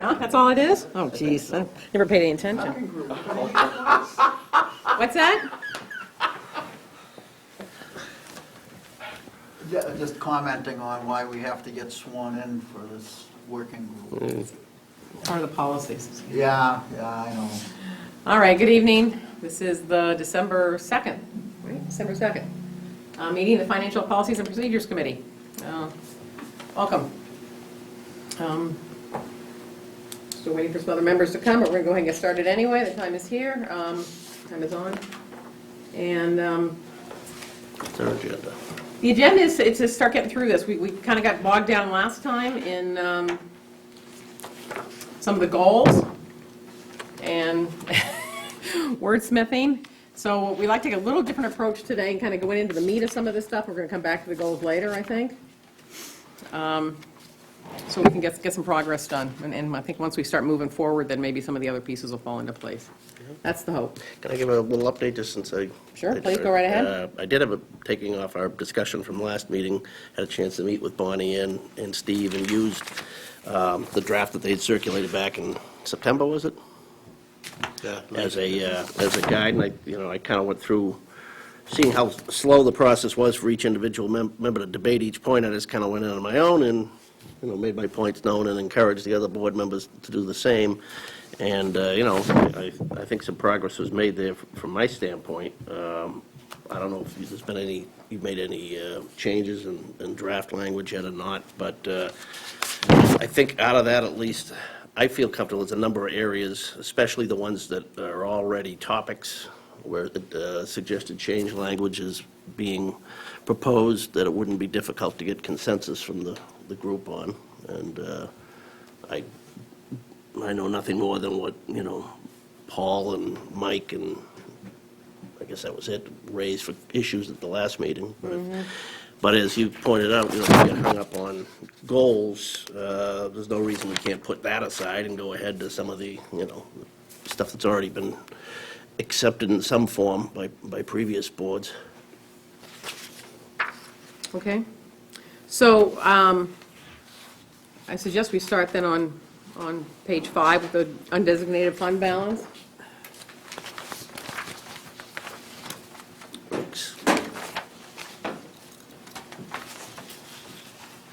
Oh, that's all it is? Oh, geez, I never paid any attention. What's that? Yeah, just commenting on why we have to get sworn in for this working group. Part of the policies. Yeah, I know. All right, good evening. This is the December 2nd, right? December 2nd. Meeting of the Financial Policies and Procedures Committee. Welcome. Still waiting for some other members to come, but we're going to go ahead and get started anyway. The time is here. Time is on. And It's our agenda. the agenda is to start getting through this. We kind of got bogged down last time in some of the goals and wordsmithing. So we like to take a little different approach today and kind of go into the meat of some of this stuff. We're going to come back to the goals later, I think. So we can get some progress done. And I think once we start moving forward, then maybe some of the other pieces will fall into place. That's the hope. Can I give a little update just since I... Sure, please go right ahead. I did have taking off our discussion from last meeting, had a chance to meet with Bonnie and Steve and used the draft that they had circulated back in September, was it? Yeah. As a guide, and I kind of went through, seeing how slow the process was for each individual member to debate each point. I just kind of went in on my own and, made my points known and encouraged the other board members to do the same. And, I think some progress was made there from my standpoint. I don't know if you've made any changes in draft language yet or not, but I think out of that, at least, I feel comfortable. There's a number of areas, especially the ones that are already topics where suggested change language is being proposed, that it wouldn't be difficult to get consensus from the group on. And I know nothing more than what, Paul and Mike and I guess that was it, raised for issues at the last meeting. But as you pointed out, we get hung up on goals. There's no reason we can't put that aside and go ahead to some of the, stuff that's already been accepted in some form by previous boards. Okay. So I suggest we start then on page 5 with the undesignated fund balance. Thanks.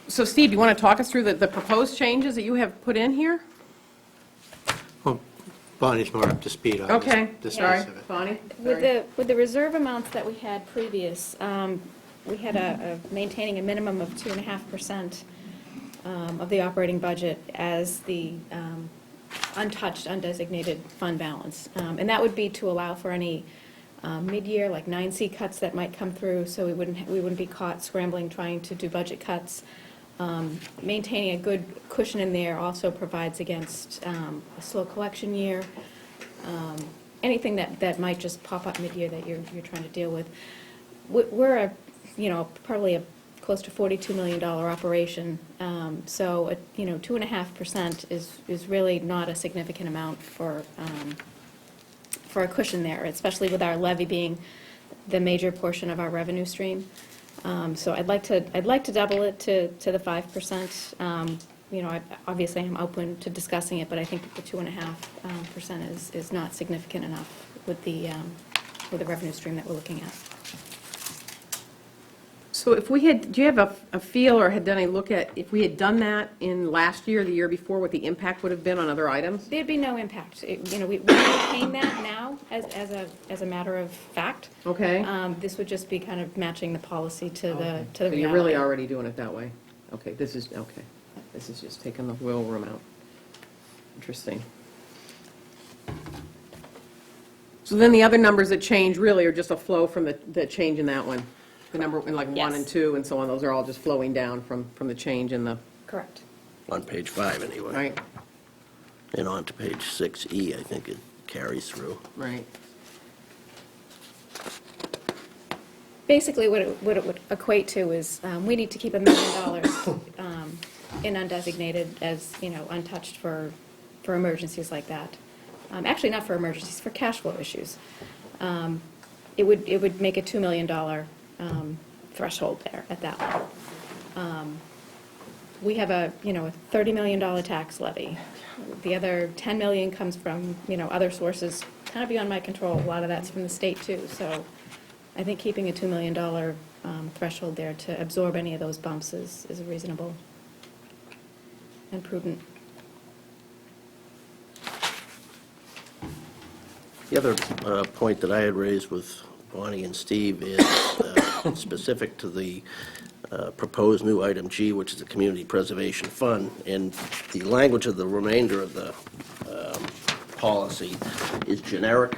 So Steve, you want to talk us through the proposed changes that you have put in here? Well, Bonnie's more up to speed on Okay, this sorry, piece of it. Bonnie. With the reserve amounts that we had previous, we had a maintaining a minimum of 2.5% of the operating budget as the untouched, undesignated fund balance. And that would be to allow for any mid-year, like 9C cuts that might come through, so we wouldn't be caught scrambling trying to do budget cuts. Maintaining a good cushion in there also provides against a slow collection year, anything that might just pop up mid-year that you're trying to deal with. We're probably a close to $42 million operation, so 2.5% is really not a significant amount for a cushion there, especially with our levy being the major portion of our revenue stream. So I'd like to double it to the 5%. Obviously I'm open to discussing it, but I think that the 2.5% is not significant enough with the revenue stream that we're looking at. So if we had, do you have a feel or had done a look at, if we had done that in last year, the year before, what the impact would have been on other items? There'd be no impact. We're paying that now as a matter of fact. Okay. This would just be kind of matching the policy to the So reality. you're really already doing it that way? Okay, this is just taking the wheel room out. Interesting. So then the other numbers that change really are just a flow from the change in that one? The number in like 1 Yes. and 2 and so on, those are all just flowing down from the change in the, Correct. On page 5, anyway. right, And on to page 6E, I think it carries through. right. Basically, what it would equate to is, we need to keep $1 million in undesignated as, untouched for emergencies like that. Actually, not for emergencies, for cash flow issues. It would make a $2 million threshold there at that level. we have a $30 million tax levy. The other 10 million comes from, other sources, kind of beyond my control. A lot of that's from the state too. So I think keeping a $2 million threshold there to absorb any of those bumps is reasonable and prudent. The other point that I had raised with Bonnie and Steve is specific to the proposed new item G, which is the Community Preservation Fund, and the language of the remainder of the policy is generic,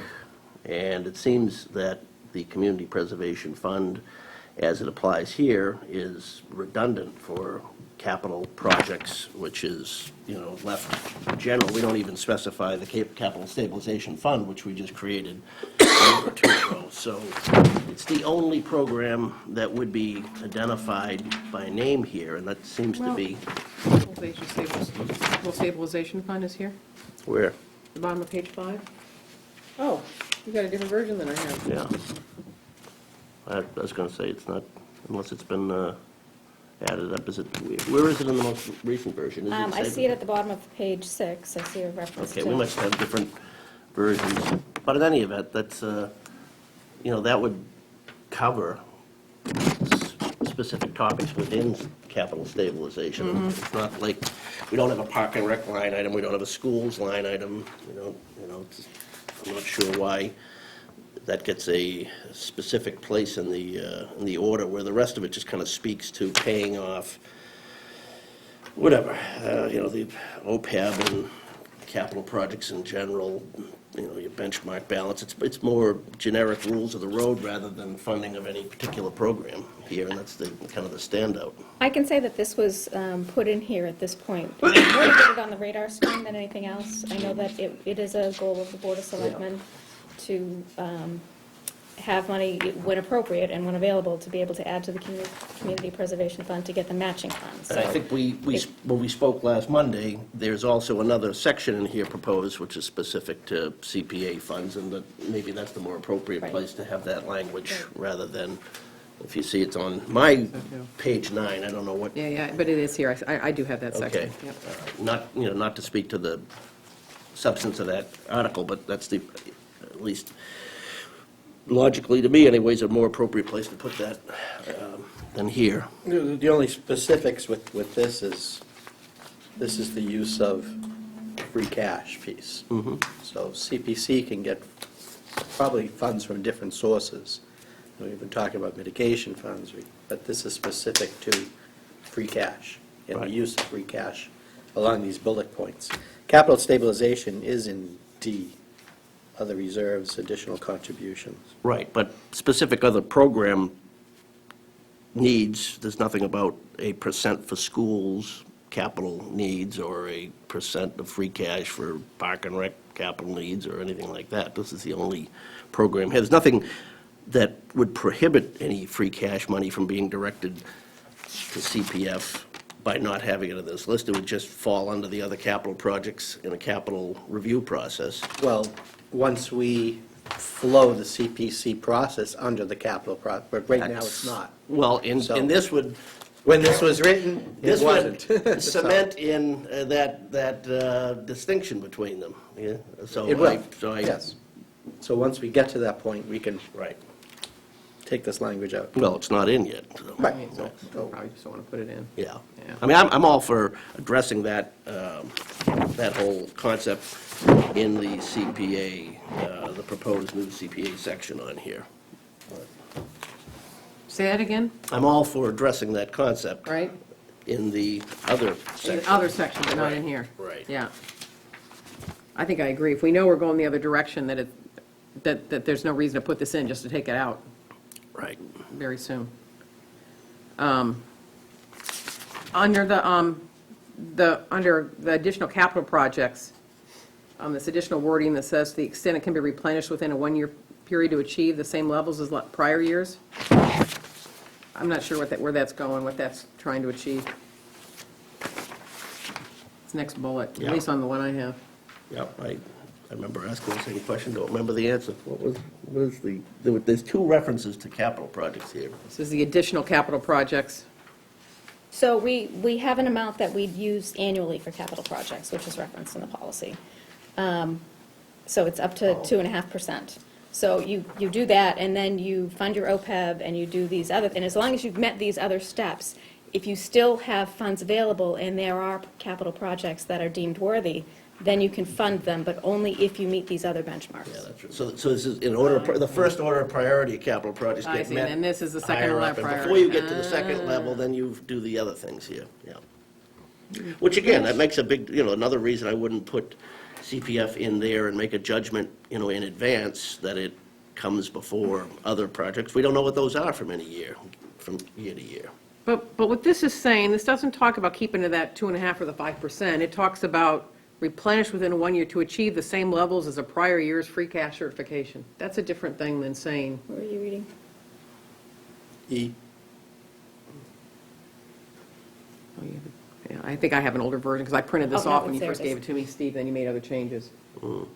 and it seems that the Community Preservation Fund, as it applies here, is redundant for capital projects, which is, left general. We don't even specify the Capital Stabilization Fund, which we just created a year or two ago. So it's the only program that would be identified by name here, and that seems to be, Stabilization Fund is here, where, the bottom of page 5. Oh, you got a different version than I have. yeah. I was going to say, it's not, unless it's been added up, is it, where is it in the most recent version? Is I saved? see it at the bottom of page 6. I see a reference to. Okay, we must have different versions, but in any event, that's, that would cover specific topics within capital stabilization. It's not like, we don't have a park and rec line item, we don't have a schools line item, I'm not sure why that gets a specific place in the order, where the rest of it just kind of speaks to paying off whatever, the OPEB and capital projects in general, your benchmark balance. It's more generic rules of the road rather than funding of any particular program here, and that's kind of the standout. I can say that this was put in here at this point. More to put it on the radar screen than anything else. I know that it is a goal of the Board of Selectmen to have money when appropriate and when available to be able to add to the Community Preservation Fund to get the matching funds. And I think when we spoke last Monday, there's also another section in here proposed, which is specific to CPA funds, and that maybe that's the more appropriate Right. place to have that language, rather than, if you see it's on my page 9, I don't know what. Yeah, but it is here. I do have that section. Okay. Yep. Not to speak to the substance of that article, but that's at least logically, to me anyways, a more appropriate place to put that than here. The only specifics with this is the use of free cash piece. So CPC can get probably funds from different sources. We've been talking about mitigation funds, but this is specific to free cash and the Right. use of free cash along these bullet points. Capital stabilization is in D, other reserves, additional contributions. Right, but specific other program needs, there's nothing about a percent for schools capital needs or a percent of free cash for park and rec capital needs or anything like that. This is the only program here. There's nothing that would prohibit any free cash money from being directed to CPF by not having it in this list. It would just fall under the other capital projects in a capital review process. Well, once we flow the CPC process under the capital project, but right now it's not. Well, and So- this would, When this was written, it this wasn't. would cement in that distinction between them, yeah? So It will, So I. yes. So once we get to that point, we can Right. take this language out. Well, it's not in yet, so. Right. So probably just don't want to put it in. Yeah. Yeah. I mean, I'm all for addressing that whole concept in the CPA, the proposed new CPA section on here. Say that again, I'm all for addressing that concept right? in the other In section. the other section, but not in Right, here. right. Yeah. I think I agree. If we know we're going the other direction, that there's no reason to put this in, just to take it out Right. very soon. Under under the additional capital projects, this additional wording that says, to the extent it can be replenished within a one-year period to achieve the same levels as prior years. I'm not sure where that's going, what that's trying to achieve. It's next bullet, at Yeah. least on the one I have. Yep, I remember asking the same question, don't remember the answer. What is there's two references to capital projects here. This is the additional capital projects. So we have an amount that we'd use annually for capital projects, which is referenced in the policy. So it's up to 2.5%. So you do that, and then you fund your OPEB, and you do these other, and as long as you've met these other steps, if you still have funds available and there are capital projects that are deemed worthy, then you can fund them, but only if you meet these other benchmarks. Yeah, that's right. So this is in order, the first order of priority of capital projects I get see, met. and this is the second higher level up, and priority. before you get to the second level, then you do the other things here, yeah. Which again, that makes a big, another reason I wouldn't put CPF in there and make a judgment, in advance that it comes before other projects. We don't know what those are from year to year. But what this is saying, this doesn't talk about keeping to that 2.5 or the 5%. It talks about replenish within 1 year to achieve the same levels as a prior year's free cash certification. That's a different thing than saying, Where are you reading? E, oh, yeah, I think I have an older version, because I printed this Oh, no, off when you there first it is. gave it to me, Steve, then you made other changes. Yours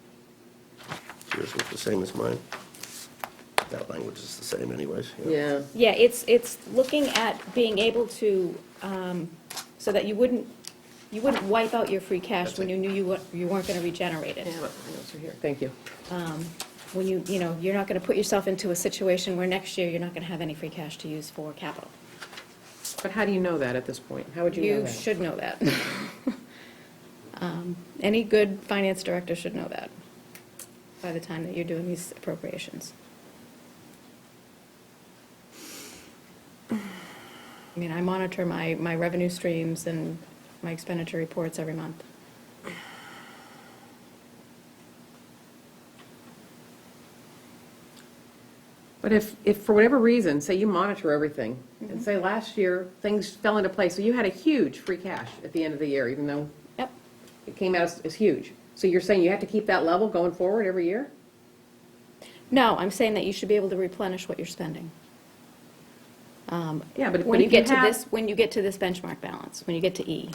was the same as mine. That language is the same anyways. Yeah. Yeah, it's looking at being able to, so that you wouldn't wipe out your free cash when you knew you weren't going to regenerate it. Yeah, but my notes are here, thank you. When you're not going to put yourself into a situation where next year you're not going to have any free cash to use for capital. But how do you know that at this point? How would you know You that? should know that. Any good finance director should know that by the time that you're doing these appropriations. I mean, I monitor my revenue streams and my expenditure reports every month. But if for whatever reason, say you monitor everything, and say last year, things fell into place, so you had a huge free cash at the end of the year, even though Yep. it came out as huge. So you're saying you have to keep that level going forward every year? No, I'm saying that you should be able to replenish what you're spending. Yeah, but When you if get to have- this, when you get to this benchmark balance, when you get to E,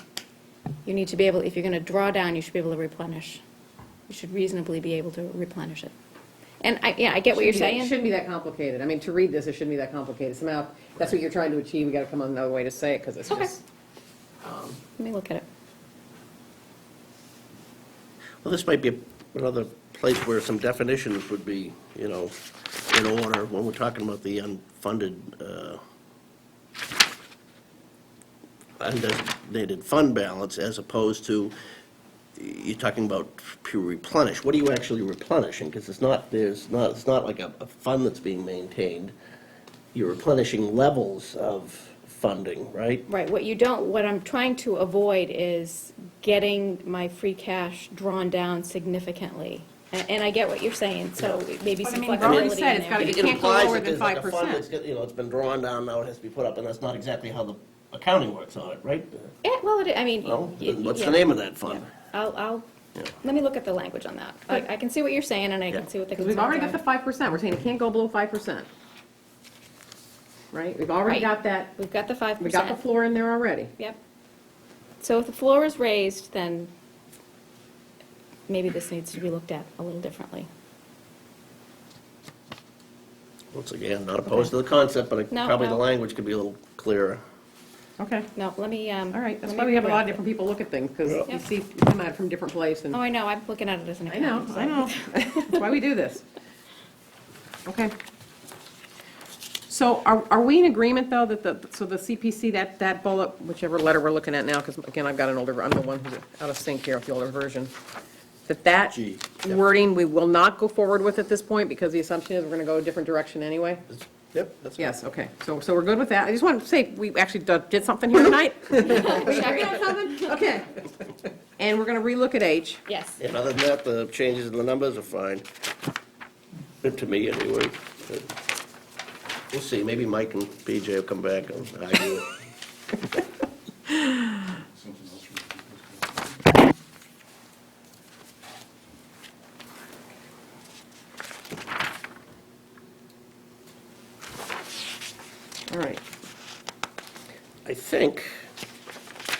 you need to be able, if you're going to draw down, you should be able to replenish. You should reasonably be able to replenish it. And I get what you're It saying. shouldn't be that complicated. I mean, to read this, it shouldn't be that complicated. Somehow, that's what you're trying to achieve, we gotta come up with another way to say it, because it's Okay. just, Let me look at it. Well, this might be another place where some definitions would be, in order when we're talking about the unfunded, undesignated fund balance, as opposed to, you're talking about pure replenish. What are you actually replenishing? Because it's not like a fund that's being maintained. You're replenishing levels of funding, right? Right, what I'm trying to avoid is getting my free cash drawn down significantly. And I get what you're saying, so maybe But I some mean, you've already flexibility said in it's gotta there. be- It can't go implies lower that than there's like a fund 5%. that's, it's been drawn down, now it has to be put up, and that's not exactly how the accounting works on it, right? Yeah, well, I mean. Well, then what's yeah. the name of that fund? I'll, Yeah. let me look at the language on that. I can see what you're saying, and I Yeah. can see what the because concerns we've already got the are. 5%. We're saying it can't go below 5%. Right? We've already Right. got that, We've got the 5%. we got the floor in there already. Yep. So if the floor is raised, then maybe this needs to be looked at a little differently. Once again, not opposed to the concept, but No, probably the no. language could be a little clearer. Okay. No, let me, All right, that's let why me we have a lot of redraft it. different people look at things, because you Yep. see, you come at it from different places. Oh, I know, I'm looking at it as an I know, accountant. I know. That's why we do this. Okay. So are we in agreement, though, that the CPC, that bullet, whichever letter we're looking at now, because again, I've got an older, I'm the one who's out of sync here with the older version, that G, wording, we will not go forward with at this point, because the assumption is we're going to go a different direction anyway? Yep, that's. Yes, okay. So we're good with that. I just want to say, we actually did something here tonight. We agreed on something? Okay. And we're going to relook at H. Yes. And other than that, the changes in the numbers are fine. Good to me, anyway. But we'll see, maybe Mike and PJ will come back and argue it. All right. I think,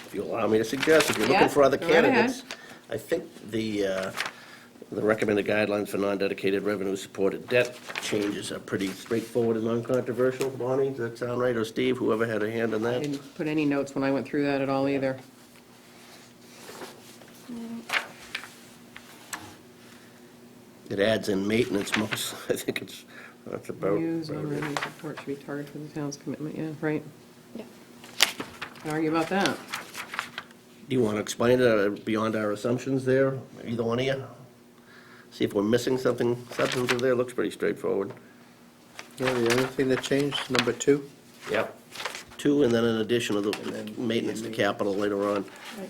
if you allow me to suggest, if you're looking Yes, for other go right ahead. candidates, I think the The recommended guidelines for non-dedicated revenue-supported debt changes are pretty straightforward and non-controversial. Bonnie, does that sound right, or Steve, whoever had a hand in I that? didn't put any notes when I went through that at all either. It adds in maintenance most, I think that's about. Use on revenue support should be targeted for the town's commitment, yeah, right. Yeah. Can't argue about that. Do you want to explain it beyond our assumptions there, either one of you? See if we're missing something substantive there, looks pretty straightforward. Yeah, the other thing that changed, number 2? Yep. 2, and then in addition of the then maintenance to capital later on. Right.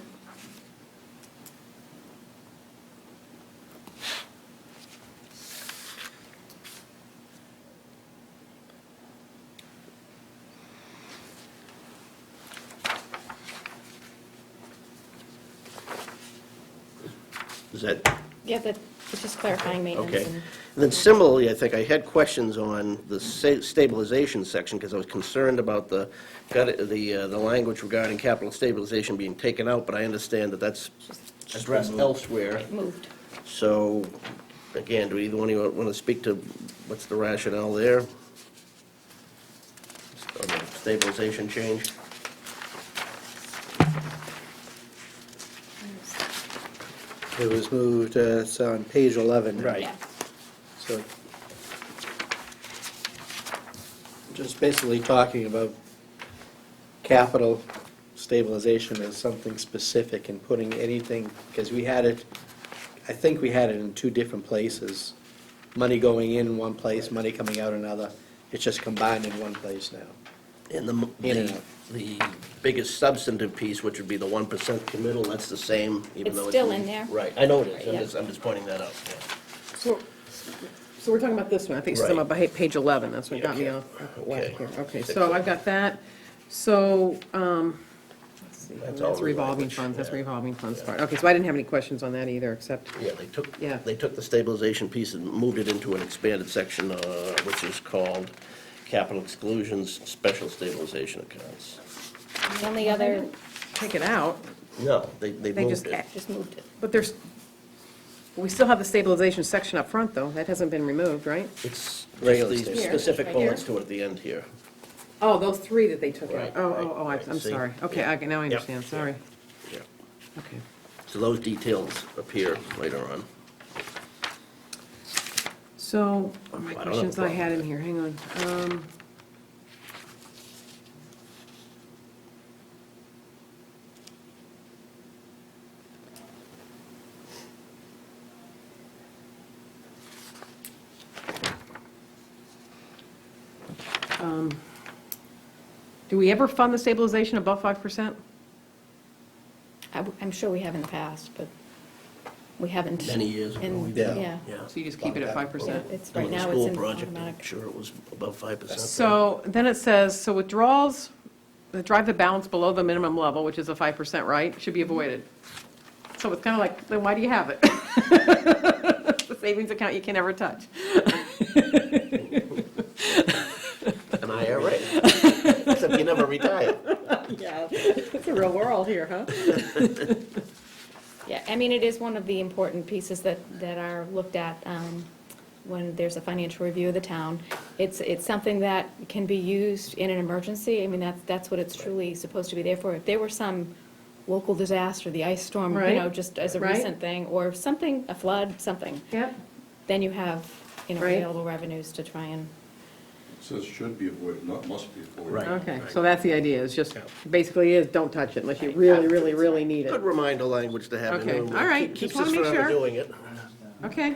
Is that, Yeah, it's just clarifying maintenance. okay. And And then similarly, I think I had questions on the stabilization section, because I was concerned about the language regarding capital stabilization being taken out, but I understand that that's addressed elsewhere. moved. So, again, do either one of you want to speak to what's the rationale there? On the stabilization change? It was moved, it's on page 11. Right. Yeah. So, just basically talking about capital stabilization as something specific and putting anything, because we had it, I think we had it in 2 different places. Money going in one place, money coming out another. It's just combined in one place now. And In and out. the biggest substantive piece, which would be the 1% committal, that's the same, even It's though it's. still in there. Right, I know it is, Yeah. I'm just pointing that out, yeah. So we're talking about this one, I think it's Right. about page 11, that's what got me Okay. off whack Okay. here. Okay, so I've got that. So, let's see, That's all that's revolving language, funds, that's yeah. revolving funds Yeah. part. Okay, so I didn't have any questions on that either, except, Yeah, Yeah. they took the stabilization piece and moved it into an expanded section, which is called capital exclusions, special stabilization accounts. The only other, take it out, No, they moved just it. just moved it. but there's, we still have the stabilization section up front, though, that hasn't been removed, right? It's Regular just these stabilization. specific Right here. bullets to it at the end here. Oh, those 3 that they took out. Right, Oh, right, oh, oh, right, I'm see? sorry. Okay, Yeah. now I Yep. understand, sorry. Yeah. Okay. So those details appear later on. So, my I don't have a questions I had in problem. here, hang on. Do we ever fund the stabilization above 5%? I'm sure we have in the past, but we haven't. Many years ago, in- we did. Yeah. Yeah. So you just keep it at 5%? It's, Some right of the now, school it's in project, I'm automatic. sure it was above 5%. So then it says, so withdrawals that drive the balance below the minimum level, which is a 5%, right, should be avoided. So it's kind of like, then why do you have it? The savings account you can never touch. An IRA, except you never retire. Yeah, it's a real world here, huh? Yeah, I mean, it is one of the important pieces that are looked at when there's a financial review of the town. It's something that can be used in an emergency. I mean, that's what it's truly supposed to be there for. If there were some local disaster, the ice storm, you know, Right. just as a Right. recent thing, or something, a flood, something, Yep. then you have, Right. available revenues to try and, It says should be avoided, not must be avoided. Right. Okay, so that's the idea, is just, basically is, don't touch it unless you really, really, really need it. Good reminder language to have in Okay, there. all right, Keeps just wanna us make from sure. ever doing it. Okay.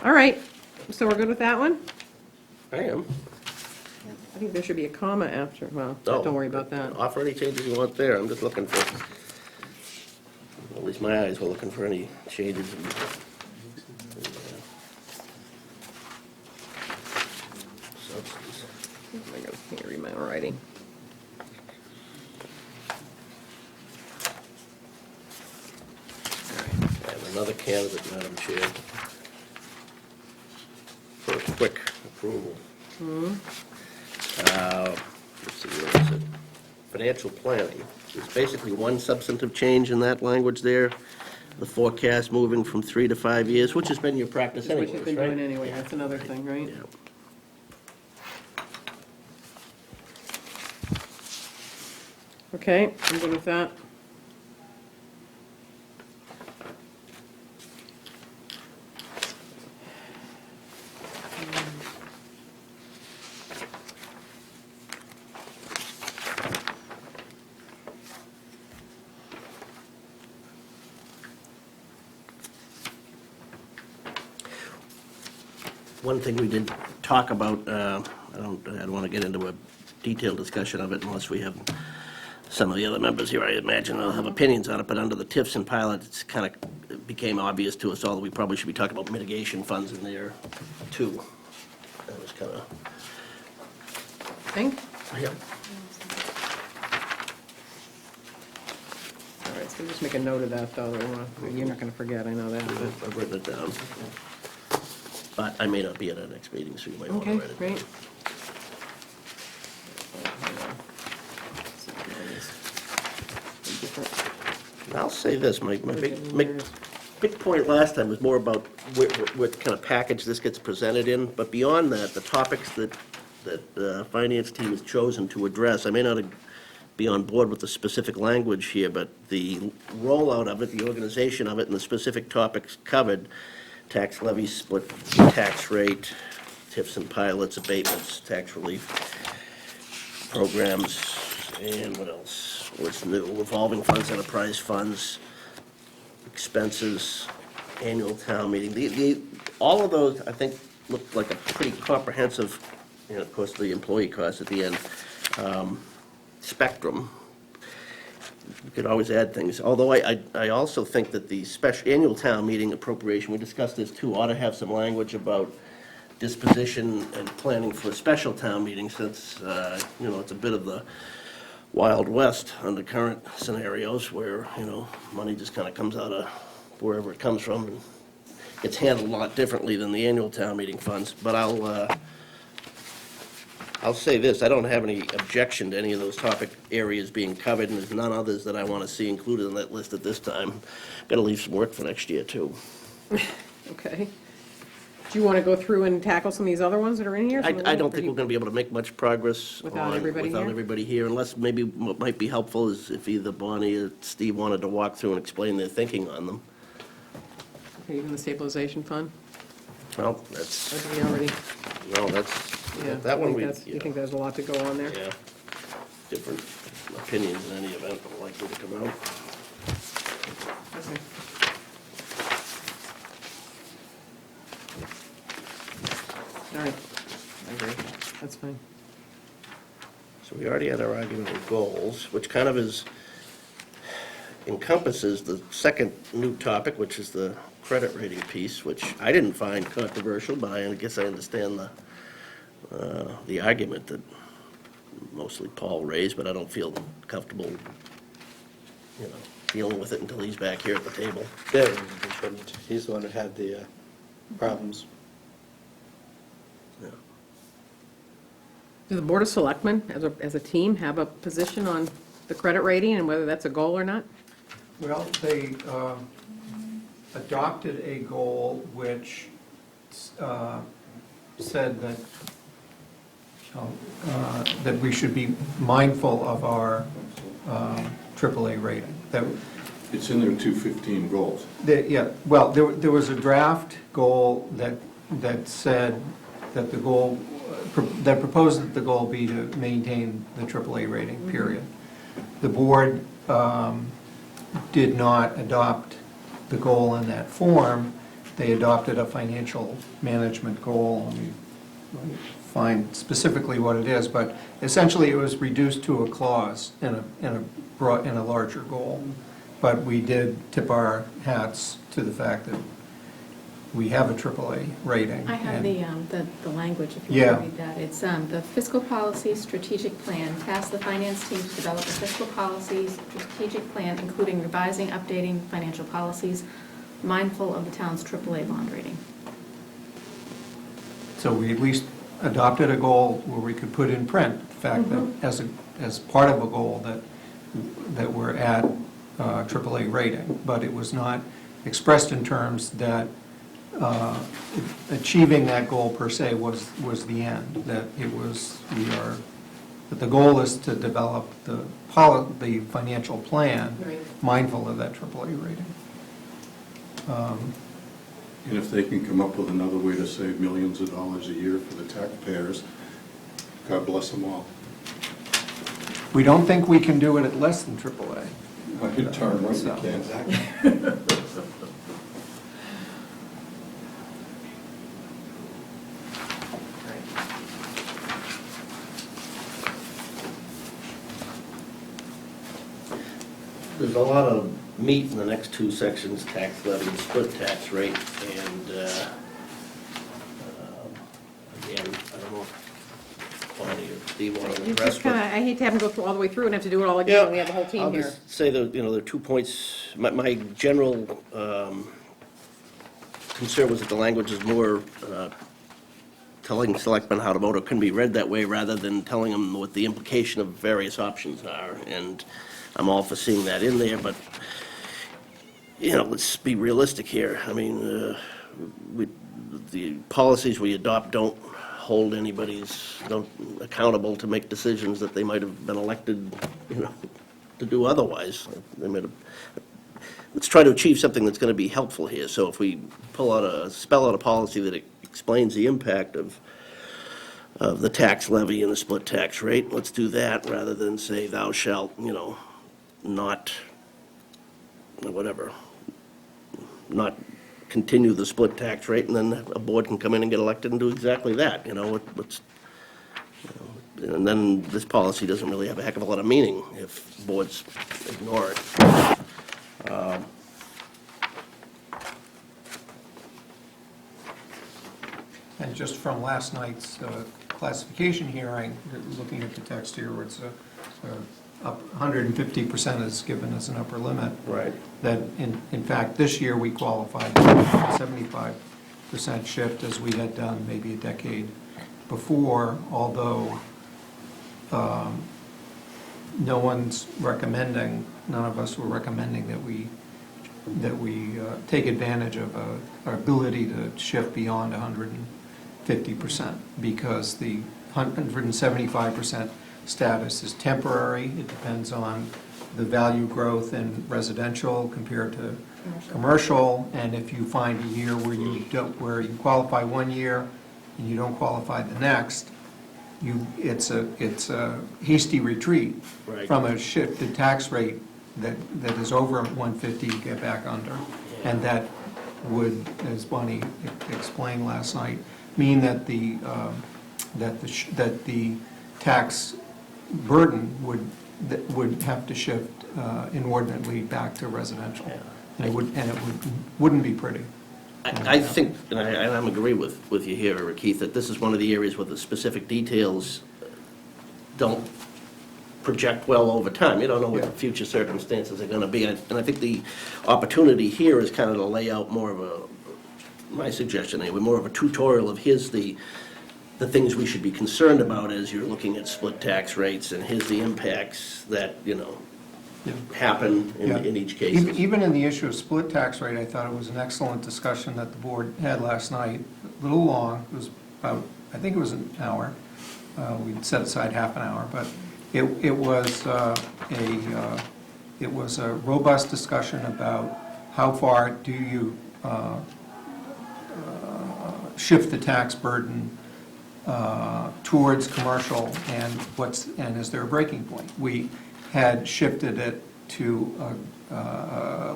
All right, so we're good with that one? I am. I think there should be a comma after, well, Oh, don't worry about that. Offer any changes you want there, I'm just looking for, at least my eyes were looking for any changes. Substance. I can't read my own writing. I have another candidate, Madam Chair, for a quick approval. Let's see, where is it? Financial planning. There's basically one substantive change in that language there. the forecast moving from 3 to 5 years, which has been your practice Which you've anyways, been right? doing anyway, that's another thing, right? Yeah. Okay, I'm good with that. One thing we did talk about, I don't want to get into a detailed discussion of it unless we have some of the other members here, I imagine, will have opinions on it, but under the TIFs and pilots, it's kind of became obvious to us all that we probably should be talking about mitigation funds in there, too. That was kind of, Think? yeah. All right, so just make a note of that, though, you're not gonna forget, I know that. but- I've written it down. But I may not be at our next meeting, so you might want to Okay, write it. great. I'll say this, my big point last time was more about what kind of package this gets presented in, but beyond that, the topics that the finance team has chosen to address, I may not be on board with the specific language here, but the rollout of it, the organization of it, and the specific topics covered, tax levy, split tax rate, TIFs and pilots, abatements, tax relief programs, and what else? What's new? Revolving funds, enterprise funds, expenses, annual town meeting. All of those, I think, looked like a pretty comprehensive, of course, the employee costs at the end, spectrum. You could always add things, although I also think that the special annual town meeting appropriation, we discussed this too, ought to have some language about disposition and planning for a special town meeting, since, it's a bit of the Wild West under current scenarios where, money just kind of comes out of wherever it comes from, and gets handled a lot differently than the annual town meeting funds. But I'll say this, I don't have any objection to any of those topic areas being covered, and there's none others that I want to see included in that list at this time. Got to leave some work for next year, too. Okay. Do you want to go through and tackle some of these other ones that are in here? I don't think we're going to be able to make much progress Without everybody without here? everybody here, unless maybe what might be helpful is if either Bonnie or Steve wanted to walk through and explain their thinking on them. Okay, even the stabilization fund? Well, that's, Or do we already, no, that's, yeah. that one we, You think there's a lot to go on there? yeah, different opinions in any event are likely to come out. Okay. All right, I agree, that's fine. So we already had our argument with goals, which kind of encompasses the second new topic, which is the credit rating piece, which I didn't find controversial, but I guess I understand the argument that mostly Paul raised, but I don't feel comfortable, dealing with it until he's back here at the table. Yeah, he shouldn't. He's the one who had the problems. Yeah. Do the Board of Selectmen, as a team, have a position on the credit rating and whether that's a goal or not? Well, they adopted a goal which said that that we should be mindful of our AAA rating. It's in their 215 goals. Yeah, well, there was a draft goal that said that the goal, that proposed that the goal be to maintain the AAA rating, period. The board did not adopt the goal in that form. They adopted a financial management goal. Let me find specifically what it is, but essentially it was reduced to a clause in a larger goal. But we did tip our hats to the fact that we have a AAA rating. I have and- the language, if you want to Yeah. read that. It's the fiscal policy strategic plan. Task the finance team to develop a fiscal policy strategic plan, including revising, updating financial policies, mindful of the town's AAA bond rating. So we at least adopted a goal where we could put in print the fact that as part of a goal that we're at AAA rating, but it was not expressed in terms that achieving that goal per se was the end, that that the goal is to develop the financial plan Right. mindful of that AAA rating. And if they can come up with another way to save millions of dollars a year for the taxpayers, God bless them all. We don't think we can do it at less than AAA. Darn right So- you can. There's a lot of meat in the next two sections, tax levy and split tax rate, and, again, I don't know if Bonnie or Steve want to You address, just kind of, but. I hate to have them go through all the way through and have to do it all again, when we have the whole team I'll here. just say that, there are 2 points, my general concern was that the language is more telling selectmen how to vote, or can be read that way, rather than telling them what the implication of various options are, and I'm all for seeing that in there, but, let's be realistic here. I mean, the policies we adopt don't hold don't accountable to make decisions that they might have been elected, to do otherwise. Let's try to achieve something that's going to be helpful here. So if we spell out a policy that explains the impact of the tax levy and the split tax rate, let's do that rather than say thou shalt, not, not continue the split tax rate, and then a board can come in and get elected and do exactly that, and then this policy doesn't really have a heck of a lot of meaning if boards ignore it. And just from last night's classification hearing, looking at the text here, where it's up 150% is given as an upper limit. Right. That in fact, this year we qualified for 75% shift as we had done maybe a decade before, although none of us were recommending that we take advantage of our ability to shift beyond 150%, because the 175% status is temporary. It depends on the value growth in residential compared to commercial, and if you find a year where you qualify one year and you don't qualify the next, it's a hasty retreat Right. from a shifted tax rate that is over 150 to get back under, and that would, as Bonnie explained last night, mean that the tax burden would have to shift inordinately back to residential, and it wouldn't be pretty. I think, and I'm agree with you here, Keith, that this is one of the areas where the specific details don't project well over time. You don't know what the future circumstances are going to be. And I think the opportunity here is kind of to lay out more of my suggestion anyway, more of a tutorial of here's the things we should be concerned about as you're looking at split tax rates, and here's the impacts that, happen in each case. Even in the issue of split tax rate, I thought it was an excellent discussion that the board had last night. A little long, it was about, I think it was an hour. We'd set aside half an hour, but it was a robust discussion about how far do you shift the tax burden towards commercial, and is there a breaking point? We had shifted it to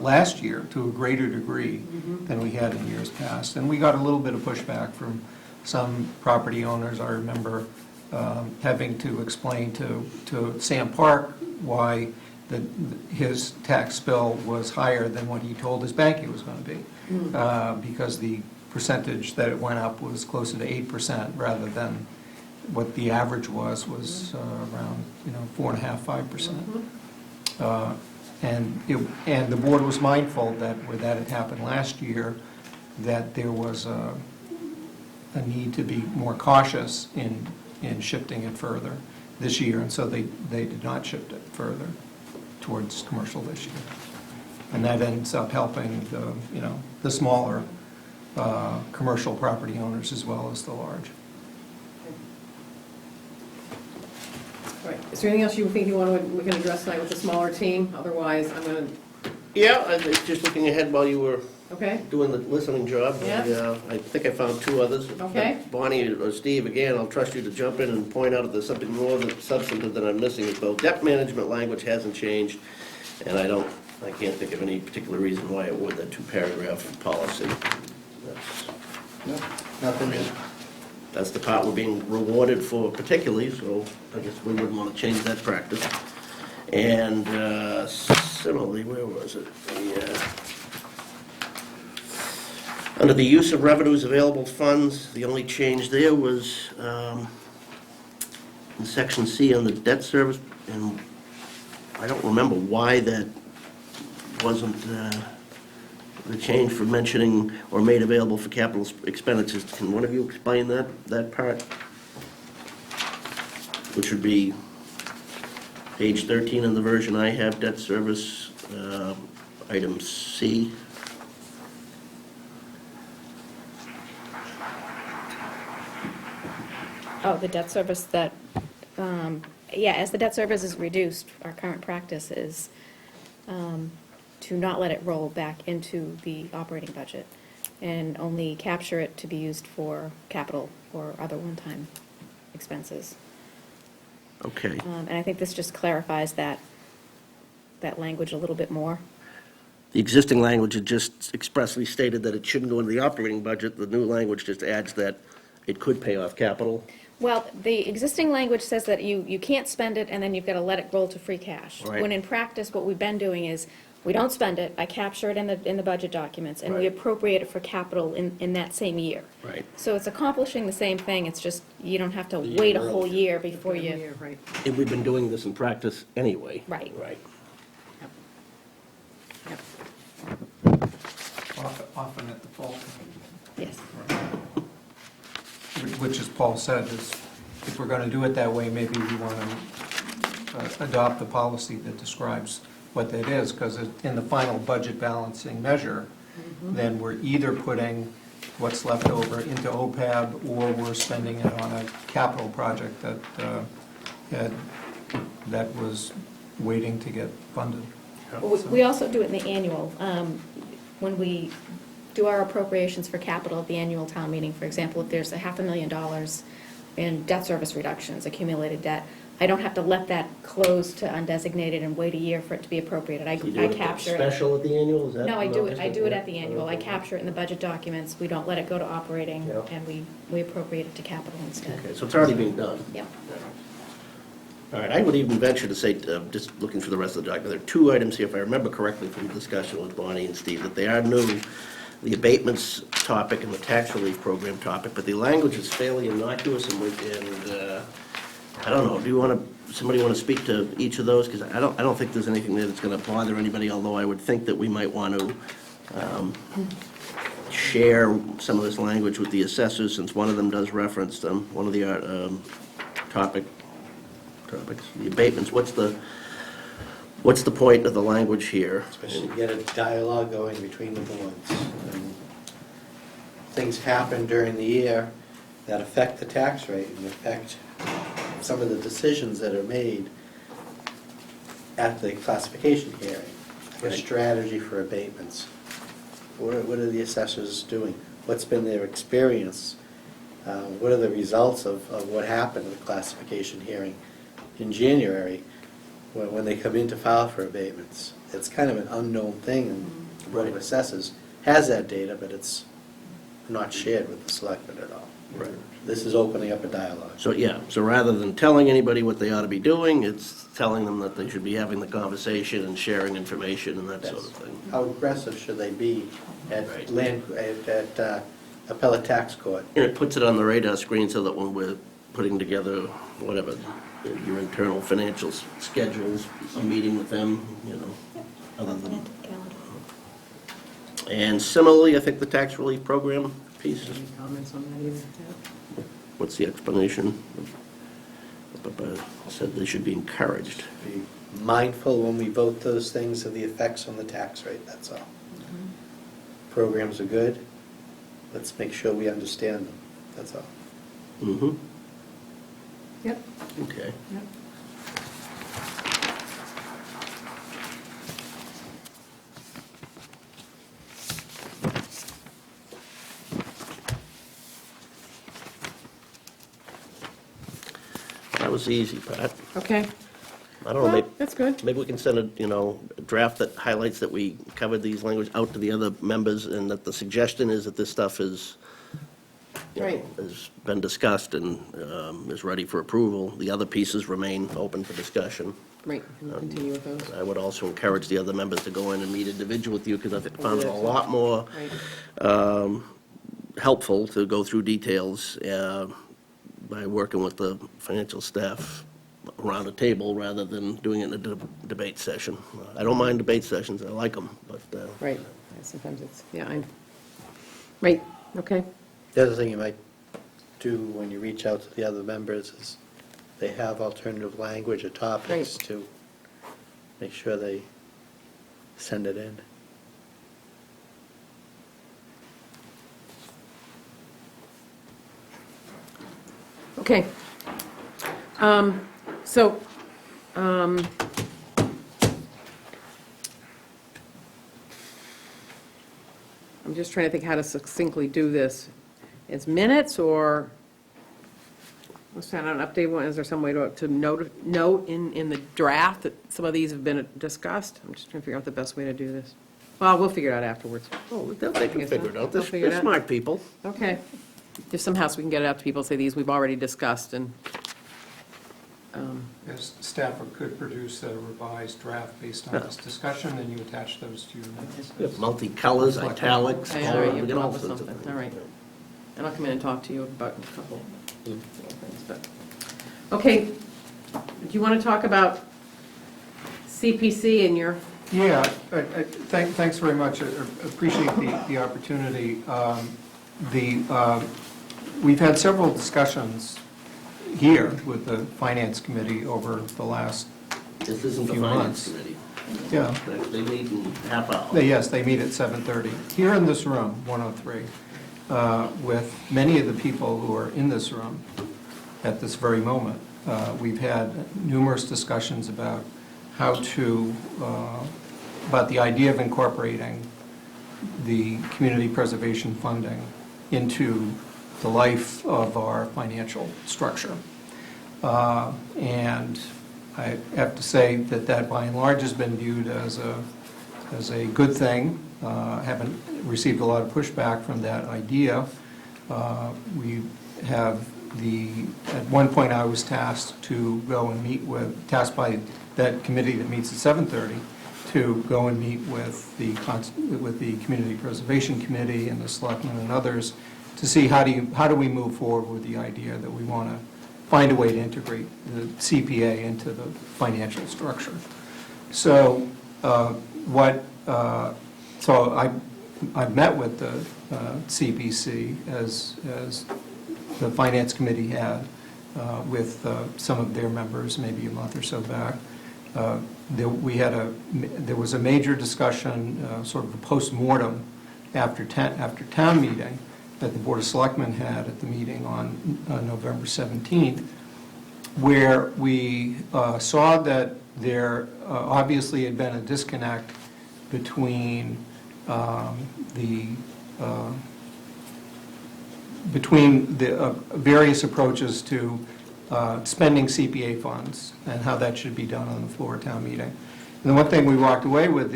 last year to a greater degree than we had in years past, and we got a little bit of pushback from some property owners. I remember having to explain to Sam Park why his tax bill was higher than what he told his bank it was going to be, because the percentage that it went up was closer to 8% rather than what the average was around 4.5–5%. And the board was mindful that where that had happened last year, that there was a need to be more cautious in shifting it further this year, and so they did not shift it further towards commercial this year. And that ends up helping the, the smaller commercial property owners as well as the large. All right, is there anything else you think we can address tonight with the smaller team? Otherwise, I'm going to, Yeah, I was just looking ahead while you were okay? doing the listening job. Yeah. I think I found two others. Okay. Bonnie or Steve, again, I'll trust you to jump in and point out if there's something more substantive that I'm missing. As well, debt management language hasn't changed, and I can't think of any particular reason why it would, that two-paragraph policy. Nothing new. That's the part we're being rewarded for particularly, so I guess we wouldn't want to change that practice. And similarly, where was it? Under the use of revenues available funds, the only change there was in section C on the debt service, and I don't remember why that wasn't the change for mentioning or made available for capital expenditures. Can one of you explain that part? Which would be page 13 in the version I have, debt service, item C. Oh, the debt service that, yeah, as the debt service is reduced, our current practice is to not let it roll back into the operating budget and only capture it to be used for capital or other one-time expenses. Okay. And I think this just clarifies that language a little bit more. The existing language had just expressly stated that it shouldn't go into the operating budget. The new language just adds that it could pay off capital. Well, the existing language says that you can't spend it and then you've got to let it roll to free cash. Right. When in practice, what we've been doing is, we don't spend it, I capture it in the budget documents, and we Right. appropriate it for capital in that same year. Right. So it's accomplishing the same thing, it's just, you don't have to wait a whole year before you, Yeah, right. And we've been doing this in practice anyway. Right. Right. Yep. Often at the fault, yes. which, as Paul said, is if we're going to do it that way, maybe we want to adopt the policy that describes what that is, because in the final budget balancing measure, then we're either putting what's left over into OPEB, or we're spending it on a capital project that was waiting to get funded. Well, we also do it in the annual, when we do our appropriations for capital at the annual town meeting, for example, if there's $500,000 in debt service reductions, accumulated debt, I don't have to let that close to undesignated and wait a year for it to be appropriated. I You do it capture it. special at the annual, is that? No, I do it at the annual. I Okay. capture it in the budget documents. We don't let it go to operating, Yeah. and we appropriate it to capital instead. Okay, so it's already being done. Yep. All right, I would even venture to say, just looking through the rest of the document, there are two items here, if I remember correctly from the discussion with Bonnie and Steve, that they are new, the abatements topic and the tax relief program topic, but the language is fairly innocuous, and I don't know, somebody want to speak to each of those? Because I don't think there's anything there that's going to bother anybody, although I would think that we might want to share some of this language with the assessors, since one of them does reference them, one of the topics, the abatements. What's the point of the language here? Especially to get a dialogue going between the boards. And things happen during the year that affect the tax rate and affect some of the decisions that are made at the classification hearing. A Right. strategy for abatements. What are the assessors doing? What's been their experience? What are the results of what happened at the classification hearing in January when they come in to file for abatements? It's kind of an unknown thing, and the Board of Assessors has that data, but it's not shared with the selectmen at all. Right. This is opening up a dialogue. So rather than telling anybody what they ought to be doing, it's telling them that they should be having the conversation and sharing information and that sort of thing. How aggressive should they be at Right. at appellate tax court? And it puts it on the radar screen so that when we're putting together, whatever, your internal financial schedules, a meeting with them, other Put than. into the calendar. And similarly, I think the tax relief program piece, Any comments on that either? what's the explanation? Said they should be encouraged. Be mindful when we vote those things of the effects on the tax rate, that's all. Programs are good, let's make sure we understand them, that's all. Mm-hmm, Yep. okay. Yep. That was the easy part. Okay. I don't know, Well, maybe, that's good. maybe we can send a draft that highlights that we covered these language out to the other members, and that the suggestion is that this stuff is, Right. has been discussed and is ready for approval. The other pieces remain open for discussion. Right, and we'll continue with those. I would also encourage the other members to go in and meet individually with you, because I found it a lot more Right. helpful to go through details by working with the financial staff around a table rather than doing it in a debate session. I don't mind debate sessions, I like them, but Right. Yeah, sometimes it's, yeah, right, okay. The other thing you might do when you reach out to the other members is they have alternative language or topics Right. to make sure they send it in. Okay. So, I'm just trying to think how to succinctly do this. It's minutes or, let's send out an update one, is there some way to note in the draft that some of these have been discussed? I'm just trying to figure out the best way to do this. Well, we'll figure it out afterwards. oh, they can guess figure it so. out. They'll figure it They're out. smart people. Okay. If somehow we can get it out to people, say these we've already discussed and, Yes, staff could produce a revised draft based on this discussion, and you attach those to your minutes. We have multi-colors, italics, okay, all right, we you've get come all up with sorts of something, things. all right. And I'll come in and talk to you about a couple little things, but, okay. Do you want to talk about CPC and your, Yeah, thanks very much. I appreciate the opportunity. We've had several discussions here with the Finance Committee over the last, This isn't the few finance months. committee. yeah, They meet in half hour. yes, they meet at 7:30, here in this room, 103, with many of the people who are in this room at this very moment. We've had numerous discussions about how to, about the idea of incorporating the community preservation funding into the life of our financial structure. And I have to say that by and large has been viewed as a good thing. Haven't received a lot of pushback from that idea. We have at one point I was tasked to go and meet tasked by that committee that meets at 7:30 to go and meet with the Community Preservation Committee and the Selectmen and others to see how do we move forward with the idea that we want to find a way to integrate the CPA into the financial structure. So I've met with the CPC as the Finance Committee had with some of their members maybe a month or so back. There was a major discussion, sort of a post-mortem after town meeting that the Board of Selectmen had at the meeting on November 17th, where we saw that there obviously had been a disconnect between the various approaches to spending CPA funds and how that should be done on the floor of town meeting. And the one thing we walked away with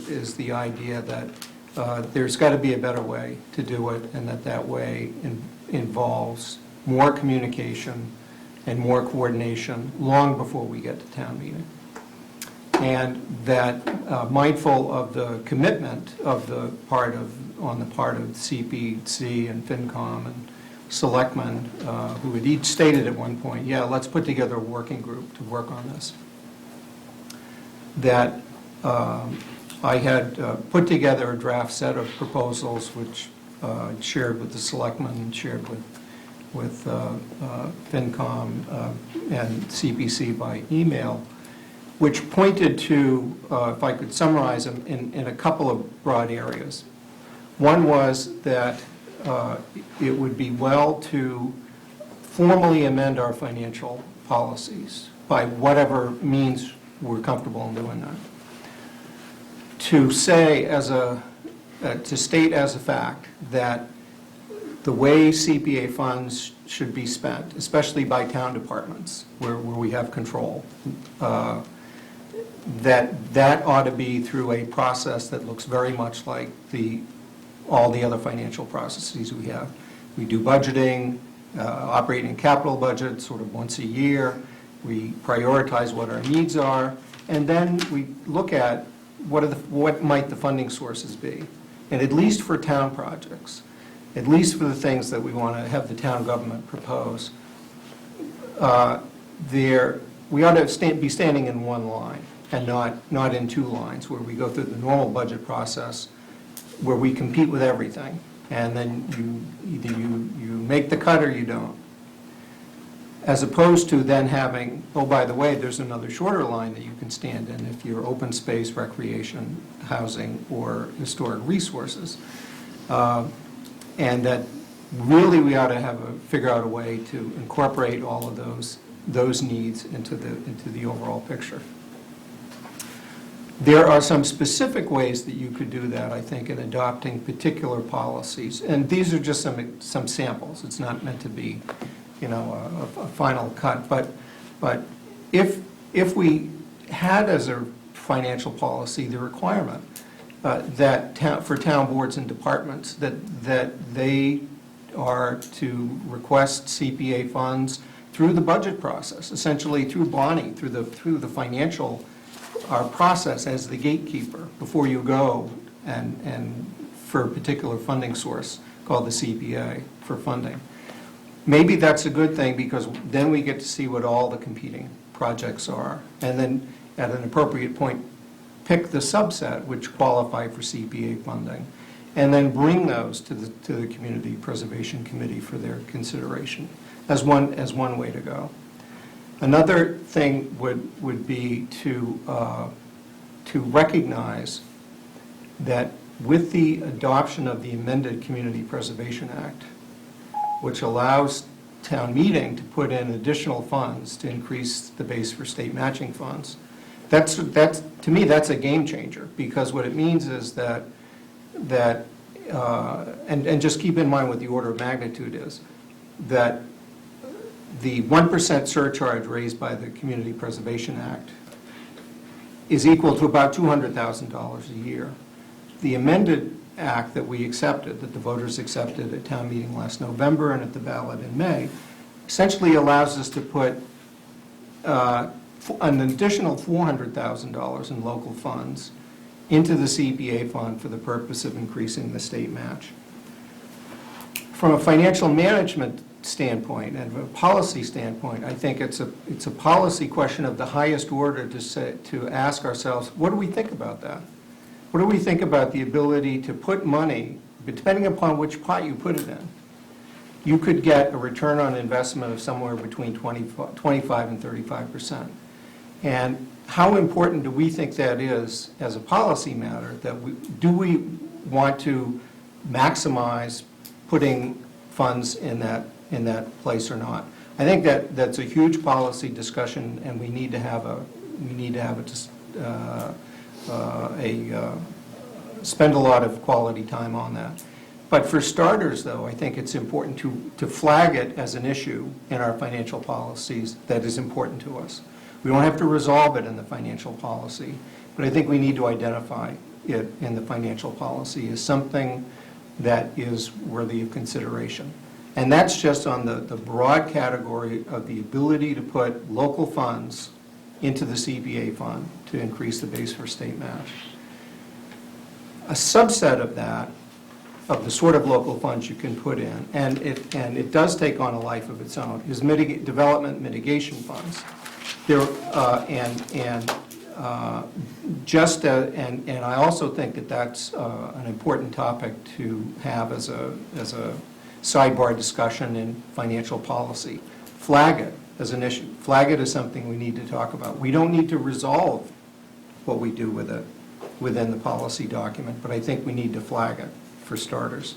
is the idea that there's got to be a better way to do it, and that way involves more communication and more coordination long before we get to town meeting. And that mindful of the commitment on the part of CPC and FinCom and Selectmen, who had each stated at one point, yeah, let's put together a working group to work on this. That I had put together a draft set of proposals which shared with the Selectmen, shared with FinCom and CPC by email, which pointed to, if I could summarize them, in a couple of broad areas. One was that it would be well to formally amend our financial policies by whatever means we're comfortable in doing that. To say to state as a fact that the way CPA funds should be spent, especially by town departments where we have control, that ought to be through a process that looks very much like all the other financial processes we have. We do budgeting, operating and capital budgets sort of once a year. We prioritize what our needs are, and then we look at what might the funding sources be. And at least for town projects, at least for the things that we want to have the town government propose, we ought to be standing in one line and not in two lines where we go through the normal budget process where we compete with everything, and then either you make the cut or you don't. As opposed to then having, oh, by the way, there's another shorter line that you can stand in if you're open space, recreation, housing, or historic resources. And that really we ought to figure out a way to incorporate all of those needs into the overall picture. There are some specific ways that you could do that, I think, in adopting particular policies. And these are just some samples. It's not meant to be, a final cut. But if we had as a financial policy the requirement for town boards and departments that they are to request CPA funds through the budget process, essentially through Bonnie, through the financial process as the gatekeeper before you go and for a particular funding source called the CPA for funding. Maybe that's a good thing because then we get to see what all the competing projects are, and then at an appropriate point pick the subset which qualify for CPA funding, and then bring those to the Community Preservation Committee for their consideration as one way to go. Another thing would be to recognize that with the adoption of the amended Community Preservation Act, which allows town meeting to put in additional funds to increase the base for state matching funds, that's to me that's a game changer, because what it means is that and just keep in mind what the order of magnitude is, that the 1% surcharge raised by the Community Preservation Act is equal to about $200,000 a year. The amended act that we accepted, that the voters accepted at town meeting last November and at the ballot in May, essentially allows us to put an additional $400,000 in local funds into the CPA fund for the purpose of increasing the state match. From a financial management standpoint and a policy standpoint, I think it's a policy question of the highest order to ask ourselves, what do we think about that? What do we think about the ability to put money, depending upon which pot you put it in? You could get a return on investment of somewhere between 25 and 35%. And how important do we think that is as a policy matter? Do we want to maximize putting funds in that place or not? I think that's a huge policy discussion, and we need to have spend a lot of quality time on that. But for starters, though, I think it's important to flag it as an issue in our financial policies that is important to us. We don't have to resolve it in the financial policy, but I think we need to identify it in the financial policy as something that is worthy of consideration. And that's just on the broad category of the ability to put local funds into the CPA fund to increase the base for state match. A subset of that, of the sort of local funds you can put in, and it does take on a life of its own, is development mitigation funds. There and I also think that that's an important topic to have as a sidebar discussion in financial policy. Flag it as an issue. Flag it as something we need to talk about. We don't need to resolve what we do with it within the policy document, but I think we need to flag it for starters.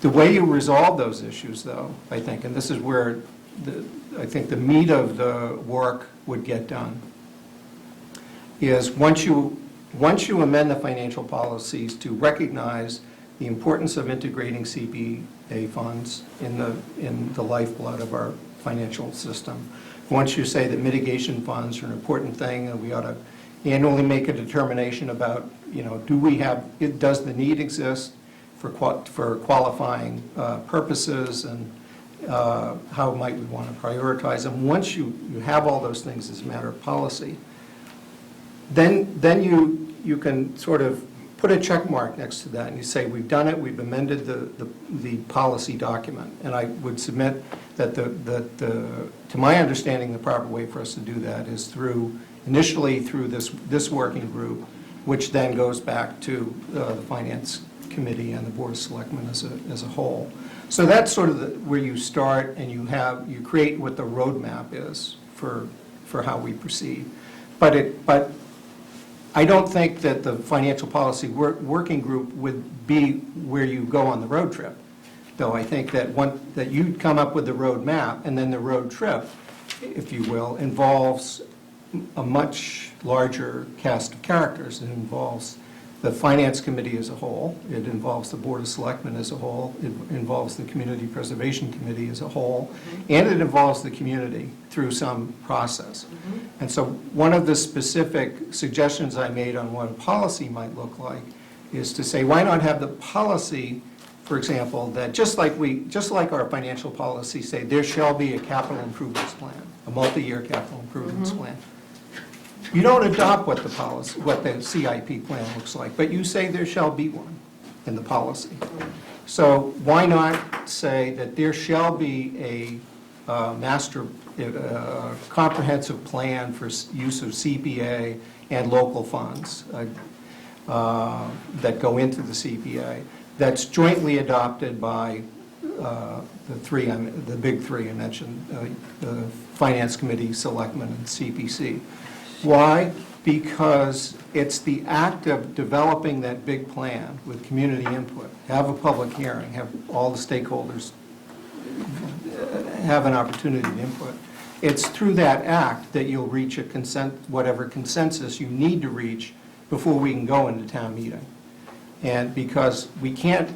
The way you resolve those issues, though, I think, and this is where I think the meat of the work would get done, is once you amend the financial policies to recognize the importance of integrating CPA funds in the lifeblood of our financial system, once you say that mitigation funds are an important thing and we ought to annually make a determination about, does the need exist for qualifying purposes, and how might we want to prioritize them. Once you have all those things as a matter of policy, then you can sort of put a check mark next to that, and you say, we've done it, we've amended the policy document. And I would submit that to my understanding, the proper way for us to do that is initially through this working group, which then goes back to the Finance Committee and the Board of Selectmen as a whole. So that's sort of where you start, and you create what the roadmap is for how we proceed. But I don't think that the financial policy working group would be where you go on the road trip, though I think that you'd come up with the roadmap, and then the road trip, if you will, involves a much larger cast of characters. It involves the Finance Committee as a whole, it involves the Board of Selectmen as a whole, it involves the Community Preservation Committee as a whole, and it involves the community through some process. And so one of the specific suggestions I made on what a policy might look like is to say, why not have the policy, for example, that just like our financial policy say, there shall be a capital improvements plan, a multi-year capital improvements plan. You don't adopt what the CIP plan looks like, but you say there shall be one in the policy. So why not say that there shall be a comprehensive plan for use of CPA and local funds that go into the CPA that's jointly adopted by the big three I mentioned, the Finance Committee, Selectmen, and CPC. Why? Because it's the act of developing that big plan with community input, have a public hearing, have all the stakeholders have an opportunity to input. It's through that act that you'll reach whatever consensus you need to reach before we can go into town meeting. And because we can't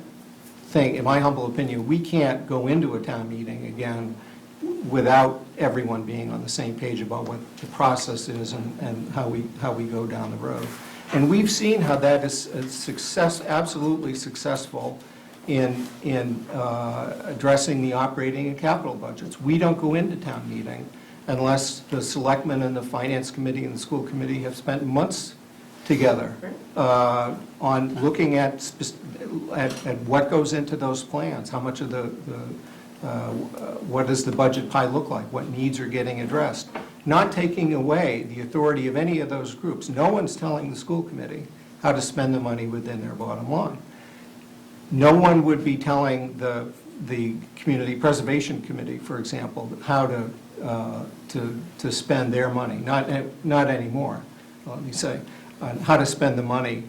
think, in my humble opinion, we can't go into a town meeting again without everyone being on the same page about what the process is and how we go down the road. And we've seen how that is absolutely successful in addressing the operating and capital budgets. We don't go into town meeting unless the Selectmen and the Finance Committee and the School Committee have spent months together on looking at what goes into those plans, how much of what does the budget pie look like, what needs are getting addressed, not taking away the authority of any of those groups. No one's telling the school committee how to spend the money within their bottom line. No one would be telling the Community Preservation Committee, for example, how to spend their money, not anymore, let me say, on how to spend the money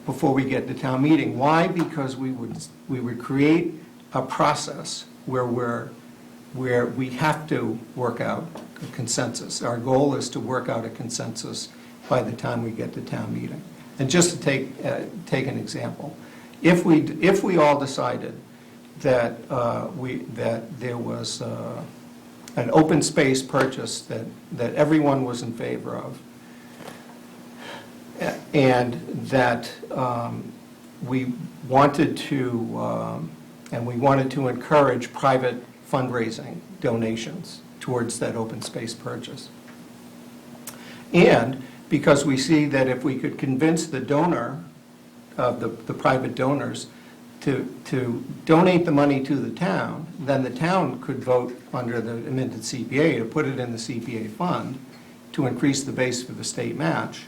before we get to town meeting. Why? Because we would create a process where we have to work out a consensus. Our goal is to work out a consensus by the time we get to town meeting. And just to take an example, if we all decided that there was an open space purchase that everyone was in favor of, and that we wanted to encourage private fundraising donations towards that open space purchase. And because we see that if we could convince the donor, the private donors, to donate the money to the town, then the town could vote under the amended CPA to put it in the CPA fund to increase the base for the state match.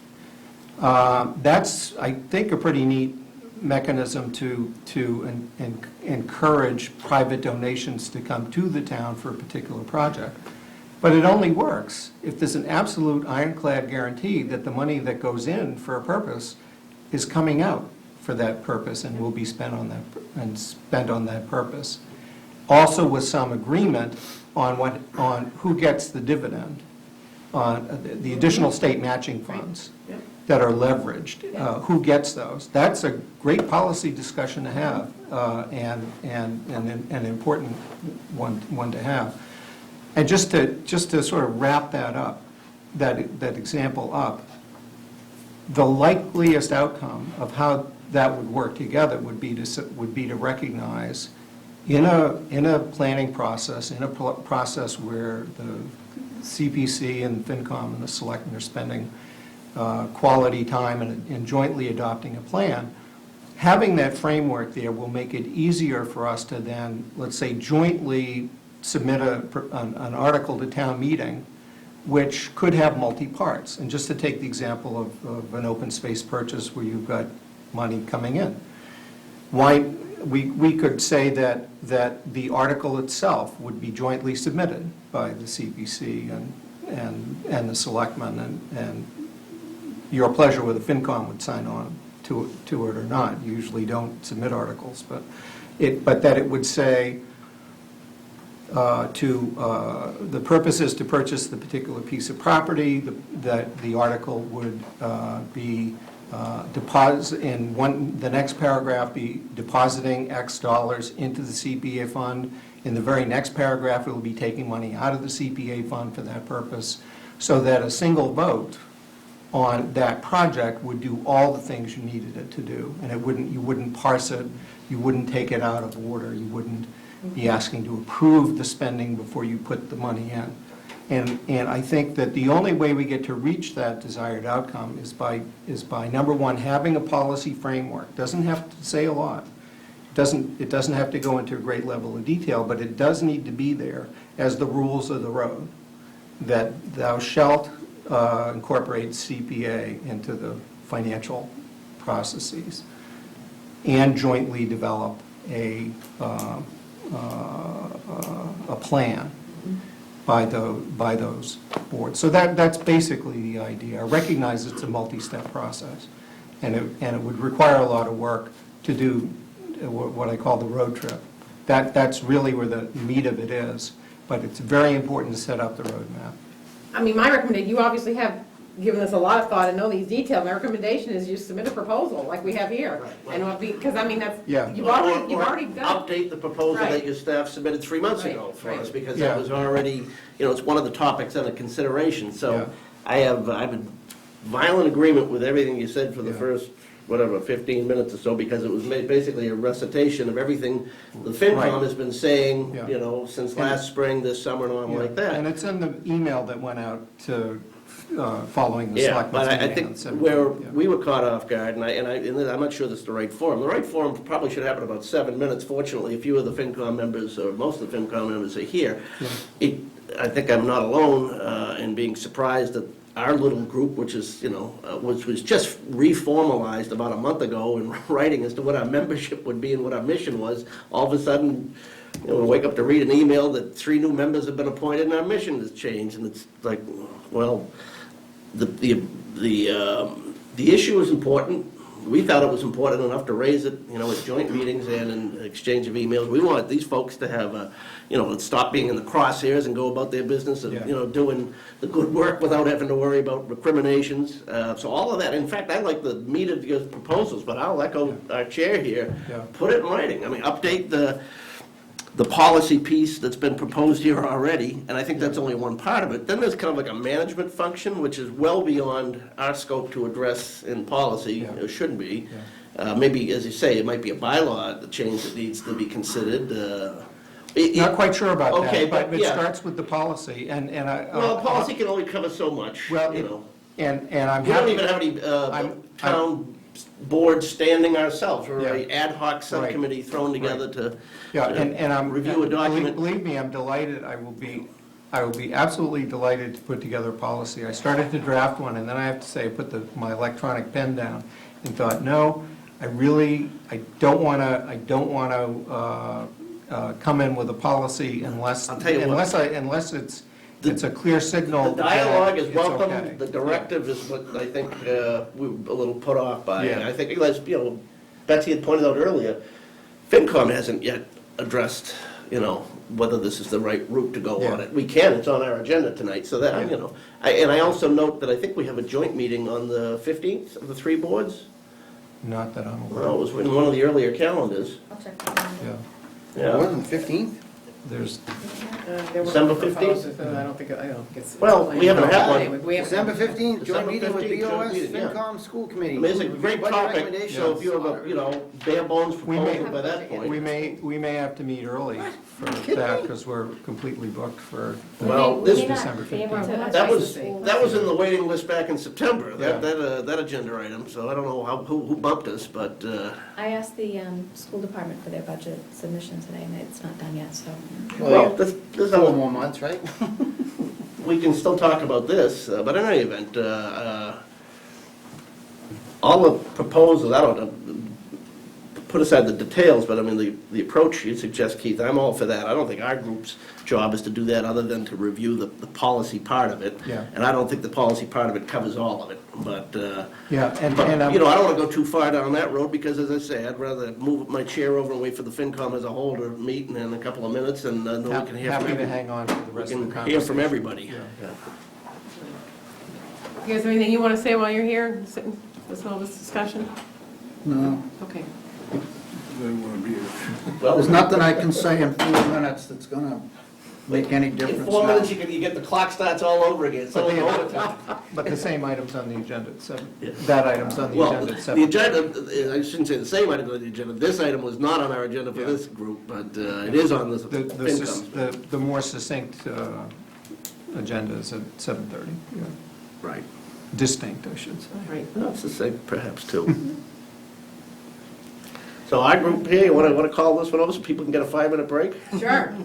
That's, I think, a pretty neat mechanism to encourage private donations to come to the town for a particular project. But it only works if there's an absolute ironclad guarantee that the money that goes in for a purpose is coming out for that purpose and will be spent on that purpose. Also with some agreement on who gets the dividend, on the additional state matching funds that are leveraged, who gets those. That's a great policy discussion to have, and an important one to have. And just to sort of wrap that up, that example up, the likeliest outcome of how that would work together would be to recognize in a planning process, in a process where the CPC and FinCom and the selectmen are spending quality time in jointly adopting a plan, having that framework there will make it easier for us to then, let's say, jointly submit an article to town meeting, which could have multi-parts. And just to take the example of an open space purchase where you've got money coming in, we could say that the article itself would be jointly submitted by the CPC and the selectmen, and your pleasure whether FinCom would sign on to it or not. You usually don't submit articles, but that it would say the purpose is to purchase the particular piece of property, that the article would be deposit in the next paragraph be depositing X dollars into the CPA fund. In the very next paragraph, it will be taking money out of the CPA fund for that purpose, so that a single vote on that project would do all the things you needed it to do. And you wouldn't parse it, you wouldn't take it out of order, you wouldn't be asking to approve the spending before you put the money in. And I think that the only way we get to reach that desired outcome is by number one, having a policy framework. Doesn't have to say a lot. It doesn't have to go into a great level of detail, but it does need to be there as the rules of the road, that thou shalt incorporate CPA into the financial processes and jointly develop a plan by those boards. So that's basically the idea. I recognize it's a multi-step process, and it would require a lot of work to do what I call the road trip. That's really where the meat of it is, but it's very important to set up the roadmap. I mean, my recommendation, you obviously have given this a lot of thought and know these details. My recommendation is you submit a proposal like we have here. Right. And because, I mean, that's, Yeah. you've already done. Update the proposal Right. that your staff submitted 3 months Right, ago for right. us, because Yeah. that was already, it's one of the topics under consideration. Yeah. So I'm in violent agreement with everything you said for the Yeah. first, 15 minutes or so, because it was basically a recitation of everything the FinCom Right. has been saying, Yeah. since last spring, this summer, and on like that. And it's in the email that went out to, following the Yeah, selectmen's but I meeting on think 17th, where yeah. we were caught off guard, and I'm not sure this is the right forum. The right forum probably should happen in about 7 minutes. Fortunately, a few of the FinCom members, or most of the FinCom members, are here. I think I'm not alone in being surprised that our little group, which is, which was just reformalized about a month ago in writing as to what our membership would be and what our mission was, all of a sudden, we wake up to read an email that 3 new members have been appointed and our mission has changed. And it's like, well, the issue is important. We thought it was important enough to raise it, at joint meetings and in exchange of emails. We wanted these folks to have stop being in the crosshairs and go about their business of, Yeah. doing the good work without having to worry about recriminations. So all of that, in fact, I like the meat of your proposals, but I'll echo our chair here. Yeah. Put it in writing. I mean, update the policy piece that's been proposed here already, and I think that's only one part of it. Then there's kind of like a management function, which is well beyond our scope to address in policy, Yeah. it shouldn't be. Maybe, as you say, it might be a bylaw, the change that needs to be considered. Not quite sure about Okay, that, but but it yeah. starts with the policy, and I... Well, policy can only cover so much, Well, and I'm We don't happy... even have any I'm- town boards standing ourselves. We're Yeah. an ad hoc subcommittee thrown together to Yeah, and I'm... review a document. Believe me, I'm delighted, I will be absolutely delighted to put together a policy. I started to draft one, and then I have to say, I put my electronic pen down and thought, no, I don't want to come in with a policy unless, I'll tell you what. unless it's a clear signal. The dialogue that is it's welcome, okay. the directive is what I think we were a little put off by. Yeah. I think, as, Betsy had pointed out earlier, FinCom hasn't yet addressed, whether this is the right route to go on Yeah. it. We can, it's on our agenda tonight, so that, Yeah. And I also note that I think we have a joint meeting on the 15th of the three boards. Not that I'm aware Well, it of. was in one of the earlier calendars. I'll check the calendar. Yeah, More Yeah. than 15th? there's, There were December proposals, 15th? I don't think it's. Well, we haven't had one. We haven't- December 15th, joint December meeting with 15th, joint BOS, meeting, yeah. FinCom, School I Committee. mean, it's a great Budget topic, recommendations. so if you have a, bare bones We may- proposal by that point. we may have to meet early for that, because we're completely booked for. Well, We may this not December be able 15th. to That adjust was, the that was in the waiting list back in September, Yeah. that agenda item, so I don't know who bumped us, but, I asked the school department for their budget submission today, and it's not done yet, so. well, this, 4 more months, right? we can still talk about this, but in any event, all the proposals, I don't know, put aside the details, but I mean, the approach you suggest, Keith, I'm all for that. I don't think our group's job is to do that, other than to review the policy part of it. Yeah. And I don't think the policy part of it covers all of it, but, Yeah, and, but, and, I don't want to go too far down that road, because as I say, I'd rather move my chair over and wait for the FinCom as a whole to meet in a couple of minutes, and then we can hear from happy to everybody. hang on for the We rest of the can conversation. hear from everybody. Yeah. Yeah. You guys have anything you want to say while you're here, sitting, listen to all this discussion? No, Okay. They want to be here. Well, there's nothing I can say in 4 minutes that's gonna make any in difference 4 now. minutes, you get the clock starts all over again, so But it's they- overtime. But the same item's on the agenda at 7, Yeah. that item's on the Well, agenda at the 7. agenda, I shouldn't say the same item on the agenda, this item was not on our agenda for Yeah. this group, but it is on the FinCom. The more succinct agenda is at 7:30, yeah. Right, Distinct, I should say. Right. that's the same perhaps too. So our group here, you want to call this one over so people can get a 5-minute break? Sure.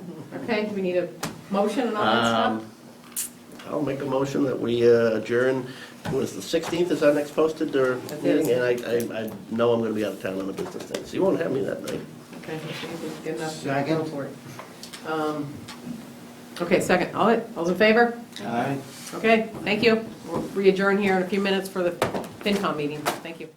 Okay, we need a motion and all that stuff? I'll make a motion that we adjourn, what is the 16th is our next posted or That meeting? is. And I know I'm going to be out of town on a business thing, so you won't have me that night. Okay, good enough. Second. Go for it. Okay, second. All's in favor? Aye. Okay, thank you. We'll re-adjourn here in a few minutes for the FinCom meeting. Thank you.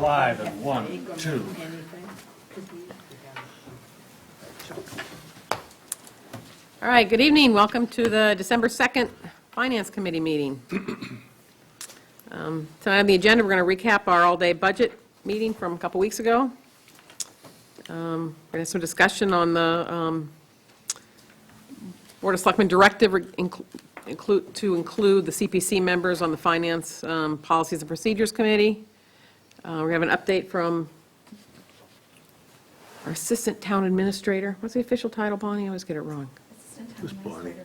live in 1, 2. All right, good evening. Welcome to the December 2nd Finance Committee meeting. Tonight on the agenda, we're going to recap our all-day budget meeting from a couple weeks ago. We're going to have some discussion on the Board of Selectmen directive to include the CPC members on the Finance Policies and Procedures Committee. We have an update from our Assistant Town Administrator. What's the official title, Bonnie? I always get it wrong.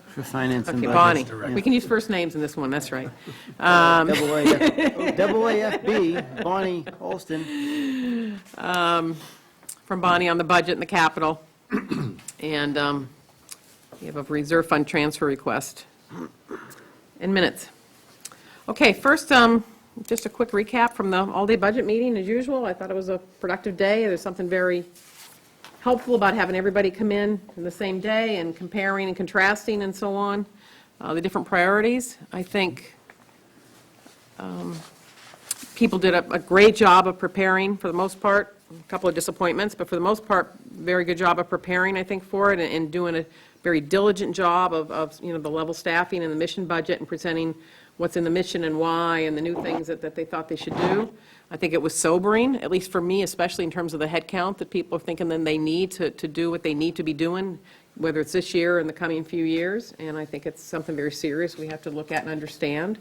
For finance and Okay, budget. Bonnie. We can use first names in this one, that's right. AAFB, Bonnie Holston. From Bonnie on the budget and the capital. And we have a reserve fund transfer request in minutes. Okay, first, just a quick recap from the all-day budget meeting as usual. I thought it was a productive day. There's something very helpful about having everybody come in the same day and comparing and contrasting and so on, the different priorities. I think people did a great job of preparing for the most part. A couple of disappointments, but for the most part, very good job of preparing, I think, for it and doing a very diligent job of the level staffing and the mission budget and presenting what's in the mission and why and the new things that they thought they should do. I think it was sobering, at least for me, especially in terms of the head count that people are thinking that they need to do what they need to be doing, whether it's this year or in the coming few years. And I think it's something very serious we have to look at and understand.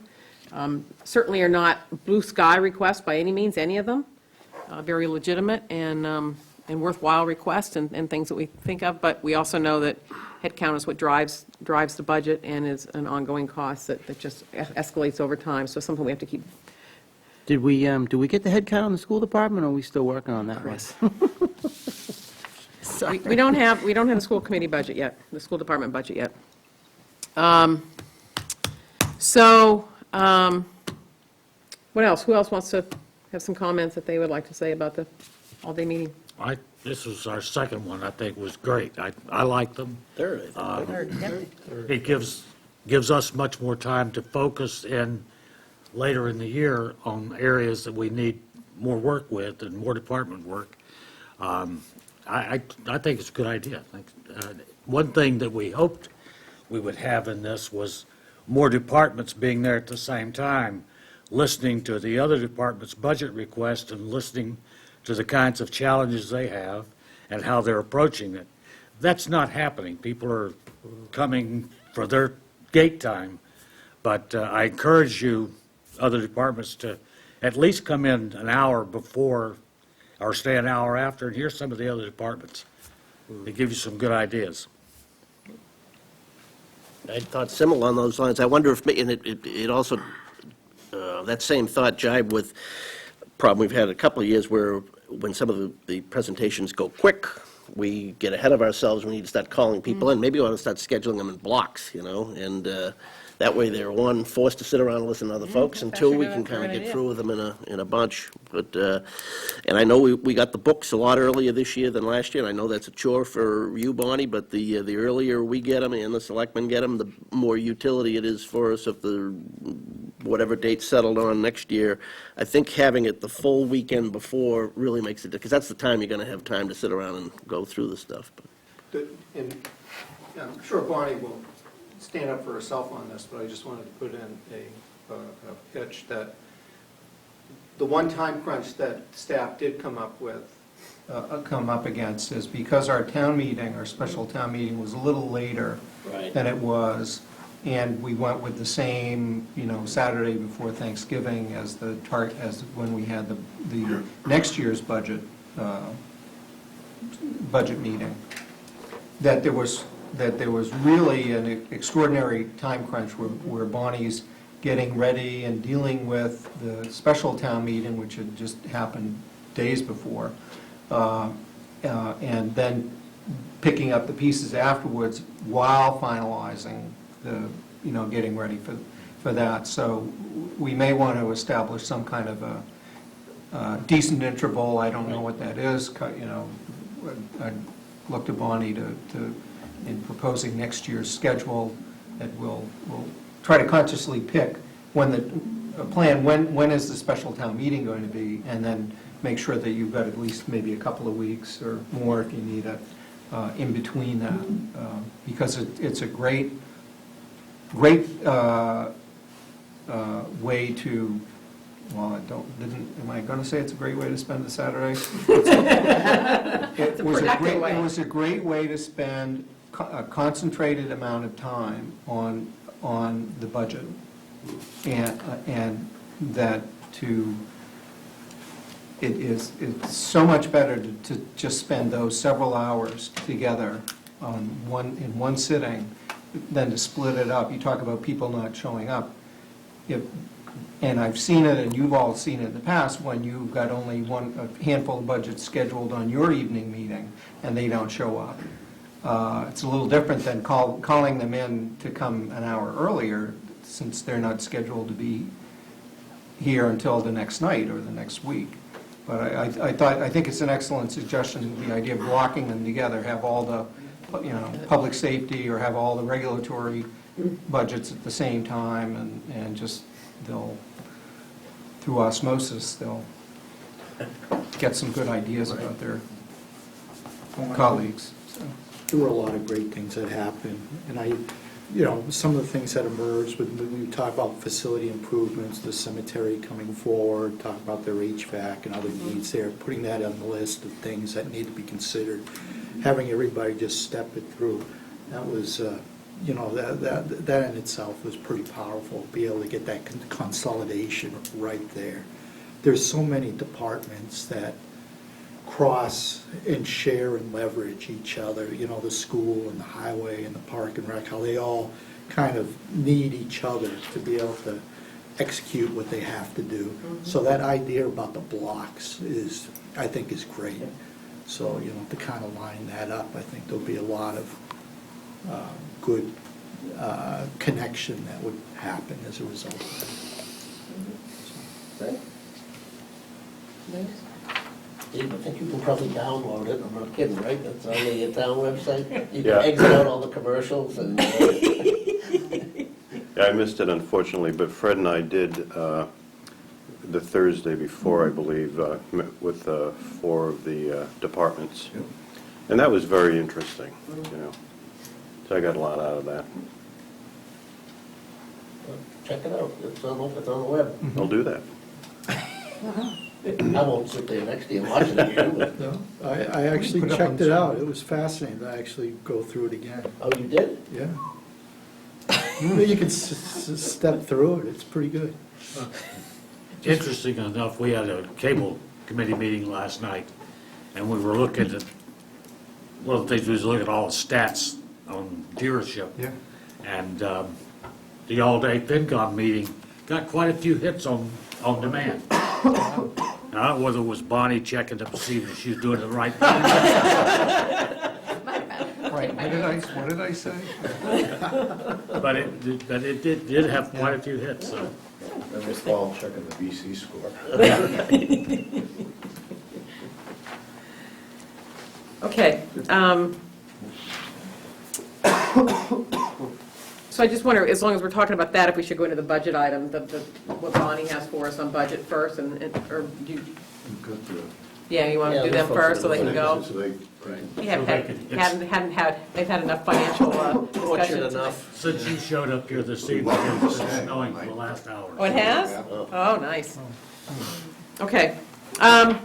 Certainly are not blue sky requests by any means, any of them. Very legitimate and worthwhile requests and things that we think of. But we also know that head count is what drives the budget and is an ongoing cost that just escalates over time. So something we have to keep. Did we get the head count on the school department, or are we still working on that? Chris. We don't have the school committee budget yet, the school department budget yet. What else? Who else wants to have some comments that they would like to say about the all-day meeting? This was our second one, I think was great. I like them. Third, I think. It gives us much more time to focus in later in the year on areas that we need more work with and more department work. I think it's a good idea. One thing that we hoped we would have in this was more departments being there at the same time, listening to the other departments' budget requests and listening to the kinds of challenges they have and how they're approaching it. That's not happening. People are coming for their gate time, but I encourage you, other departments, to at least come in an hour before or stay an hour after and hear some of the other departments. They give you some good ideas. I thought similar on those lines. I wonder if, and it also, that same thought jibed with a problem we've had a couple of years where when some of the presentations go quick, we get ahead of ourselves. We need to start calling people in. Maybe we want to start scheduling them in blocks, and that way they're, one, forced to sit around and listen to other folks, and two, we can kind of get through with them in a bunch. But and I know we got the books a lot earlier this year than last year, and I know that's a chore for you, Bonnie, but the earlier we get them and the selectmen get them, the more utility it is for us if the whatever date settled on next year. I think having it the full weekend before really makes it, because that's the time you're going to have time to sit around and go through the stuff. And I'm sure Bonnie will stand up for herself on this, but I just wanted to put in a pitch that the one time crunch that staff did come up against is because our town meeting, our special town meeting, was a little later than it was, and we went with the same, Saturday before Thanksgiving as as when we had the next year's budget meeting. That there was really an extraordinary time crunch where Bonnie's getting ready and dealing with the special town meeting, which had just happened days before, and then picking up the pieces afterwards while finalizing getting ready for that. So we may want to establish some kind of a decent interval. I don't know what that is. I look to Bonnie in proposing next year's schedule that we'll try to consciously pick when is the special town meeting going to be, and then make sure that you've got at least maybe a couple of weeks or more if you need it in between that. Because it's a great way to, well, am I going to say it's a great way to spend a Saturday? It was productive way. It was a great way to spend a concentrated amount of time on the budget. And that it's so much better to just spend those several hours together in one sitting than to split it up. You talk about people not showing up. And I've seen it, and you've all seen it in the past, when you've got only a handful of budgets scheduled on your evening meeting, and they don't show up. It's a little different than calling them in to come an hour earlier, since they're not scheduled to be here until the next night or the next week. But I think it's an excellent suggestion, the idea of blocking them together, have all the, public safety, or have all the regulatory budgets at the same time, and just, through osmosis, they'll get some good ideas about their colleagues. So. There were a lot of great things that happened, and some of the things that emerged, when we talk about facility improvements, the cemetery coming forward, talk about their HVAC and other needs there, putting that on the list of things that need to be considered, having everybody just step it through. That was, that in itself was pretty powerful, be able to get that consolidation right there. There's so many departments that cross and share and leverage each other, the school and the highway and the park and rec, how they all kind of need each other to be able to execute what they have to do. So that idea about the blocks I think is great. So, to kind of line that up, I think there'll be a lot of good connection that would happen as a result of that. Steve, I think you can probably download it, I'm not kidding, right? That's on the town website? You Yeah. can exit out all the commercials and... Yeah, I missed it unfortunately, but Fred and I did, the Thursday before, I believe, met with 4 of the departments. And that was very interesting, So I got a lot out of that. Check it out, it's on the web. I'll do that. I won't sit there next to you watching it again, but... No, I actually Put it up on checked the it screen. out. It was fascinating to actually go through it again. Oh, you did? Yeah. You can step through it. It's pretty good. Interesting enough, we had a cable committee meeting last night, and we were looking at, one of the things we was looking at all the stats on viewership. Yeah. And the all-day FinCom meeting got quite a few hits on demand. Now, I don't know whether it was Bonnie checking to see if she was doing the right thing. Right, what did I say? But it did have quite a few hits, so. And this fall, checking the BC score. Okay. So I just wonder, as long as we're talking about that, if we should go into the budget item, what Bonnie has for us on budget first, or do you, yeah, you want to do them first so they can go? Yeah, they've had enough financial discussions. enough. Since you showed up here this evening, it's been snowing for the last hour. Oh, it has? Oh, nice. Okay. All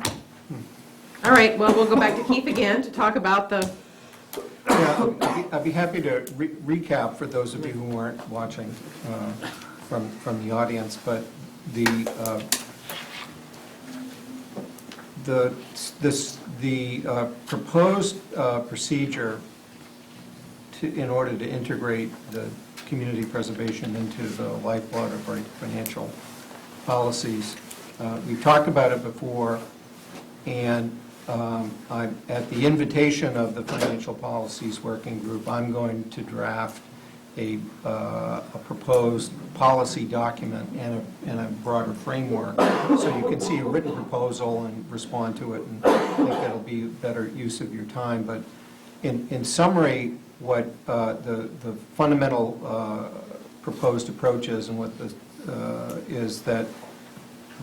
right, well, we'll go back to Keith again to talk about the, Yeah, I'd be happy to recap for those of you who weren't watching from the audience, but the proposed procedure in order to integrate the community preservation into the lifeblood of our financial policies. We've talked about it before, and at the invitation of the Financial Policies Working Group, I'm going to draft a proposed policy document and a broader framework, so you can see a written proposal and respond to it, and I think that'll be better use of your time. But in summary, what the fundamental proposed approach is, and what is that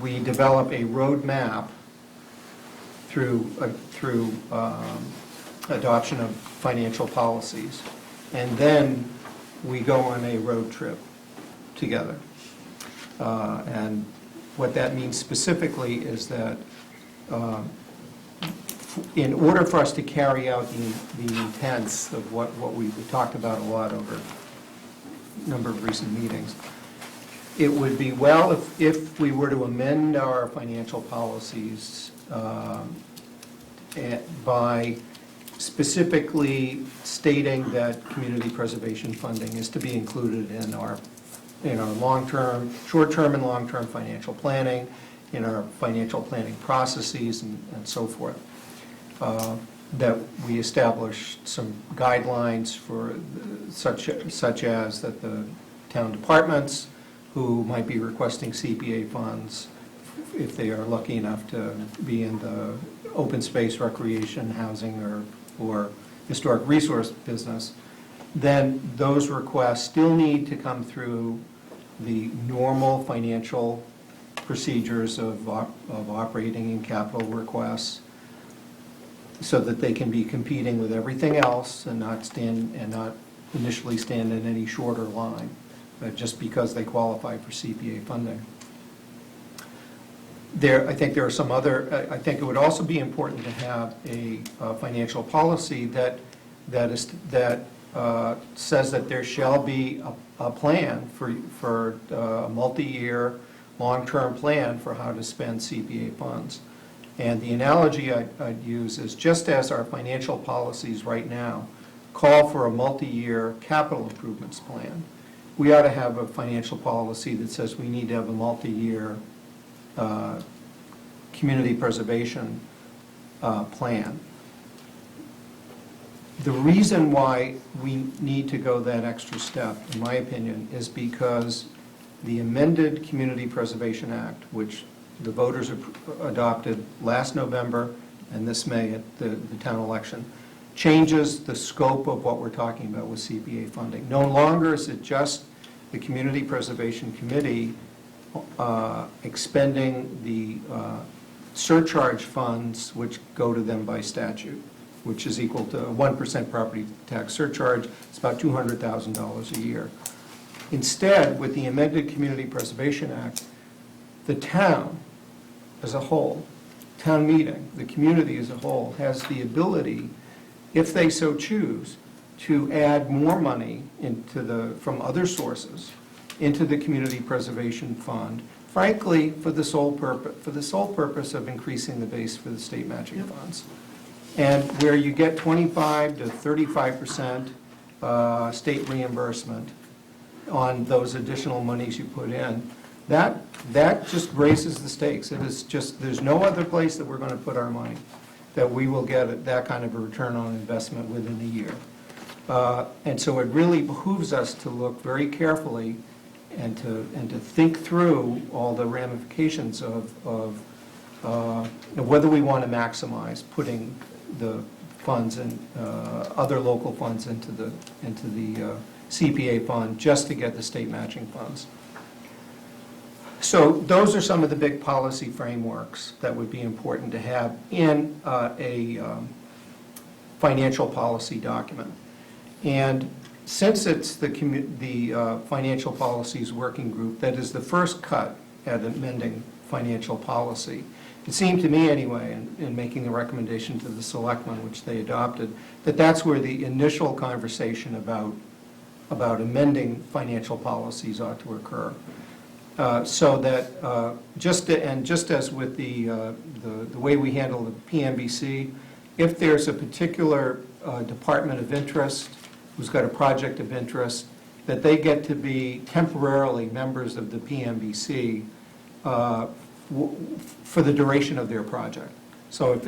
we develop a roadmap through adoption of financial policies. And then we go on a road trip together. And what that means specifically is that in order for us to carry out the intents of what we've talked about a lot over a number of recent meetings, it would be well if we were to amend our financial policies by specifically stating that community preservation funding is to be included in our long-term, short-term and long-term financial planning, in our financial planning processes and so forth. That we establish some guidelines for such as that the town departments who might be requesting CPA funds, if they are lucky enough to be in the open space, recreation, housing, or historic resource business, then those requests still need to come through the normal financial procedures of operating and capital requests, so that they can be competing with everything else and not initially stand in any shorter line, just because they qualify for CPA funding. I think there are some other, I think it would also be important to have a financial policy that says that there shall be a plan for a multi-year, long-term plan for how to spend CPA funds. And the analogy I'd use is, just as our financial policies right now call for a multi-year capital improvements plan, we ought to have a financial policy that says we need to have a multi-year community preservation plan. The reason why we need to go that extra step, in my opinion, is because the amended Community Preservation Act, which the voters adopted last November and this May at the town election, changes the scope of what we're talking about with CPA funding. No longer is it just the Community Preservation Committee expending the surcharge funds which go to them by statute, which is equal to a 1% property tax surcharge. It's about $200,000 a year. Instead, with the amended Community Preservation Act, the town as a whole, town meeting, the community as a whole, has the ability, if they so choose, to add more money from other sources into the Community Preservation Fund, frankly, for the sole purpose of increasing the base for the state matching funds. And where you get 25 to 35% state reimbursement on those additional monies you put in, that just raises the stakes. It is just, there's no other place that we're going to put our money that we will get that kind of a return on investment within a year. And so it really behooves us to look very carefully and to think through all the ramifications of whether we want to maximize putting the funds and other local funds into the CPA fund just to get the state matching funds. So those are some of the big policy frameworks that would be important to have in a financial policy document. And since it's the Financial Policies Working Group that is the first cut at amending financial policy, it seemed to me anyway, in making the recommendation to the selectmen, which they adopted, that that's where the initial conversation about amending financial policies ought to occur. So that just as with the way we handle the PMBC, if there's a particular department of interest who's got a project of interest, that they get to be temporarily members of the PMBC for the duration of their project. So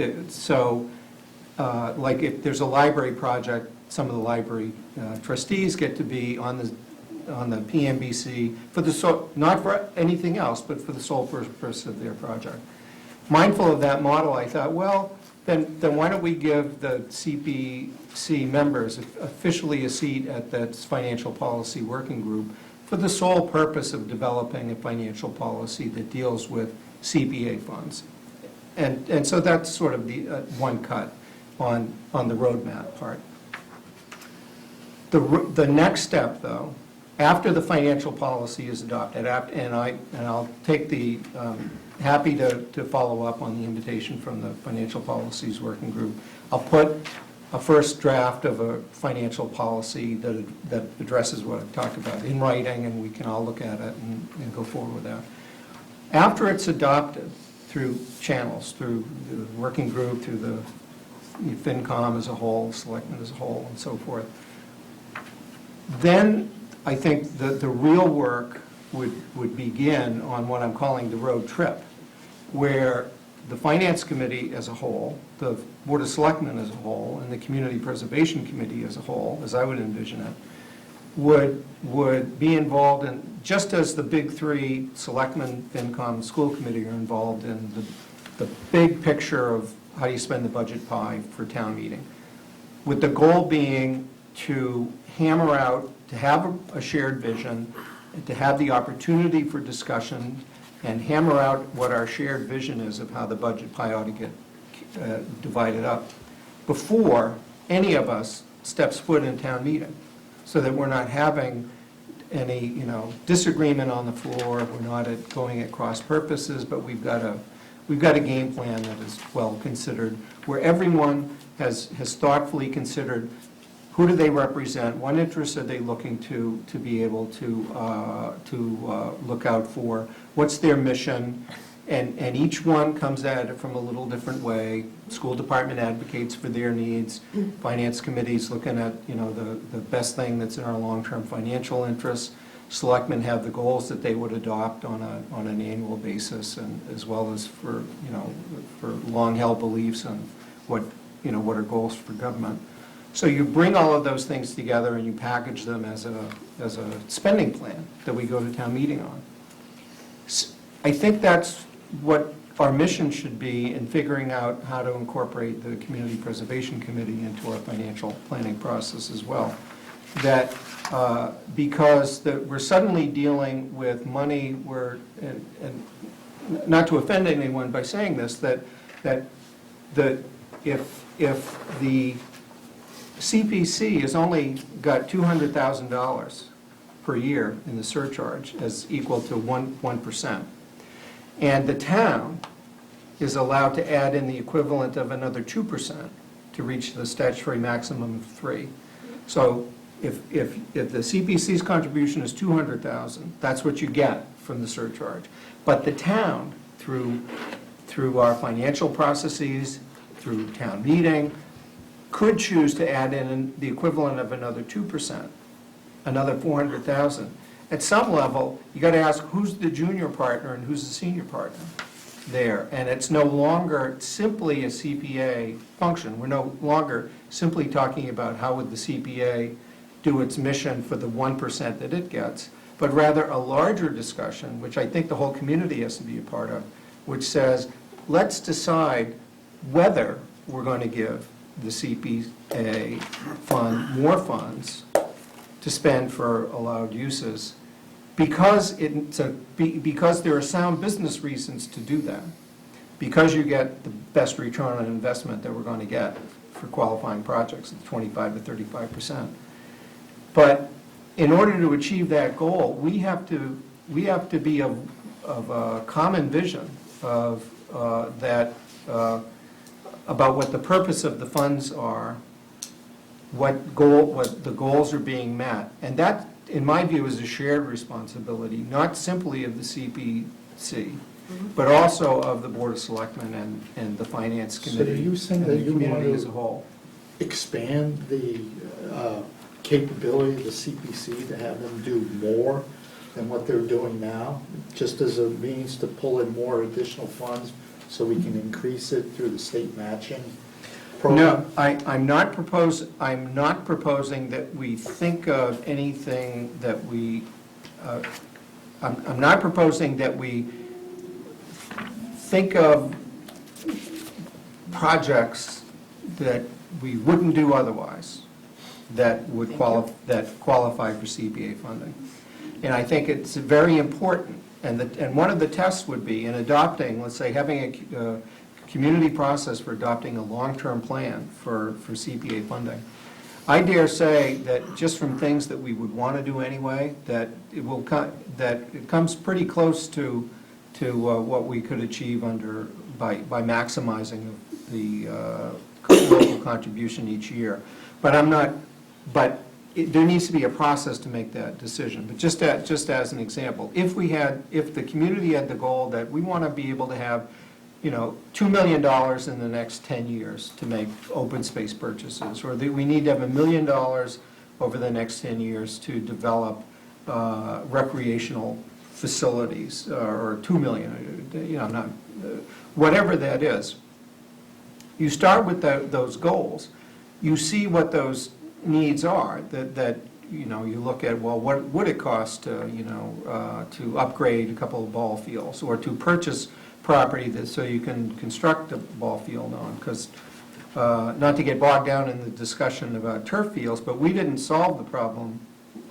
like if there's a library project, some of the library trustees get to be on the PMBC not for anything else, but for the sole purpose of their project. Mindful of that model, I thought, well, then why don't we give the CPC members officially a seat at that financial policy working group for the sole purpose of developing a financial policy that deals with CPA funds. And so that's sort of the one cut on the roadmap part. The next step, though, after the financial policy is adopted, and I'll take the, happy to follow up on the invitation from the Financial Policies Working Group. I'll put a first draft of a financial policy that addresses what I've talked about in writing, and we can all look at it and go forward with that. After it's adopted through channels, through the working group, through the FinCom as a whole, Selectmen as a whole, and so forth, then I think the real work would begin on what I'm calling the road trip, where the Finance Committee as a whole, the Board of Selectmen as a whole, and the Community Preservation Committee as a whole, as I would envision it, would be involved in, just as the big three, Selectmen, FinCom, and School Committee are involved in the big picture of how you spend the budget pie for town meeting, with the goal being to hammer out, to have a shared vision, and to have the opportunity for discussion, and hammer out what our shared vision is of how the budget pie ought to get divided up before any of us steps foot in town meeting, so that we're not having any, disagreement on the floor, we're not going at cross purposes, but we've got a game plan that is well considered, where everyone has thoughtfully considered who do they represent, what interests are they looking to be able to look out for, what's their mission, and each one comes at it from a little different way. School department advocates for their needs, finance committee's looking at, the best thing that's in our long-term financial interests. Selectmen have the goals that they would adopt on an annual basis, and as well as for long-held beliefs on what are goals for government. So you bring all of those things together and you package them as a spending plan that we go to town meeting on. I think that's what our mission should be in figuring out how to incorporate the Community Preservation Committee into our financial planning process as well. That because we're suddenly dealing with money where, and not to offend anyone by saying this, that if the CPC has only got $200,000 per year in the surcharge as equal to 1%. And the town is allowed to add in the equivalent of another 2% to reach the statutory maximum of 3%. So if the CPC's contribution is $200,000, that's what you get from the surcharge. But the town, through our financial processes, through town meeting, could choose to add in the equivalent of another 2%, another $400,000. At some level, you got to ask who's the junior partner and who's the senior partner there. And it's no longer simply a CPA function. We're no longer simply talking about how would the CPA do its mission for the 1% that it gets, but rather a larger discussion, which I think the whole community has to be a part of, which says, let's decide whether we're going to give the CPA fund more funds to spend for allowed uses, because there are sound business reasons to do that, because you get the best return on investment that we're going to get for qualifying projects at 25 to 35%. But in order to achieve that goal, we have to be of a common vision of about what the purpose of the funds are, what the goals are being met. And that, in my view, is a shared responsibility, not simply of the CPC, but also of the Board of Selectmen and the Finance So Committee. are you saying and that the you want community as a to whole. expand the capability of the CPC to have them do more than what they're doing now, just as a means to pull in more additional funds so we can increase it through the state matching program? No, I'm not proposing that we think of anything that we, I'm not proposing that we think of projects that we wouldn't do otherwise that would qualify for CPA funding. And I think it's very important, and one of the tests would be in adopting, let's say, having a community process for adopting a long-term plan for CPA funding. I dare say that just from things that we would want to do anyway, that it will that it comes pretty close to what we could achieve by maximizing the local contribution each year. But there needs to be a process to make that decision. But just as an example, if the community had the goal that we want to be able to have, $2 million in the next 10 years to make open space purchases, or that we need to have $1 million over the next 10 years to develop recreational facilities, or 2 million, whatever that is. You start with those goals. You see what those needs are, that you look at, well, what would it cost to upgrade a couple of ball fields, or to purchase property so you can construct a ball field on, because not to get bogged down in the discussion about turf fields, but we didn't solve the problem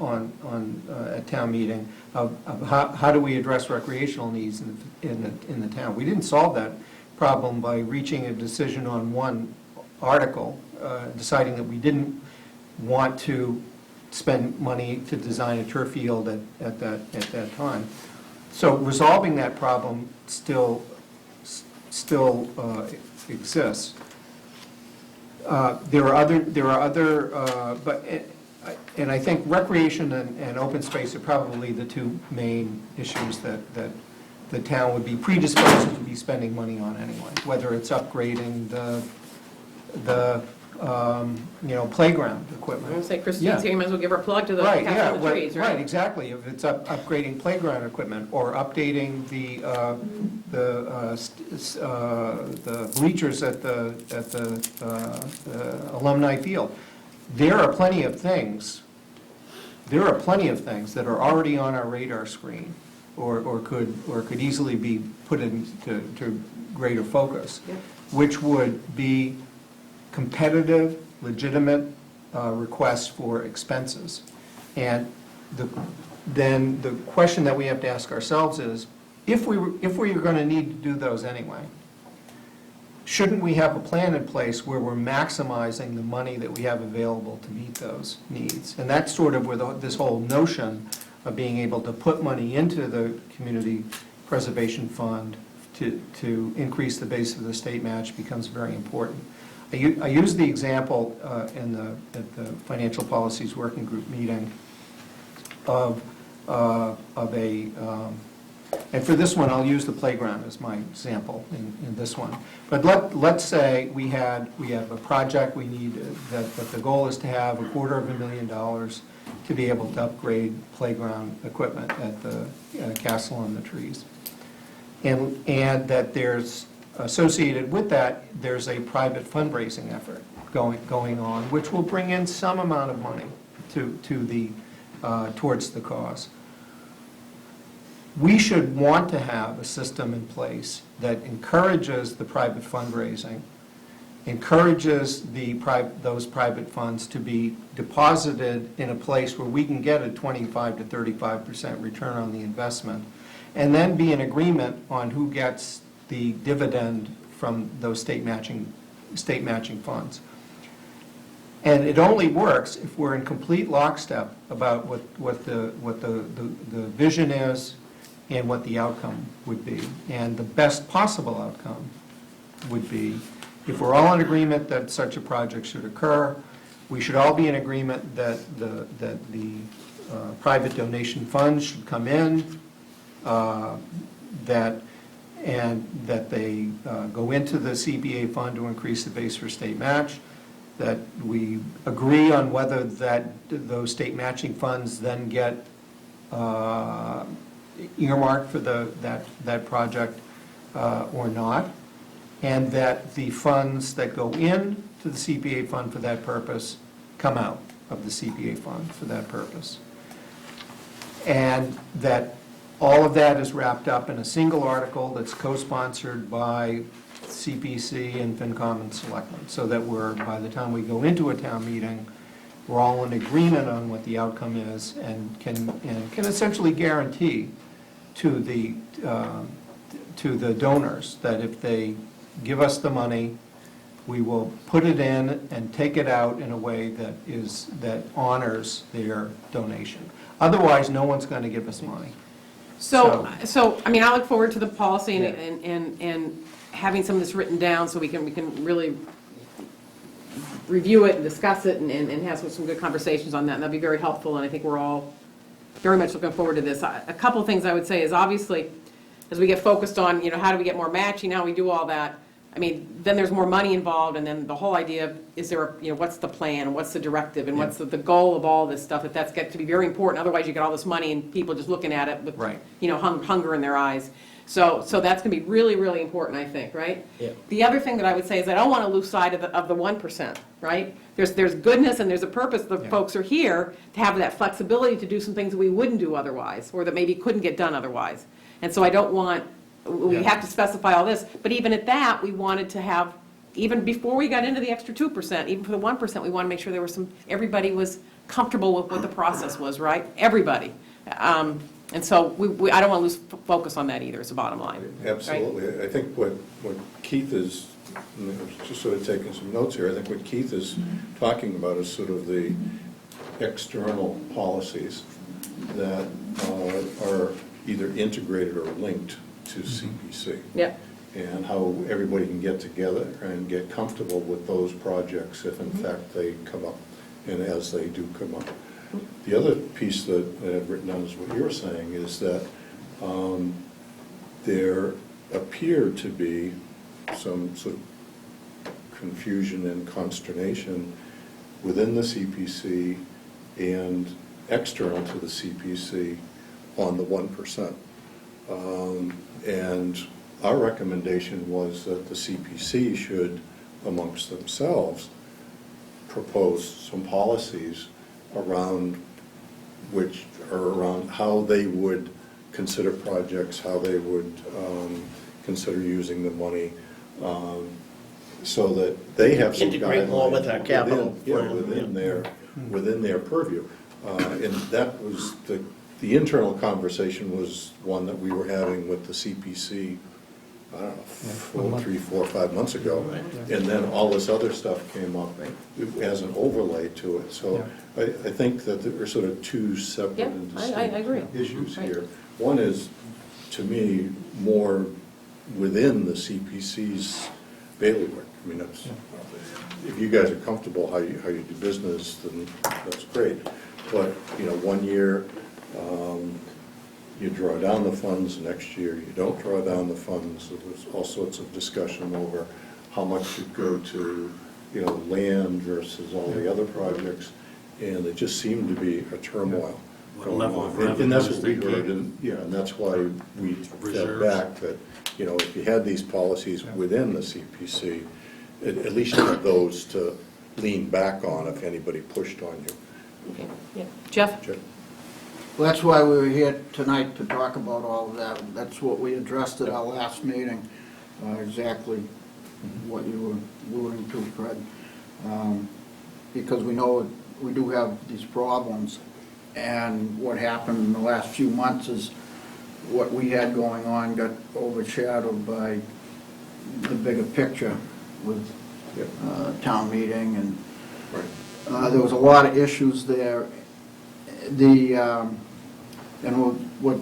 at town meeting of how do we address recreational needs in the town. We didn't solve that problem by reaching a decision on one article, deciding that we didn't want to spend money to design a turf field at that time. So resolving that problem still exists. There are other, and I think recreation and open space are probably the two main issues that the town would be predisposed to be spending money on anyway, whether it's upgrading the playground I'm equipment. going to say Christine's Yeah. here, you might as well give her a plug to the Right, House yeah, of the Trees, right, right? exactly. If it's upgrading playground equipment, or updating the bleachers at the alumni field. There are plenty of things that are already on our radar screen, or could easily be put into greater focus, Yeah. which would be competitive, legitimate requests for expenses. And then the question that we have to ask ourselves is, if we are going to need to do those anyway, shouldn't we have a plan in place where we're maximizing the money that we have available to meet those needs? And that's sort of where this whole notion of being able to put money into the community preservation fund to increase the base of the state match becomes very important. I used the example at the Financial Policies Working Group meeting of and for this one, I'll use the playground as my example in this one. But let's say we have a project we need, that the goal is to have $250,000 to be able to upgrade playground equipment at the Castle on the Trees. And that there's, associated with that, there's a private fundraising effort going on, which will bring in some amount of money towards the cause. We should want to have a system in place that encourages the private fundraising, encourages those private funds to be deposited in a place where we can get a 25 to 35% return on the investment, and then be in agreement on who gets the dividend from those state matching funds. And it only works if we're in complete lockstep about what the vision is and what the outcome would be. And the best possible outcome would be, if we're all in agreement that such a project should occur, we should all be in agreement that the private donation funds should come in, that they go into the CPA fund to increase the base for state match, that we agree on whether those state matching funds then get earmarked for that project or not, and that the funds that go in to the CPA fund for that purpose come out of the CPA fund for that purpose. And that all of that is wrapped up in a single article that's co-sponsored by CPC and FinCom and Selectmen, so that by the time we go into a town meeting, we're all in agreement on what the outcome is, and can essentially guarantee to the donors that if they give us the money, we will put it in and take it out in a way that honors their donation. Otherwise, no one's going to give us money. So, I mean, I look forward to the policy Yeah. and having some of this written down so we can really review it and discuss it and have some good conversations on that. And that'd be very helpful, and I think we're all very much looking forward to this. A couple of things I would say is, obviously, as we get focused on, how do we get more matching, how we do all that, I mean, then there's more money involved, and then the whole idea of, is there, what's the plan, what's the directive, and what's the goal of all this stuff, that's got to be very important, otherwise you get all this money and people just looking at it with, Right. Hunger in their eyes. So that's going to be really, really important, I think, right? Yeah. The other thing that I would say is I don't want to lose sight of the 1%, right? There's goodness and there's a purpose, the folks are here to have that flexibility to do some things that we wouldn't do otherwise, or that maybe couldn't get done otherwise. And so I don't want, we Yeah. have to specify all this, but even at that, we wanted to have, even before we got into the extra 2%, even for the 1%, we want to make sure there was everybody was comfortable with what the process was, right? Everybody. And so I don't want to lose focus on that either, is the bottom line. right? Absolutely. I think what Keith is, just sort of taking some notes here, I think what Keith is talking about is sort of the external policies that are either integrated or linked to CPC. Yeah. And how everybody can get together and get comfortable with those projects if in fact they come up, and as they do come up. The other piece that I've written down is what you're saying, is that there appeared to be some sort of confusion and consternation within the CPC and external to the CPC on the 1%. And our recommendation was that the CPC should, amongst themselves, propose some policies around how they would consider projects, how they would consider using the money, so that they have some Integrate more with our guidelines capital within their purview. And that was, the internal conversation was one that we were having with the CPC, I don't know, 3, 4, 5 months ago. And then all this other stuff came up as an overlay to it. So I think that there are sort of two separate Yeah, and I agree. distinct issues Right. here. One is, to me, more within the CPC's bailiwick. I mean, that's, if you guys are comfortable how you do business, then that's great. But, 1 year, you draw down the funds, next year you don't draw down the funds. There was all sorts of discussion over how much should go to, land versus all the other projects, and it just seemed to be a turmoil. What level of And that's what we revenues they heard, and that's why we fed back that, if you had these policies within the CPC, at least you have those to lean back on if anybody pushed on you. Okay. Yeah. Jeff? Jeff? Well, that's why we were here tonight, to talk about all of that. That's what we addressed at our last meeting, exactly what you were alluding to, Fred. Because we know we do have these problems, and what happened in the last few months is what we had going on got overshadowed by the bigger picture with town meeting, and there was a lot of issues there. And what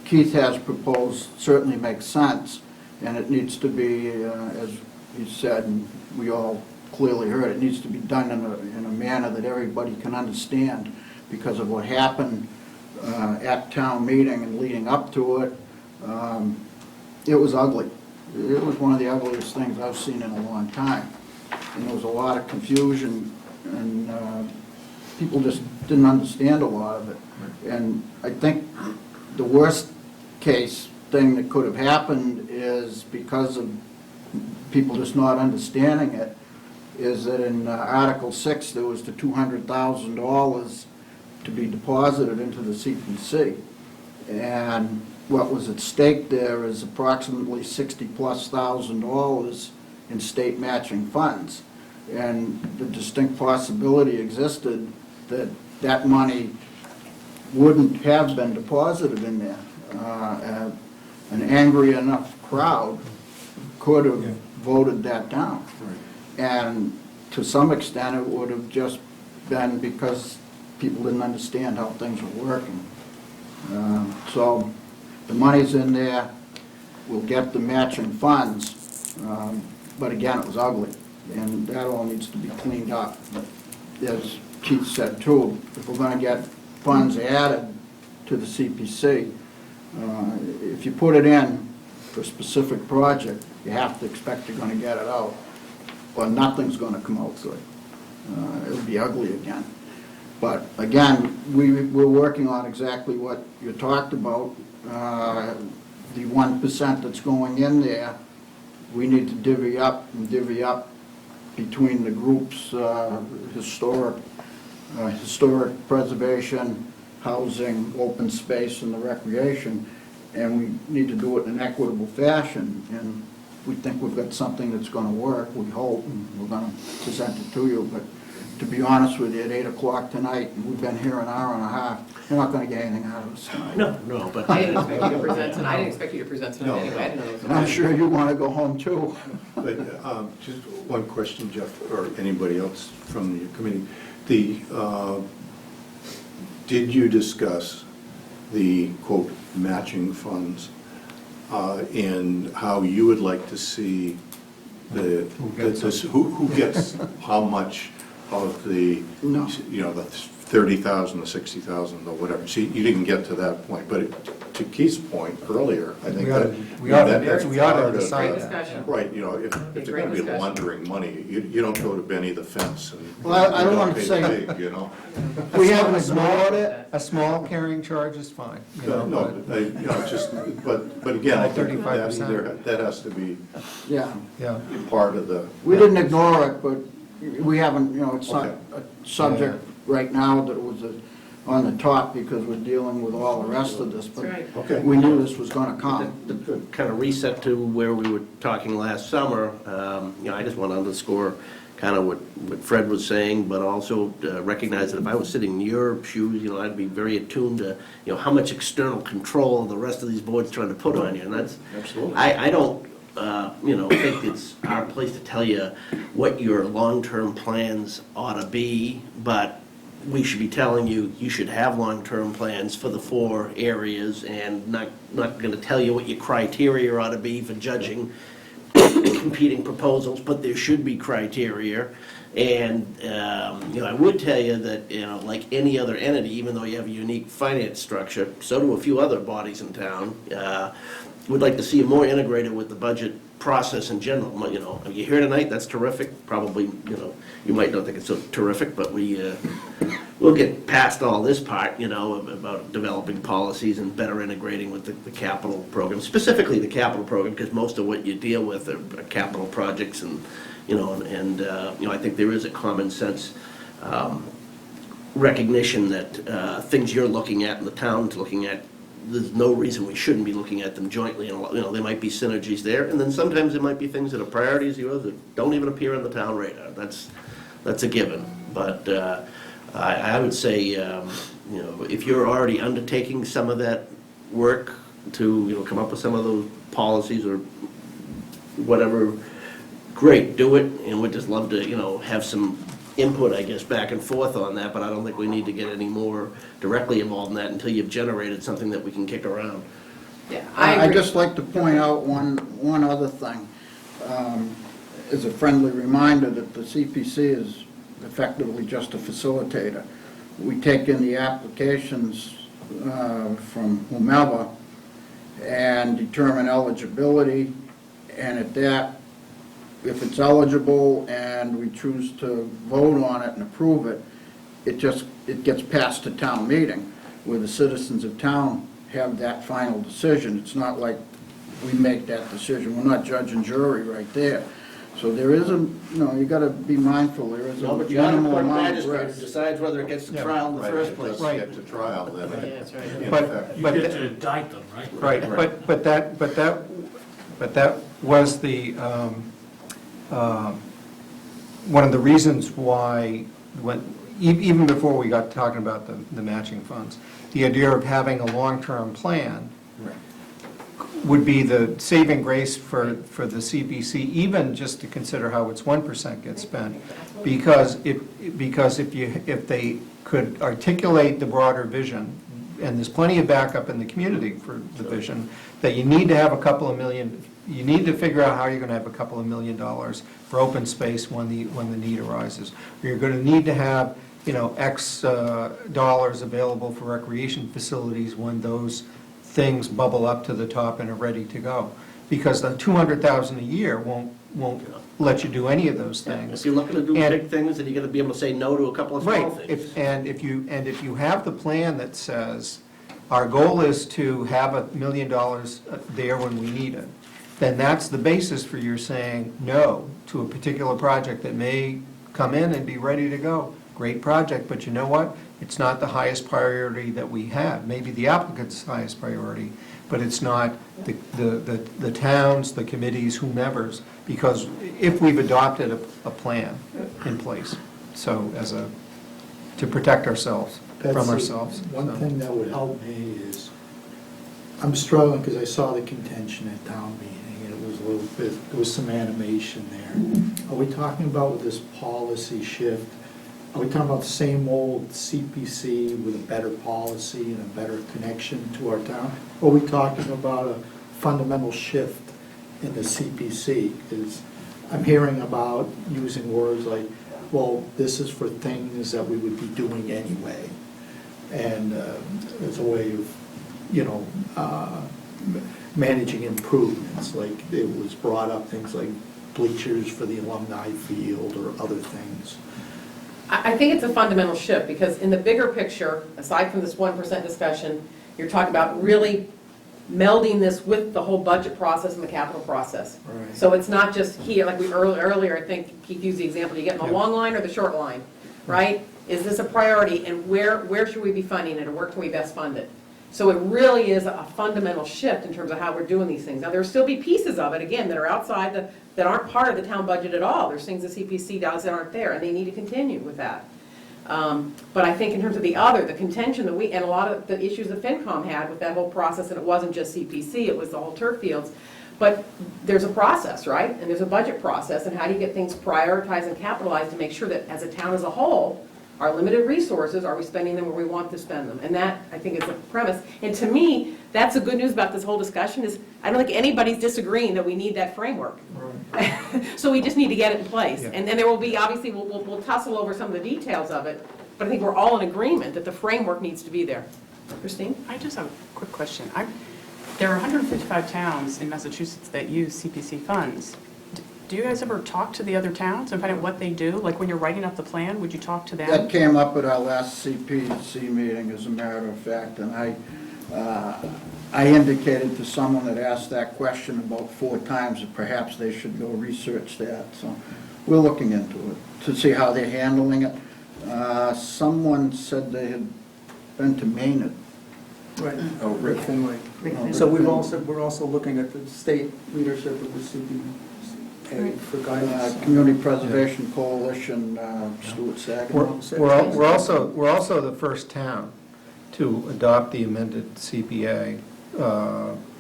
Keith has proposed certainly makes sense, and it needs to be, as he said, and we all clearly heard, it needs to be done in a manner that everybody can understand, because of what happened at town meeting and leading up to it. It was ugly. It was one of the ugliest things I've seen in a long time. And there was a lot of confusion, and people just didn't understand a lot of it. And I think the worst case thing that could have happened is, because of people just not understanding it, is that in Article 6, there was the $200,000 to be deposited into the CPC. And what was at stake there is approximately $60,000+ in state matching funds. And the distinct possibility existed that that money wouldn't have been deposited in there. An angry enough crowd could have voted that down. And to some extent, it would have just been because people didn't understand how things were working. So the money's in there, we'll get the matching funds, but again, it was ugly, and that all needs to be cleaned up. As Keith said too, if we're gonna get funds added to the CPC, if you put it in for a specific project, you have to expect you're gonna get it out, or nothing's gonna come out good. It'll be ugly again. But again, we're working on exactly what you talked about. The 1% that's going in there, we need to divvy up between the groups, historic preservation, housing, open space, and the recreation, and we need to do it in an equitable fashion. And we think we've got something that's going to work, we hope, and we're going to present it to you. But to be honest with you, at 8 o'clock tonight, and we've been here an hour and a half, you're not going to get anything out of us tonight. No, but I didn't expect you to present tonight, I didn't expect you to present tonight anyway, I didn't know this was And I'm sure you want to go home too. But just one question, Jeff, or anybody else from the committee. Did you discuss the, quote, matching funds and how you would like to see who gets how much of the, No. the 30,000, the 60,000, or whatever? See, you didn't get to that point, but to Keith's point earlier, I think We ought that's to part of decide Great that. discussion. Right, if they're Great gonna be discussion. laundering money, you don't go to Benny the Fence and. Well, I don't you want to pay say- the pig, We haven't ignored it. A small carrying charge is fine, No, just, but again, I think 35%. that has to be Yeah. Yeah. part of the. We didn't ignore it, but we haven't, it's not Okay. a subject right now that was on the top because we're dealing with all the rest of this. But That's right. Okay. we knew this was going to come. to kind of reset to where we were talking last summer, I just want to underscore kind of what Fred was saying, but also recognize that if I was sitting in your shoes, I'd be very attuned to, how much external control the rest of these boards trying to put on you, and that's. Absolutely. I don't, think it's our place to tell you what your long-term plans ought to be, but we should be telling you, you should have long-term plans for the 4 areas, and not going to tell you what your criteria ought to be for judging competing proposals, but there should be criteria. And, I would tell you that, like any other entity, even though you have a unique finance structure, so do a few other bodies in town, would like to see it more integrated with the budget process in general. You're here tonight, that's terrific. Probably, you might not think it's so terrific, but we'll get past all this part, about developing policies and better integrating with the capital program, specifically the capital program, because most of what you deal with are capital projects, and I think there is a common sense recognition that things you're looking at and the town's looking at, there's no reason we shouldn't be looking at them jointly, and there might be synergies there, and then sometimes there might be things that are priorities of yours that don't even appear on the town radar. That's a given. But I would say, if you're already undertaking some of that work to, come up with some of those policies or whatever, great, do it, and we'd just love to, have some input, I guess, back and forth on that, but I don't think we need to get any more directly involved in that until you've generated something that we can kick around. Yeah, I agree. I'd just like to point out one other thing. As a friendly reminder that the CPC is effectively just a facilitator. We take in the applications from whomever and determine eligibility, and at that, if it's eligible and we choose to vote on it and approve it, it gets passed to town meeting, where the citizens of town have that final decision. It's not like we make that decision. We're not judge and jury right there. So there is you gotta be mindful, there is a minimal amount of risk. Decides whether it gets to trial in the first place. If it does get to trial, then. Yeah, that's right. in But- effect, You But get the- to indict them, right? Right, but that was the, one of the reasons why, even before we got talking about the matching funds, the idea of having a long-term plan would be the saving grace for the CPC, even just to consider how its 1% gets spent. Because if they could articulate the broader vision, and there's plenty of backup in the community for the vision, that you need to have a couple of million, you need to figure out how you're gonna have a couple of $1 million for open space when the need arises. Or you're gonna need to have, X dollars available for recreation facilities when those things bubble up to the top and are ready to go. Because the $200,000 a year won't let you do any of those things. If you're looking to do And- big things, then you gotta be able to say no to a couple of small Right, things. if you have the plan that says, our goal is to have $1 million there when we need it, then that's the basis for your saying no to a particular project that may come in and be ready to go. Great project, but you know what? It's not the highest priority that we have. Maybe the applicant's highest priority, but it's not the towns, the committees, whomever's, because if we've adopted a plan in place, so to protect ourselves from Betsy, ourselves. One so. thing that would help me is, I'm struggling because I saw the contention at town meeting, and it was a little bit, there was some animation there. Are we talking about with this policy shift, are we talking about the same old CPC with a better policy and a better connection to our town? Or are we talking about a fundamental shift in the CPC? Because I'm hearing about using words like, well, this is for things that we would be doing anyway. And as a way of, managing improvements, like it was brought up, things like bleachers for the alumni field or other things. I think it's a fundamental shift, because in the bigger picture, aside from this 1% discussion, you're talking about really melding this with the whole budget process and the capital process. Right. So it's not just here, like we earlier, I think Keith used the example, you get in the long line or the short line, right? Is this a priority, and where should we be funding it, or where can we best fund it? So it really is a fundamental shift in terms of how we're doing these things. Now, there'll still be pieces of it, again, that are outside that aren't part of the town budget at all. There's things the CPC does that aren't there, and they need to continue with that. But I think in terms of the contention that and a lot of the issues that FinCom had with that whole process, and it wasn't just CPC, it was the whole turf fields. But there's a process, right? And there's a budget process, and how do you get things prioritized and capitalized to make sure that as a town as a whole, our limited resources, are we spending them where we want to spend them? And that, I think, is the premise. And to me, that's the good news about this whole discussion, is I don't think anybody's disagreeing that we need that framework. So we just need to get it in place. Yeah. And then there will be, obviously, we'll tussle over some of the details of it, but I think we're all in agreement that the framework needs to be there. Christine? I just have a quick question. There are 155 towns in Massachusetts that use CPC funds. Do you guys ever talk to the other towns and find out what they do? Like when you're writing up the plan, would you talk to them? That came up at our last CPC meeting, as a matter of fact, and I indicated to someone that asked that question about 4 times that perhaps they should go research that. So we're looking into it to see how they're handling it. Someone said they had been to Maine. Right. Oh, Rick Finley. Oh, So Rick we're also looking at the state leadership of the CPA for guidance. Community Preservation Coalition, Stuart Saginaw. We're also the first town to adopt the amended CPA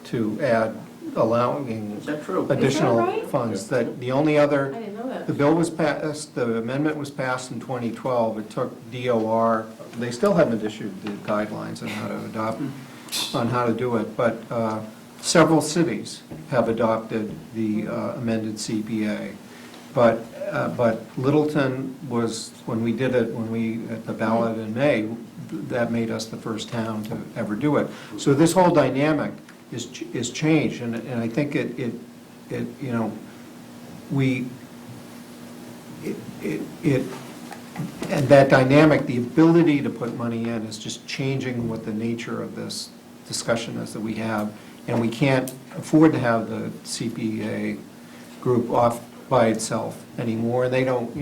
to add allowing Is that true? additional Is that right? funds. That the only other, I didn't know that. the bill was passed, the amendment was passed in 2012. It took DOR, they still haven't issued the guidelines on how to adopt, on how to do it, but several cities have adopted the amended CPA. But Littleton was, when we did it, at the ballot in May, that made us the first town to ever do it. So this whole dynamic is changed, and I think and that dynamic, the ability to put money in is just changing what the nature of this discussion is that we have, and we can't afford to have the CPA group off by itself anymore, and they don't,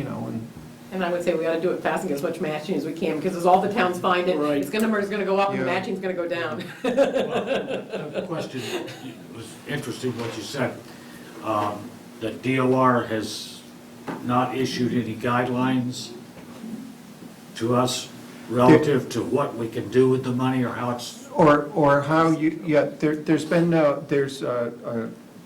And I would say we ought to do it fast and get as much matching as we can, because as all the towns find it, Right. it's gonna go up and the Yeah. matching's gonna go down. The question, it was interesting what you said, that DOR has not issued any guidelines to us relative to what we can do with the money or how it's Or how you, yeah, there's been no, there's a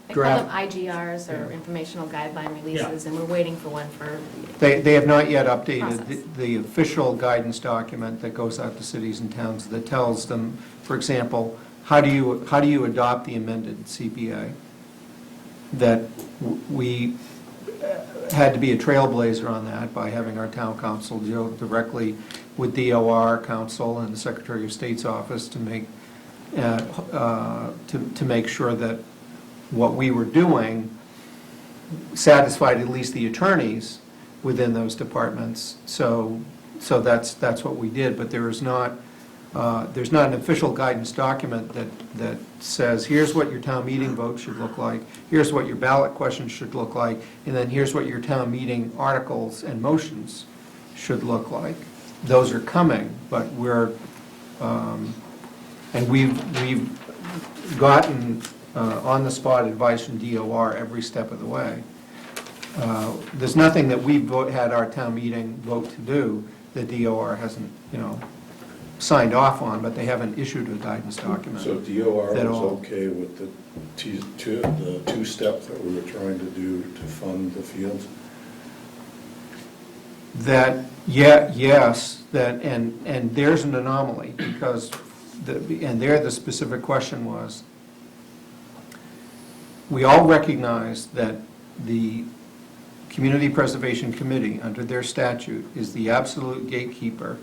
They call them draft. IGRs, or informational guideline releases, and we're waiting for one for, They have not yet updated Process. the official guidance document that goes out to cities and towns that tells them, for example, how do you adopt the amended CPA? That we had to be a trailblazer on that by having our town council deal directly with DOR council and the Secretary of State's office to make sure that what we were doing satisfied at least the attorneys within those departments. So that's what we did, but there's not an official guidance document that says, here's what your town meeting vote should look like, here's what your ballot questions should look like, and then here's what your town meeting articles and motions should look like. Those are coming, but and we've gotten on-the-spot advice from DOR every step of the way. There's nothing that we've had our town meeting vote to do that DOR hasn't, signed off on, but they haven't issued a guidance document. So DOR That was all- okay with the two-step that we were trying to do to fund the fields? That, yeah, yes, that, and there's an anomaly, because, and there the specific question was, we all recognize that the Community Preservation Committee, under their statute, is the absolute gatekeeper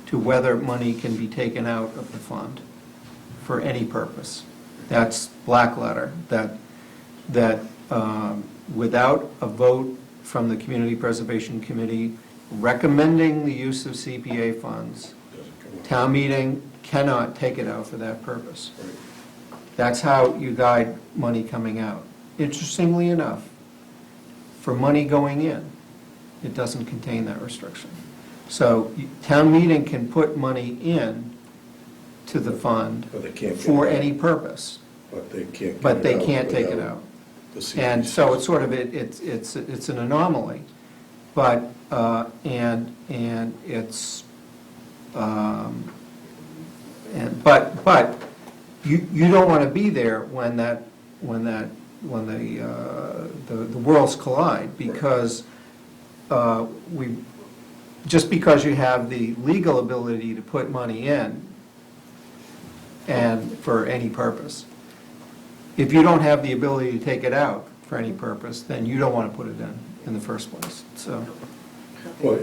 to whether money can be taken out of the fund for any purpose. That's black letter, that without a vote from the Community Preservation Committee recommending the use of CPA funds, town meeting cannot take it out for that purpose. That's how you guide money coming out. Interestingly enough, for money going in, it doesn't contain that restriction. So town meeting can put money in to the fund But they can't get for it out. any purpose, But they can't get it out. but they can't take it without out. the CPC. And so it's sort of, it's an anomaly, but, and it's, but you don't want to be there when the worlds collide, because just because you have the legal ability to put money in and for any purpose, if you don't have the ability to take it out for any purpose, then you don't want to put it in the first place, so. Well,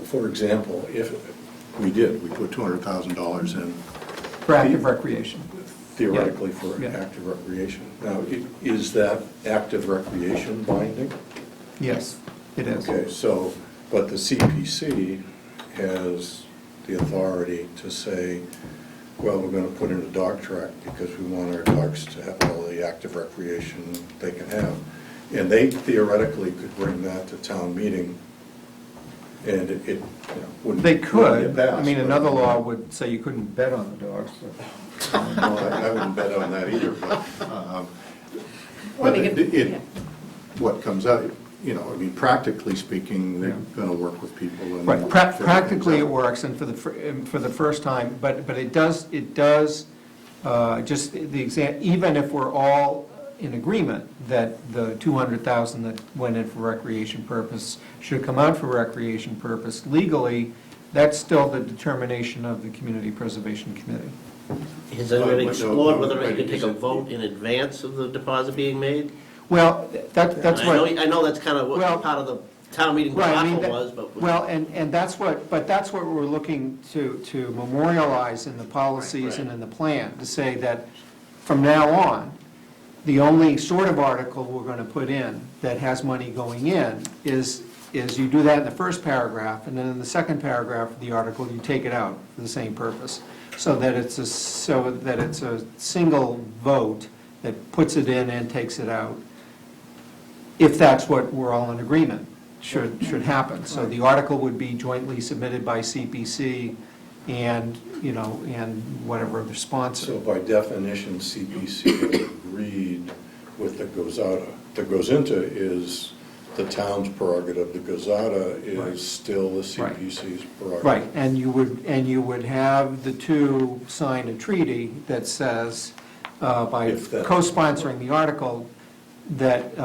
for example, if we put $200,000 in. For active recreation. Theoretically for Yeah. active recreation. Now, is that active recreation binding? Yes, it is. Okay, so, but the CPC has the authority to say, well, we're going to put in a dog track because we want our dogs to have all the active recreation they can have. And they theoretically could bring that to town meeting, and it wouldn't. They could. get I passed, mean, but- another law would say you couldn't bet on the dogs, but. No, I wouldn't bet on that either, but, Well, but they could- yeah. what comes out, I mean, practically speaking, they're going to work with people and. Right, practically it works, and for the first time, but it does, just the even if we're all in agreement that the 200,000 that went in for recreation purpose should come out for recreation purpose, legally, that's still the determination of the Community Preservation Committee. Has anybody No, explored whether right, you could take a is it- vote in advance of the deposit being made? Well, that's what. I know that's kind of what Well, part of the town meeting Right, I mean, debacle that- was, but. Well, and that's what we're looking to memorialize in the policies Right. and in the plan, to say that from now on, the only sort of article we're going to put in that has money going in is you do that in the first paragraph, and then in the second paragraph of the article, you take it out for the same purpose, so that it's a single vote that puts it in and takes it out, if that's what we're all in agreement should happen. So the article would be jointly submitted by CPC and, and whatever other sponsor. So by definition, CPC has agreed with the goes out, the goes into is the town's prerogative. The Gazeta Right. is still the CPC's prerogative. Right, and you would have the two sign a treaty that says, by If that- co-sponsoring the article, that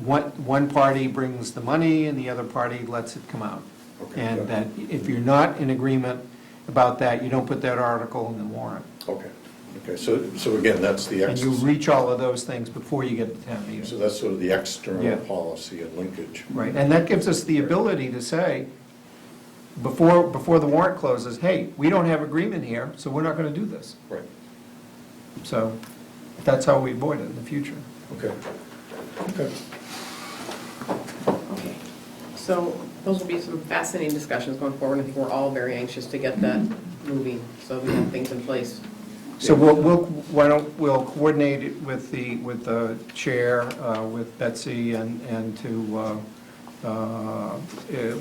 one party brings the money and the other party lets it come out. Okay, And yeah. that if you're not in agreement about that, you don't put that article in the warrant. Okay, so again, that's the And you ex, reach all of those things before you get to town so meeting. that's sort of the external Yeah. policy and linkage. Right, and that gives us the ability to say, before the warrant closes, hey, we don't have agreement here, so we're not going to do this. Right, So that's how we avoid it in the future. okay. Okay. Okay. So those will be some fascinating discussions going forward. I think we're all very anxious to get that moving, so we have things in place. So we'll coordinate it with the chair, with Betsy, and to,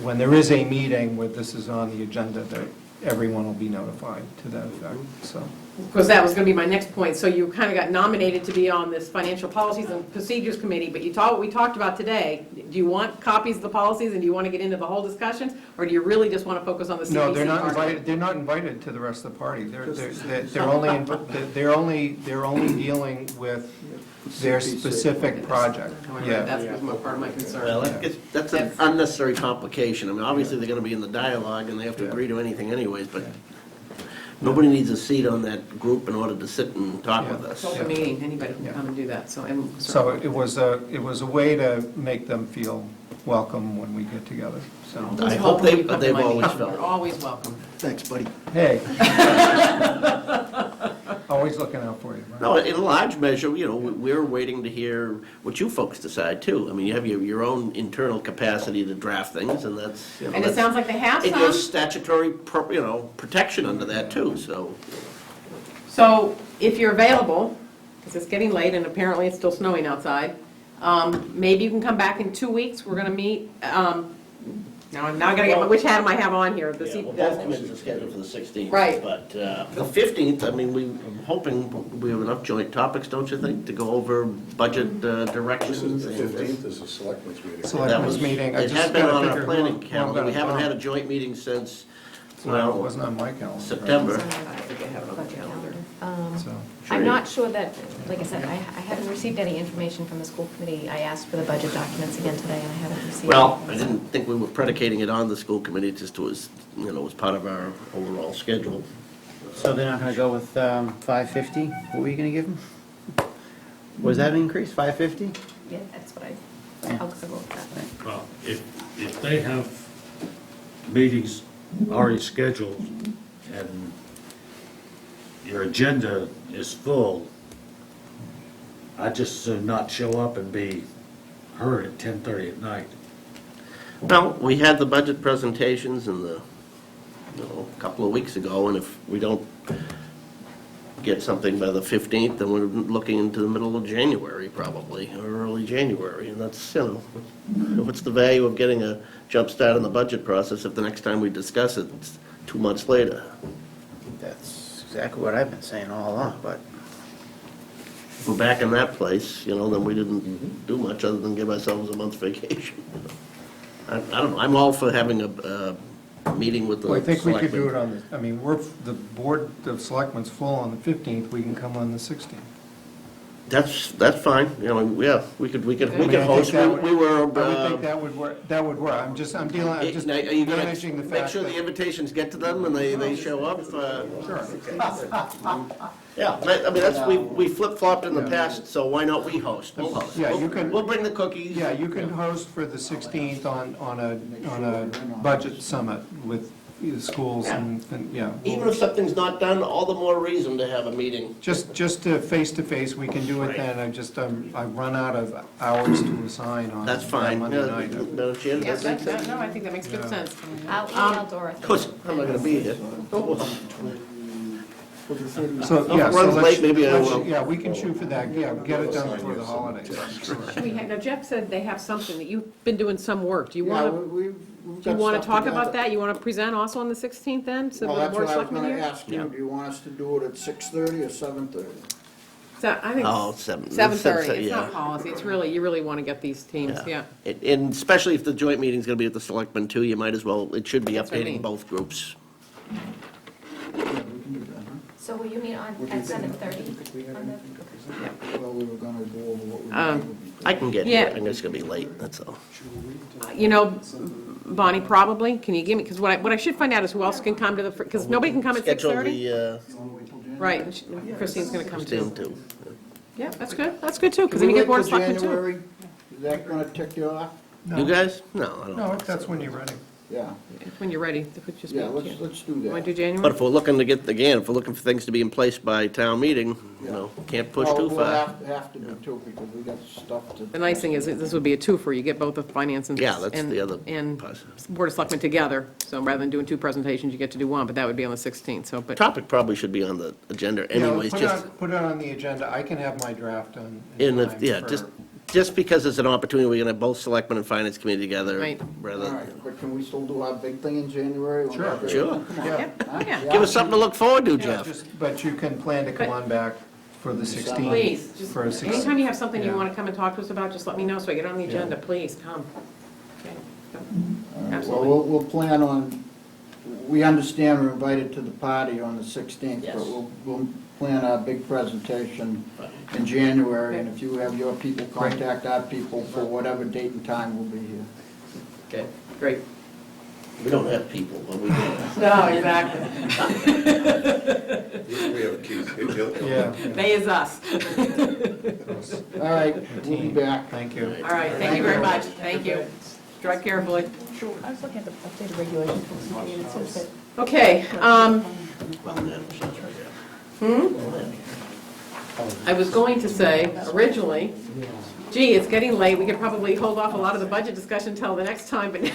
when there is a meeting where this is on the agenda, that everyone will be notified to that effect, so. Because that was going to be my next point. So you kind of got nominated to be on this Financial Policies and Procedures Committee, but what we talked about today, do you want copies of the policies and do you want to get into the whole discussions? Or do you really just want to focus on the CPC No, they're not part of it? invited, they're not invited to the rest of the party. They're only dealing with their specific project. Yeah. That's my part of my concern. Well, that's an unnecessary complication. I mean, obviously, they're gonna be in the dialogue, and they have to agree to anything anyways, but nobody needs a seat on that group in order to sit and talk with It's us. open meeting, anybody can come and do that, so. So it was a way to make them feel welcome when we get together, so. I hope they've always You're felt. always welcome. Thanks, buddy. Hey. Always looking out for you. Brian. No, in a large measure, you know, we're waiting to hear what you folks decide, too. I mean, you have your own internal capacity to draft things, and that's, you know. And it that's- sounds like they have And there's some. statutory, protection under that, too, so. So if you're available, because it's getting late and apparently it's still snowing outside, maybe you can come back in 2 weeks. We're going to meet. Now I got to get, which hat am I have on here? Yeah, well, both committees are scheduled for the 16th. Right. But the 15th, I mean, I'm hoping we have enough joint topics, don't you think, to go over budget directions? The 15th is a selectmen's meeting. That Selectmen's was- meeting. I It just had been gotta on our figure planning who I'm calendar. We gonna haven't had a call. joint meeting since, No, it well, wasn't on my calendar. September. I think I have it on the calendar. So. I'm not sure that, like I said, I haven't received any information from the school committee. I asked for the budget documents again today, and I haven't received. Well, I didn't think we were predicating it on the school committee, it just was, you know, was part of our overall schedule. So they're not gonna go with 550? What were you gonna give them? Was that an increase, 550? Yeah, that's what I'll go with that. Well, if they have meetings already scheduled and your agenda is full, I'd just as soon not show up and be heard at 10:30 at night. Well, we had the budget presentations in the, a couple of weeks ago, and if we don't get something by the 15th, then we're looking into the middle of January probably, or early January, and that's, what's the value of getting a jump start on the budget process if the next time we discuss it, it's 2 months later? That's exactly what I've been saying all along, but If we're back in that place, then we didn't do much other than give ourselves a month's vacation. I don't know, I'm all for having a meeting with the Well, I think we could do selectmen. it the board of selectmen's full on the 15th, we can come on the 16th. That's fine, we could I mean, I think host, that would- we were. I would think that would work, I'm just Now, are you gonna managing the make fact sure the that. invitations get to them and they show up? Sure. Yeah, I mean, we flip-flopped in the past, so why not we host? We'll host. Yeah, you can- We'll bring the cookies. Yeah, you can host for the 16th on a budget summit with the schools and, yeah. Even if something's not done, all the more reason to have a meeting. Just to face, we can do it then, I've run out of hours to assign on That's that fine. Monday night. Madam Chair, Yeah, does that make sense? no, I think that makes good Yeah. sense. I'll email Dorothy. Of course, I'm not gonna be here. So, yeah, so Runs late, let's, maybe I will. yeah, we can shoot for that, yeah, get it done before the holidays. Now Jeff said they have something, that you've been doing some work. Do you Yeah, want to, we've do you got want to stuff talk together. about that? You want to present also on the 16th then? So Well, the that's Board what of I was Selectmen gonna here? ask you, do you want us to do it at 6:30 or 7:30? So I think Oh, 7. 7:30, it's yeah. not policy, it's really, you really want to get these teams, yeah. And especially if the joint meeting's gonna be with the selectmen too, you might as well, it should be That's what I updating mean. both groups. Yeah, we can do that, huh? So will you meet at 7:30? Well, we were gonna go over what we Um, did. I can get here, Yeah. I'm just gonna be late, that's all. You know, Bonnie, probably, can you give me, because what I should find out is who else can come to the, because nobody can come at Schedule 6:30? the, You wanna wait till January? Right, and Christine's going to come Christine too. too. Yeah, that's good too, because Can then we you get wait Board of till Selectmen too. January? Is that gonna tick you off? You guys? No, I don't. No, that's when you're ready. Yeah, When you're ready, it could just be, yeah, let's do that. want to do But January? if we're looking to get, again, if we're looking for things to be in place by town meeting, you know, can't push Well, too we'll far. have to be too, because we got stuff to. The nice thing is, that this would be a twofer, you get both the finance and. Yeah, that's the other And positive. Board of Selectmen together, so rather than doing two presentations, you get to do one, but that would be on the 16th, so, but, Topic probably should be on the agenda Yeah, anyways, just, put it on the agenda. I can have my draft done in in the, time yeah, for- just because it's an opportunity, we're gonna have both selectmen and finance committee together. Right. All Rather, right, but can we still do our big thing in January? Sure. Sure. Come on. Yeah. Huh? Yeah. give us something to look forward to, Yeah, Jeff. but you can plan to come on back for the 16th. please, just, For a 16th. anytime you have something you Yeah. want to come and talk to us about, just let me know, so I get on the agenda, please, come. Okay. All right, Absolutely. Well, we'll plan on, we understand we're invited to the party on the 16th, Yes. but we'll plan our big presentation in January, and if you have your people, contact our people for whatever date and time we'll be here. Okay. Great. We don't have people, but we do. No, exactly. We have Keith. He'll- Yeah. They is us. All right, we'll be back. Thank you. All right, thank you very much, thank you. Drive carefully. I was looking at the updated regulations for CPA, and it says that Okay, Well, yeah. I was going to say originally, gee, it's getting late, we could probably hold off a lot of the budget discussion until the next time, but,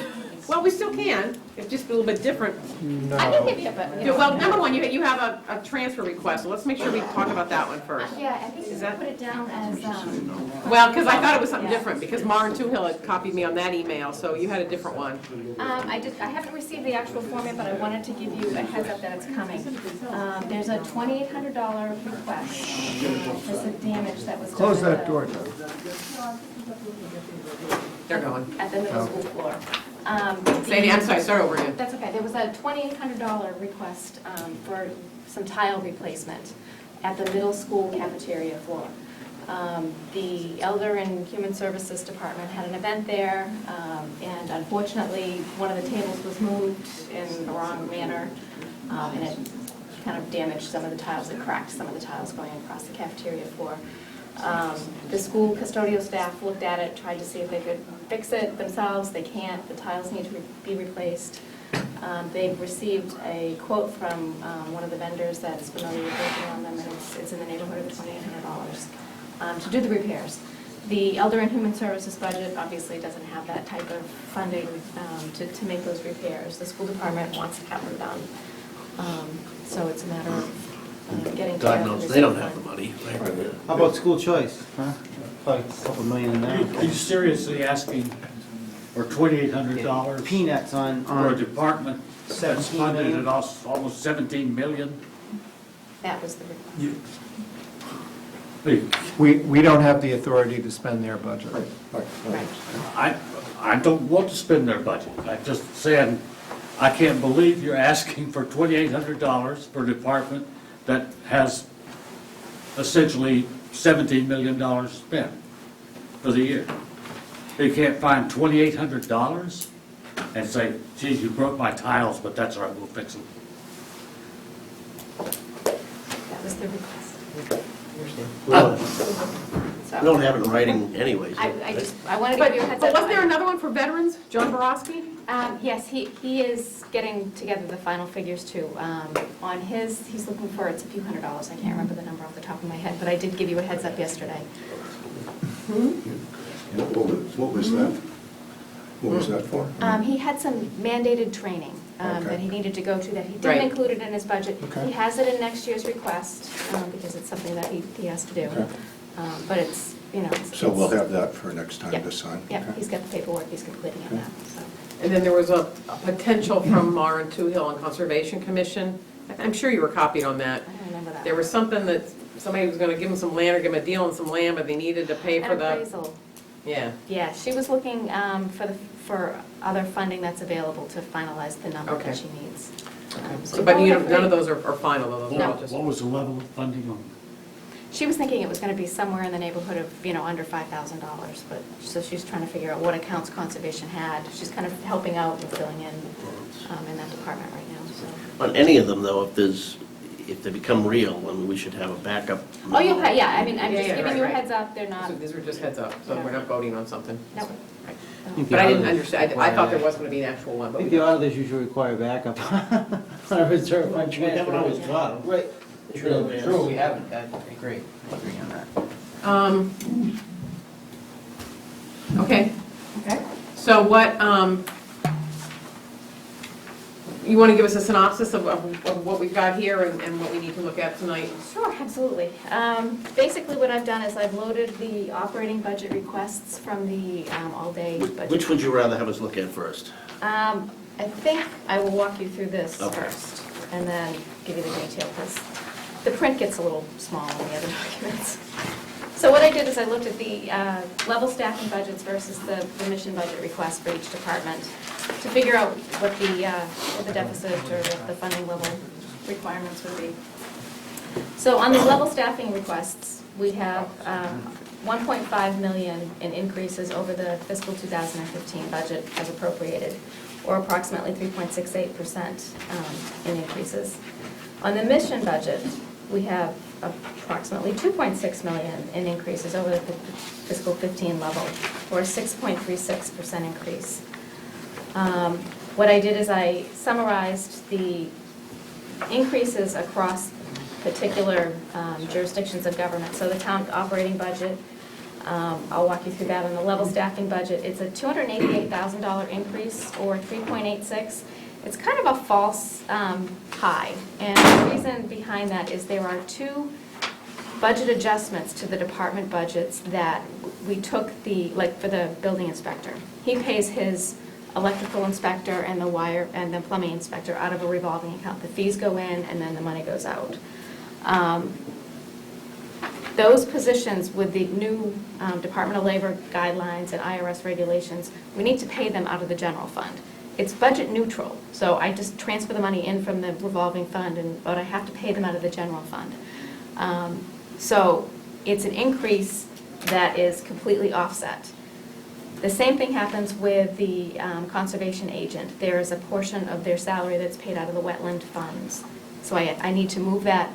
well, we still can, it's just a little bit different. I can give you a, but, Yeah, well, number one, you have a transfer request, so let's make sure we talk about that one first. yeah, I think you that- put it down as, Well, because I thought it was something different, because Maren Toohill had copied me on that email, so you had a different one. I haven't received the actual format, but I wanted to give you a heads up that it's coming. There's a $2,800 request for some damage that was done. Close at that the- door, Joe. They're going. At the middle school floor. Sandy, I'm sorry, start over again. That's okay. There was a $2,800 request for some tile replacement at the middle school cafeteria floor. The Elder and Human Services Department had an event there, and unfortunately, one of the tables was moved in the wrong manner, and it kind of damaged some of the tiles. It cracked some of the tiles going across the cafeteria floor. The school custodial staff looked at it, tried to see if they could fix it themselves. They can't. The tiles need to be replaced. They've received a quote from one of the vendors that's familiar with working on them, and it's in the neighborhood of $2,800 to do the repairs. The Elder and Human Services budget obviously doesn't have that type of funding to make those repairs. The school department wants to have them done. So it's a matter of getting together. God knows, they don't have the money. Right? How about school choice, huh? Probably a couple million in Are there. you seriously asking for $2,800 Peanuts on, for a on, department that's 17 funded million? at almost 17 million? That was the request. We don't have the authority to spend their budget. Right. I don't want to spend their budget. I'm just saying, I can't believe you're asking for $2,800 for a department that has essentially $17 million spent for the year. You can't find $2,800 and say, geez, you broke my tiles, but that's all right, we'll fix them. That was the request. We don't have it in writing anyways. I wanted to give you a heads But up. wasn't there another one for veterans, John Borowski? Yes, he is getting together the final figures too. On his, he's looking for, it's a few $100s, I can't remember the number off the top of my head, but I did give you a heads up yesterday. What was that? What was that for? He had some mandated training that he needed to go to that he Right. didn't include it in his budget. Okay. He has it in next year's request because it's something that he has to do. Okay. But it's, you know. So we'll have that for next time Yep. to sign? Yeah, Okay. he's got the paperwork, he's completing on that, so. And then there was a potential from Maren Toohill on Conservation Commission. I'm sure you were copied on that. I don't remember that. There was something that somebody was gonna give them some land or give them a deal on some land, but they needed to pay for An the, appraisal. yeah. Yeah, she was looking for other funding that's available to finalize the number Okay. that she needs. So, but you don't, none of those are final, though, those are all No. just. What was the level of funding on? She was thinking it was going to be somewhere in the neighborhood of, under $5,000, but, so she's trying to figure out what accounts conservation had. She's kind of helping out and filling in that department right now, so. On any of them, though, if they become real, I mean, we should have a backup. Oh, yeah, I mean, I'm Yeah, just yeah, giving you a right. heads up, they're not, So these were just heads up, so we're not voting on something. no. Right. no. But I didn't understand, I thought there was gonna be an actual one, I but think we the don't. auditors usually require backup on a reserve fund We haven't always transfer. got 'em. Right. True, True, we haven't, I agree on that. Okay, Okay. so what, you wanna give us a synopsis of what we've got here and what we need to look at tonight? Sure, absolutely. Basically, what I've done is I've loaded the operating budget requests from the all-day budget. Which would you rather have us look at first? I think I will walk you through this Okay. first, and then give you the detail, because the print gets a little small on the other documents. So what I did is I looked at the level staffing budgets versus the mission budget request for each department to figure out what the deficit or what the funding level requirements would be. So on the level staffing requests, we have 1.5 million in increases over the fiscal 2015 budget as appropriated, or approximately 3.68% in increases. On the mission budget, we have approximately 2.6 million in increases over the fiscal 15 level, or a 6.36% increase. What I did is I summarized the increases across particular jurisdictions of government. So the town operating budget, I'll walk you through that. On the level staffing budget, it's a $288,000 increase, or 3.86. It's kind of a false high, and the reason behind that is there are two budget adjustments to the department budgets that we took like for the building inspector. He pays his electrical inspector and the wire and the plumbing inspector out of a revolving account. The fees go in and then the money goes out. Those positions with the new Department of Labor guidelines and IRS regulations, we need to pay them out of the general fund. It's budget neutral, so I just transfer the money in from the revolving fund, but I have to pay them out of the general fund. So it's an increase that is completely offset. The same thing happens with the conservation agent. There is a portion of their salary that's paid out of the wetland funds. So I need to move that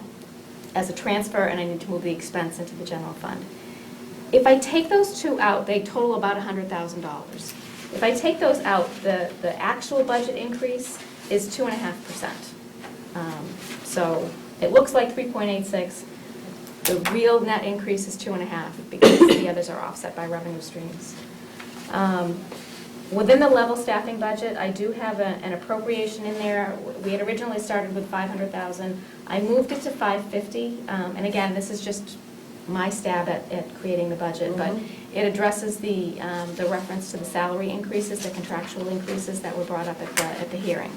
as a transfer, and I need to move the expense into the general fund. If I take those two out, they total about $100,000. If I take those out, the actual budget increase is 2.5%. So it looks like 3.86. The real net increase is 2.5 because the others are offset by revenue streams. Within the level staffing budget, I do have an appropriation in there. We had originally started with $500,000. I moved it to $550,000, and again, this is just my stab at creating the budget, but it addresses the reference to the salary increases, the contractual increases that were brought up at the hearing.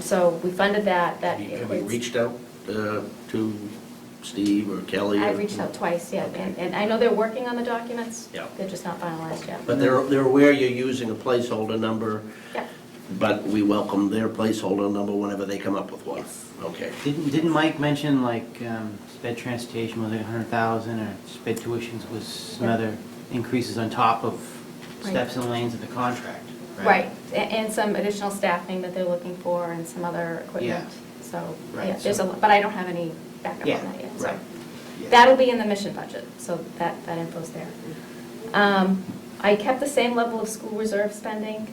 So we funded that. Have you reached out to Steve or Kelly? I've reached out twice, yeah, and I know they're working on the documents. Yeah. They're just not finalized yet. But they're aware you're using a placeholder number, Yeah. but we welcome their placeholder number whenever they come up with one. Okay. Didn't Mike mention like sped transportation was like 100,000, or sped tuitions was some other increases on top of steps and lanes of the contract? Right, and some additional staffing that they're looking for and some other equipment. So, Right, yeah, so- but I don't have any backup on Yeah, that yet. So right. Yeah. that'll be in the mission budget, so that info's there. I kept the same level of school reserve spending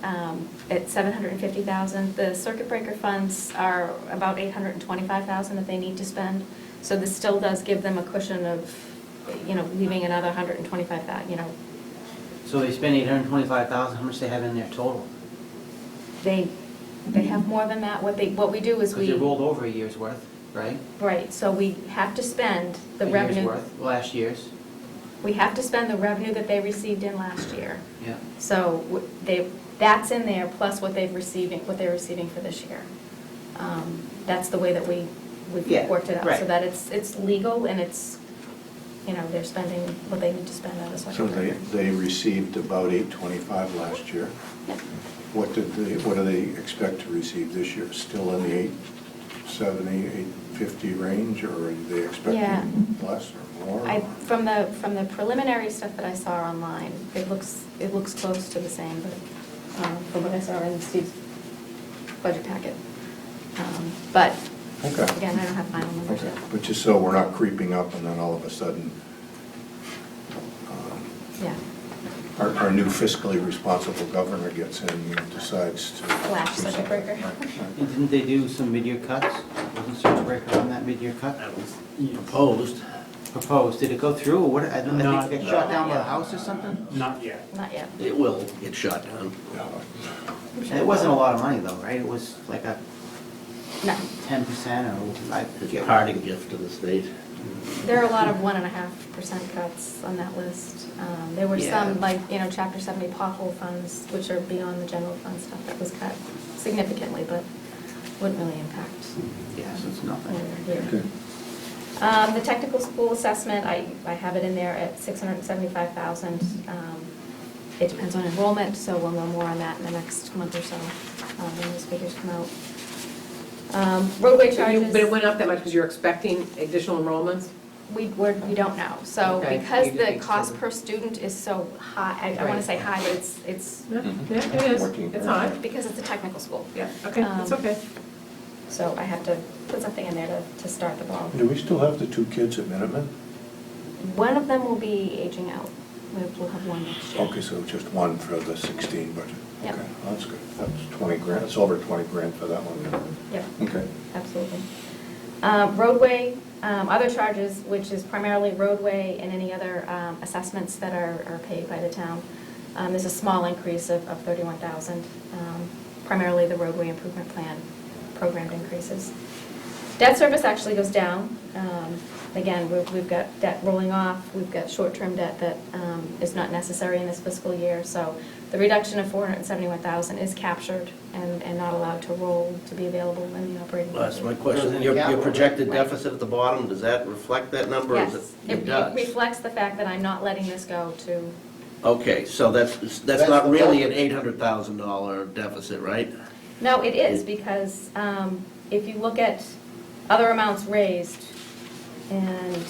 at $750,000. The circuit breaker funds are about $825,000 that they need to spend. So this still does give them a cushion of, leaving another $125,000, So they spend 825,000, how much they have in their total? They have more than that. What we do is Because they rolled over a year's worth, right? right, so we have to spend the A revenue. year's worth, last year's. We have to spend the revenue that they received in last year. Yeah. So that's in there, plus what they're receiving for this year. That's the way that we we've Yeah, worked it out, so right. that it's legal and it's, they're spending what they need to spend out of So Subcommittee. they received about 825 last year. Yeah. What do they expect to receive this year? Still in the 870, 850 range, or are they Yeah. expecting less or more? From the preliminary stuff that I saw online, it looks close to the same, but from what I saw in Steve's budget packet. But Okay. again, I don't have final numbers Okay, yet. but just so we're not creeping up and then all of a sudden, Yeah. our new fiscally responsible governor gets in and decides to. Flash circuit breaker. And didn't they do some mid-year cuts? Wasn't circuit breaker on that mid-year cut? That was proposed. Proposed, did it go through, or what, I don't No. think it got shot down by the house or something? Not yet. Not yet. It will get shot down. And it wasn't a lot of money though, right? It was like a No. 10% or, I It's a forget. parting gift to the state. There are a lot of 1.5% cuts on that list. There were Yeah. some, like, Chapter 70 pothole funds, which are beyond the general fund stuff, that was cut significantly, but wouldn't really impact Yes, it's nothing. where we're here. The technical school assessment, I have it in there at $675,000. It depends on enrollment, so we'll know more on that in the next month or so, when those figures come out. Roadway charges. But it went up that much because you're expecting additional enrollments? We don't know. So Okay. because You the think cost so. per student is so high, I want to say high, but it's Yeah, it is. It's high. because it's a technical school. Yeah, okay, it's okay. So I have to put something in there to start the ball. Do we still have the 2 kids at Minuteman? One of them will be aging out. We'll have one next year. Okay, so just one for the 16 budget. Yep. Okay, well, that's good. That's 20 grand, it's over 20 grand for that one. Yep. Okay. Absolutely. Roadway, other charges, which is primarily roadway and any other assessments that are paid by the town. There's a small increase of 31,000, primarily the roadway improvement plan programmed increases. Debt service actually goes down. Again, we've got debt rolling off, we've got short-term debt that is not necessary in this fiscal year, so the reduction of 471,000 is captured and not allowed to roll to be available in the operating Well, that's budget. my question. Your projected deficit at the bottom, does that reflect that number? or is Yes, It does? it reflects the fact that I'm not letting this go to, Okay, so that's not really an $800,000 deficit, right? no, it is, because if you look at other amounts raised and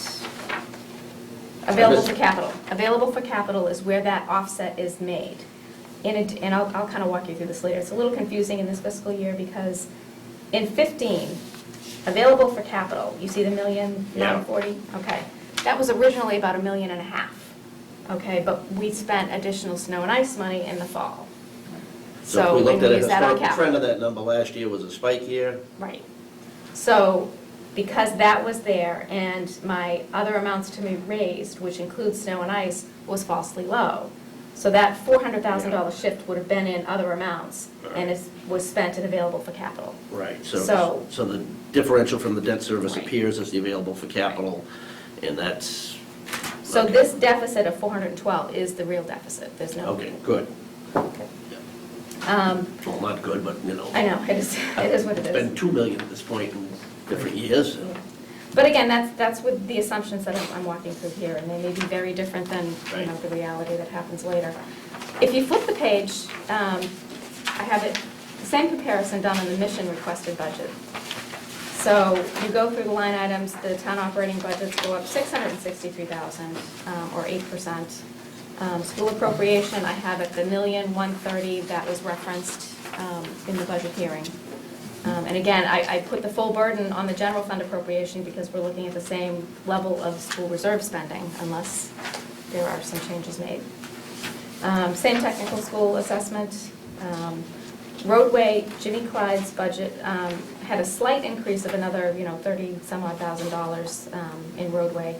available for capital. Available for capital is where that offset is made. And I'll kind of walk you through this later. It's a little confusing in this fiscal year because in 15, available for capital, you see the Yeah. 1,940? Okay. That was originally about $1.5 million. Okay, but we spent additional snow and ice money in the fall. So if we and looked at a used that on historical trend capital. of that number last year was a spike year. Right. So, because that was there, and my other amounts to be raised, which includes snow and ice, was falsely low. So that $400,000 shift would have been in other amounts, and it was spent and available for capital. Right, So- so the differential from the debt service Right. appears as the available for capital, and that's, So Okay. this deficit of 412 is the real deficit, there's no. okay, good. Okay. Well, not good, but, you know. I know, it is what it It's been is. 2 million at this point in different years. But again, that's with the assumptions that I'm walking through here, and they may be very different than, Right. the reality that happens later. If you flip the page, I have it, the same comparison done on the mission requested budget. So you go through the line items, the town operating budgets go up 663,000, or 8%. School appropriation, I have at the $1,130,000 that was referenced in the budget hearing. And again, I put the full burden on the general fund appropriation because we're looking at the same level of school reserve spending unless there are some changes made. Same technical school assessment. Roadway, Jimmy Clyde's budget had a slight increase of another, 30-some-odd thousand dollars in roadway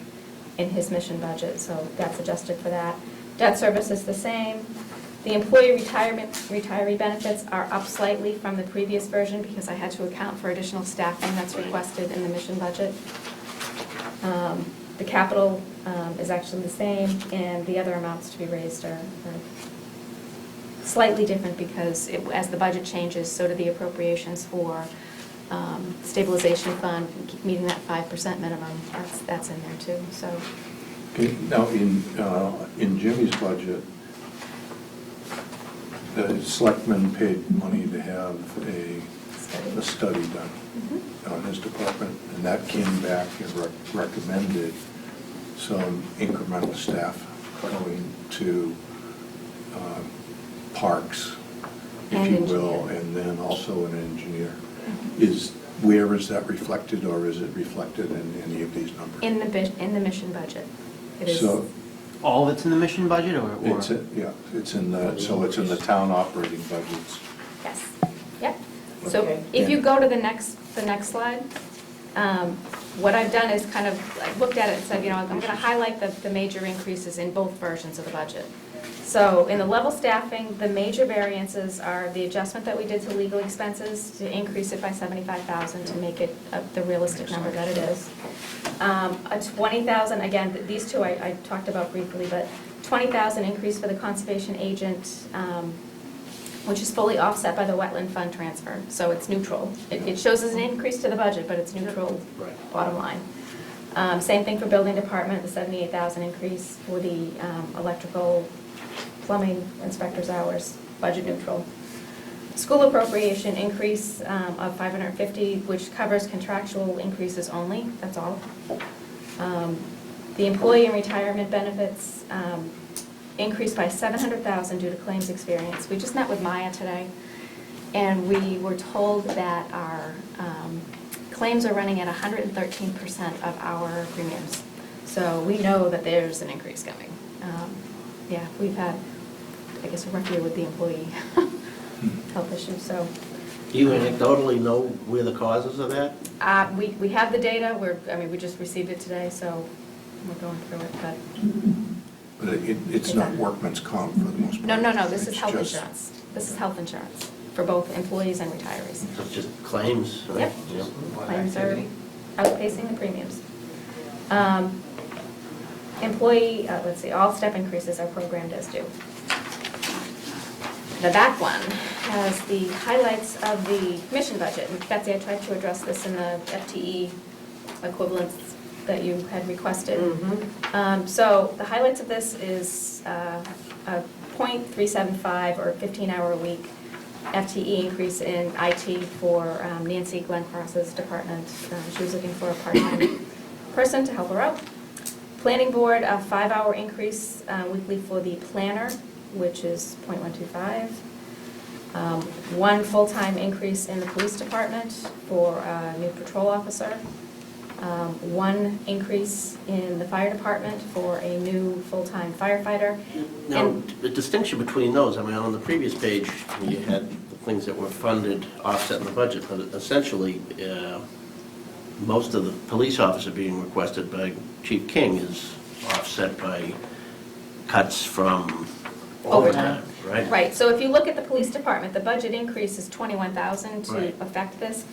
in his mission budget, so that's adjusted for that. Debt service is the same. The employee retiree benefits are up slightly from the previous version because I had to account for additional staffing that's requested in the mission budget. The capital is actually the same, and the other amounts to be raised are slightly different because as the budget changes, so do the appropriations for stabilization fund, keep meeting that 5% minimum, that's in there too, so. Okay, now, in Jimmy's budget, the selectmen paid money to have a study done on his department, and that came back and recommended some incremental staff going to parks, if And you engineer. will, and then also an engineer. Where is that reflected, or is it reflected in any of these numbers? In the mission budget. It is. So, All of it's in the mission budget, or? yeah, it's in the town operating budgets. Yes, yep. So Okay. if you go to the next slide, what I've done is kind of, I looked at it and said, you know, I'm going to highlight the major increases in both versions of the budget. So in the level staffing, the major variances are the adjustment that we did to legal expenses to increase it by $75,000 to make it the realistic number that it is. A $20,000, again, these two I talked about briefly, but $20,000 increase for the conservation agent, which is fully offset by the wetland fund transfer, so it's neutral. It shows as an increase to the budget, but it's neutral bottom line. Same thing for building department, the $78,000 increase for the electrical, plumbing inspector's hours, budget neutral. School appropriation increase of $550, which covers contractual increases only, that's all. The employee and retirement benefits increased by $700,000 due to claims experience. We just met with Maya today, and we were told that our claims are running at 113% of our premiums. So we know that there's an increase coming. Yeah, we've had, I guess, a rough year with the employee health issues, so. Do you anecdotally know where the causes of that? We have the data, we just received it today, so we're going through it, but. But it's not workman's comp for the most part. No, this is It's health just- insurance. This is health insurance for both employees and retirees. So it's just claims, right? Yep. Claims are outpacing the premiums. Employee, let's see, all step increases are programmed as due. The back one has the highlights of the mission budget. And Betsy, I tried to address this in the FTE equivalents that you had requested. So the highlights of this is a .375 or 15-hour-a-week FTE increase in IT for Nancy Glencross's department. She was looking for a part-time person to help her out. Planning board, a 5-hour increase weekly for the planner, which is .125. One full-time increase in the police department for a new patrol officer. One increase in the fire department for a new full-time firefighter. Now, And- the distinction between those, I mean, on the previous page, you had the things that were funded offset in the budget, but essentially, most of the police officer being requested by Chief King is offset by cuts from overtime, right? Right, so if you look at the police department, the budget increase is $21,000 to Right. affect this.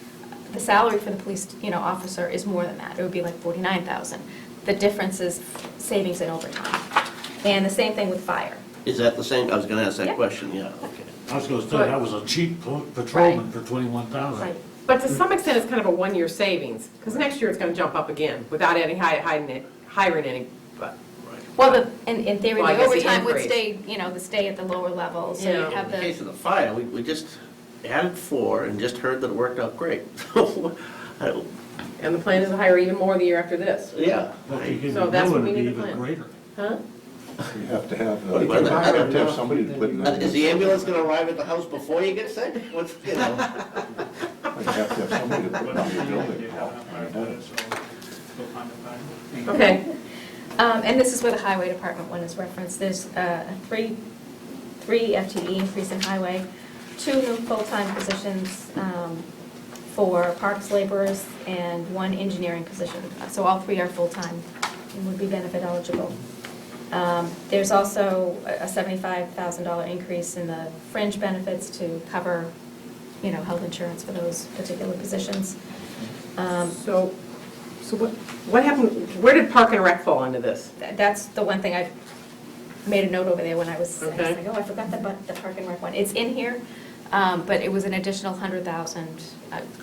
The salary for the police, officer is more than that. It would be like $49,000. The difference is savings in overtime. And the same thing with fire. Is that the same? I was gonna ask that Yep. question, yeah, okay. I was gonna say, that was a cheap patrolman for 21,000. Right. But to some extent, it's kind of a one-year savings, because next year it's going to jump up again without adding, hiring any, but. Well, in theory, Well, I the guess the overtime would increase. stay at the lower level, so Yeah. you'd have In the case the, of the fire, we just added 4 and just heard that it worked out great. I- And the plan is to hire even more the year after this. Yeah. What you can So be that's what doing we would be need to even plan. greater. Huh? You have to have, What do you you mean? have to have somebody to put in that. Is the ambulance gonna arrive at the house before you get sick? What's, You have to have somebody to put in your building. Okay. and this is where the highway department one is referenced. There's a three FTE increase in highway, 2 new full-time positions for parks laborers, and 1 engineering position. So all 3 are full-time and would be benefit eligible. There's also a $75,000 increase in the fringe benefits to cover, health insurance for those particular positions. So what happened, where did Park and Rec fall into this? That's the one thing I made a note over there when I was Okay. saying, oh, I forgot the Park and Rec one. It's in here. But it was an additional 100,000,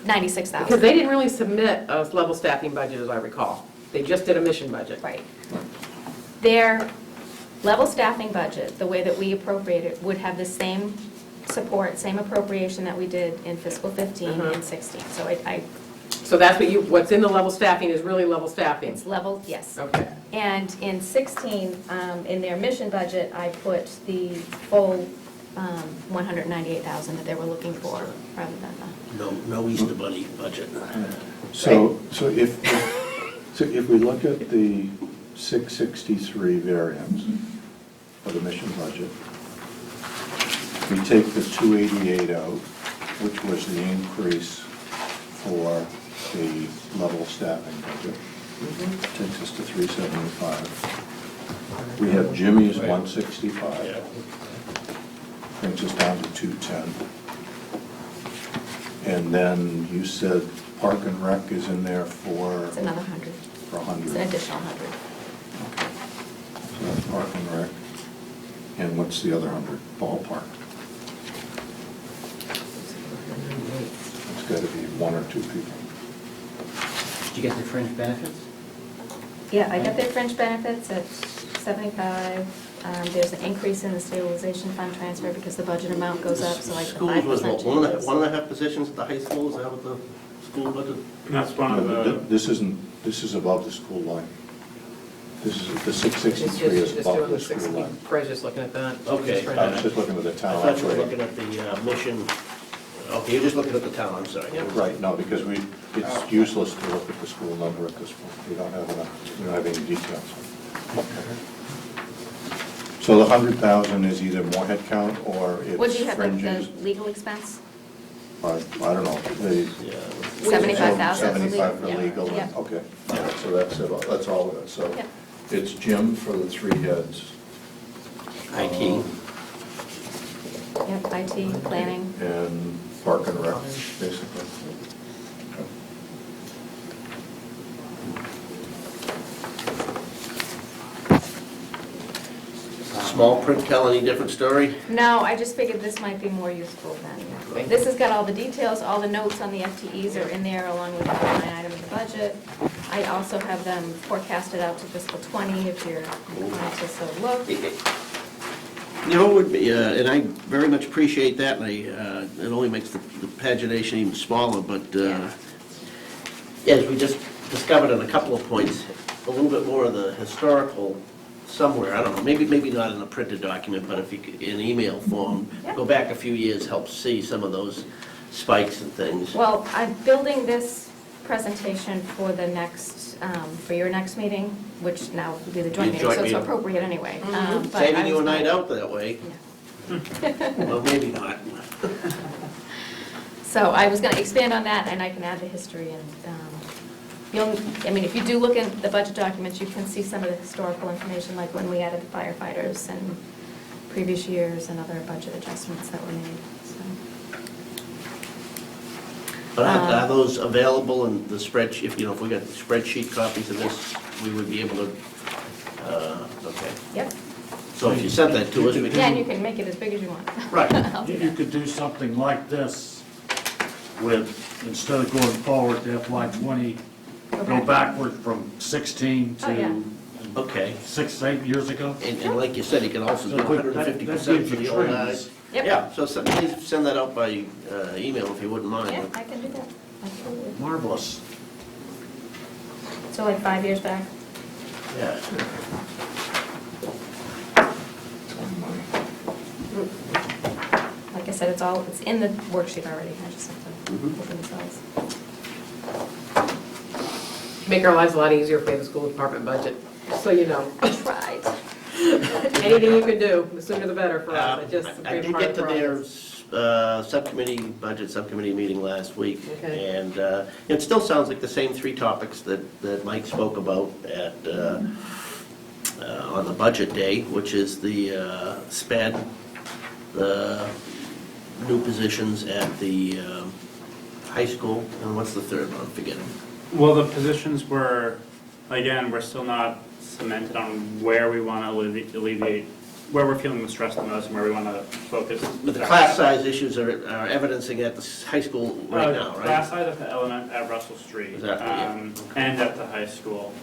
96,000. Because they didn't really submit a level staffing budget, as I recall. They just did a mission budget. Right. Their level staffing budget, the way that we appropriate it, would have the same support, same appropriation that we did in fiscal 15 and 16. So So that's what's in the level staffing is really level staffing? it's level, yes. Okay. And in 16, in their mission budget, I put the full 198,000 that they were looking for, rather than the... No Easter Bunny budget. So if we look at the 663 variance of the mission budget, we take the 288 out, which was the increase for the level staffing budget. Takes us to 375. We have Jimmy's 165. Brings us down to 210. And then you said Park and Rec is in there for? It's another 100. For 100. It's an additional 100. So that's Park and Rec. And what's the other 100? Ballpark. It's got to be one or two people. Did you get the fringe benefits? Yeah, I got their fringe benefits at 75. There's an increase in the stabilization fund transfer because the budget amount goes up, so like the 5% Schools was what, changes. 1.5 positions at the high school, is that what the school budget? That's one of the, This is above the school line. This is, the 663 is Just above doing the the school 60, line. Fred's just looking at that. Okay. Just trying I was to- just looking at the I town thought you were operating. looking at the mission, okay, you're just looking at the town, I'm sorry. Yep. Right, no, because it's useless to look at the school number at this point. We don't have enough, we don't have any details. So the 100,000 is either more headcount or What do it's you have, the fringes. legal expense? I don't know, the. 75,000 for 75 for legal. legal, Yeah. okay. Yeah, so that's it, that's all of it. So Yeah. it's Jim for the three heads. IT. Yep, IT, planning. And Park and Rec, basically. Small print tell any different story? No, I just figured this might be more useful than, this has got all the details, all the notes on the FTEs are in there along with the line item in the budget. I also have them forecasted out to fiscal 20 if you're inclined to so look. You know, it would be, and I very much appreciate that, and it only makes the pagination even smaller, but as we just discovered on a couple of points, a little bit more of the historical somewhere, I don't know, maybe not in a printed document, but if you could, in email form, go back a few years, helps see some of those spikes and things. Well, I'm building this presentation for the next, for your next meeting, which now will be the joint Your meeting, joint so it's meeting. appropriate anyway. But Saving I you a was night gonna- out that way. Well, maybe not. So I was going to expand on that, and I can add the history, and I mean, if you do look at the budget documents, you can see some of the historical information, like when we added the firefighters and previous years and other budget adjustments that were made, so. But are those available in the spreadsheet, if we got spreadsheet copies of this, we would be able to, okay. Yep, So if you sent that to us, we yeah, and you can. can make it as big as you want. Right. I'll do You that. could do something like this with, instead of going forward to FY '20, go backward from 16 Oh, yeah. to Okay. 6, 8 years ago. And like you said, you can also do So that 150% gives for you the old trends. guys. Yep. Yeah, so please send that out by email if you wouldn't mind. Yeah, I can do that, absolutely. Marvelous. So like 5 years back? Yeah. Like I said, it's in the worksheet already, I just have to open the cells. Make our lives a lot easier if we have a school department budget, so you know. I tried. Anything you can do, the sooner the better for us. It just I did get to their subcommittee meeting last week. Okay. And it still sounds like the same three topics that Mike spoke about on the budget day, which is the SPED, the new positions at the high school, and what's the third one? I'm forgetting. well, the positions were, again, we're still not cemented on where we want to alleviate where we're feeling the stress the most and where we want to focus. But the class size issues are evidencing at the high school right now, right? Class size at the element at Russell Street, Is that- yeah. and at the high school.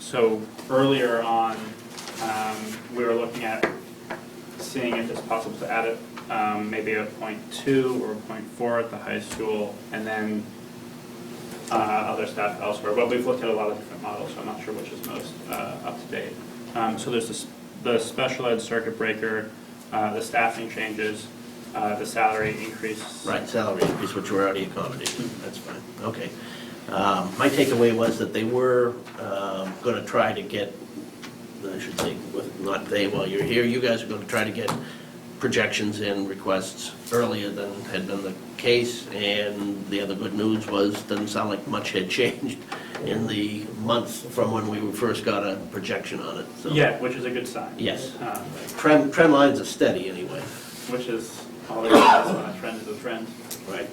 So earlier on, we were looking at seeing if it's possible to add it, maybe a 0.2 or a 0.4 at the high school, and then other staff elsewhere. But we've looked at a lot of different models, so I'm not sure which is most up to date. So there's the special ed circuit breaker, the staffing changes, the salary increase. Right, salary increase, which we're already accommodating, that's fine, okay. My takeaway was that they were gonna try to get, I should say, not they, while you're here, you guys are gonna try to get projections and requests earlier than had been the case, and the other good news was, doesn't sound like much had changed in the months from when we first got a projection on it, so. Yeah, which is a good sign. Yes. Trend lines are steady anyway. Which is always nice when a trend is a trend. Right.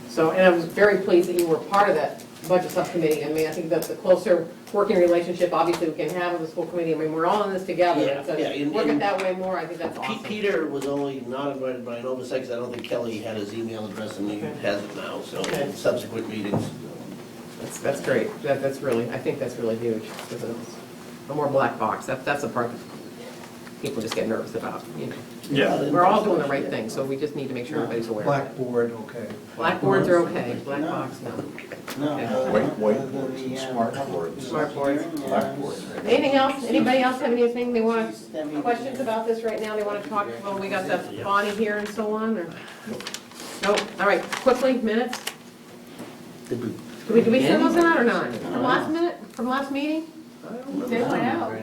So, and I was very pleased that you were part of that budget subcommittee. I mean, I think that the closer working relationship, obviously, we can have with the school committee. I mean, we're all in this together. Yeah, And so yeah, to work it that way more, I think that's awesome. Peter was only not invited by an oversight, because I don't think Kelly had his email address, and he has it now, so in subsequent meetings. That's great. That's really, I think that's really huge. Because it's a more black box. That's the part that people just get nervous about, you know. Yeah. We're all doing the right thing, so we just need to make sure everybody's aware. Blackboard, okay. Blackboards are okay, black box, no. Whiteboards, smart boards. Smart boards. Blackboards. Anything else? Anybody else have anything they want, questions about this right now? They want to talk, well, we got the Bonnie here and so on, or? Nope, all right, quickly, minutes? Did we? Did we send those out or not? From last minute, from last meeting? They went out.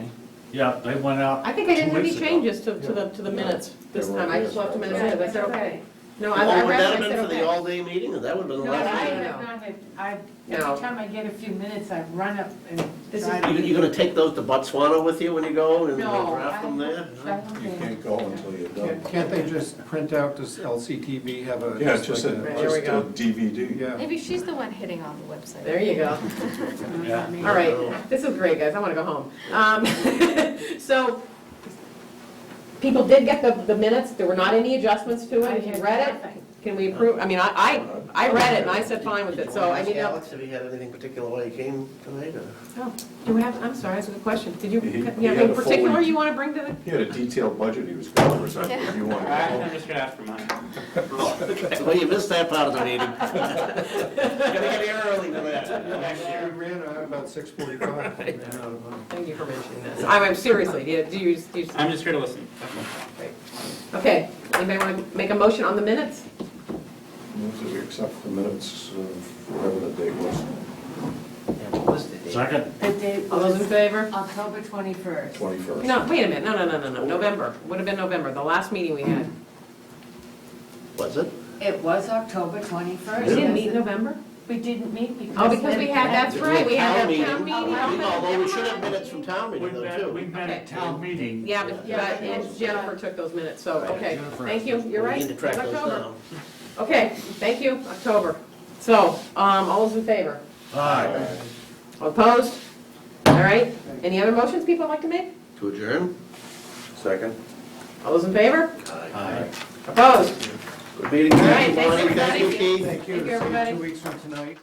Yeah, they went out. I think I didn't have 2 any weeks ago. changes to the minutes this time. I just left them as is. I said, okay. No, I Oh, would read that them, have I been said, for the okay. all-day meeting, or that would have been the No, last I meeting? have not had, No. every time I get a few minutes, I run up and This is- try to. You're gonna take those to Botswana with you when you go and No, draft them there? You can't go until you're done. Can't they just print out, does LCTV have a? Yeah, it's just a, like There we go. DVD. Yeah. Maybe she's the one hitting on the website. There you go. Yeah. All right, this is great, guys, I want to go home. So, people did get the minutes, there were not any adjustments to it, if you read it, can we approve? I mean, I read it and I said fine with it, so I Did need you to. Alex, have you had anything particular why you came tonight, or? Oh, do we have, I'm sorry, that's a good question. Did you, He you have had anything a full particular week. you want to bring to the? He had a detailed budget he was going to present, if you want to I'm just gonna ask for mine. Well, you missed that part of the meeting. Gotta get here early for that. We ran out about 6:45. Thank you for mentioning this. I'm seriously, do you? I'm just here to listen. Great. Okay, anybody want to make a motion on the minutes? Move that we accept the minutes of whatever the date was, Yeah, what was the date? Second? The date All those in was favor? October 21st. 21st. No, wait a minute, no, November, would have been November, the last meeting we had. Was it? It was October 21st. We didn't meet in November? We didn't meet because. Oh, because we had, that's right, we had that town meeting. Although we should have minutes from town We meeting though, met, we too. met at town meeting. Yeah, but and Jennifer took those minutes, so, okay, Jennifer thank you, you're We right. need to track it's those October. down. Okay, thank you, October. So, all those in favor? Aye. Opposed? All right, any other motions people would like to make? To adjourn? Second? All those in favor? Aye. Opposed? Good meeting, All right, thank you, thanks, Bonnie, thank you, everybody. Keith. Thank you. Thank you, See everybody. 2 weeks from tonight.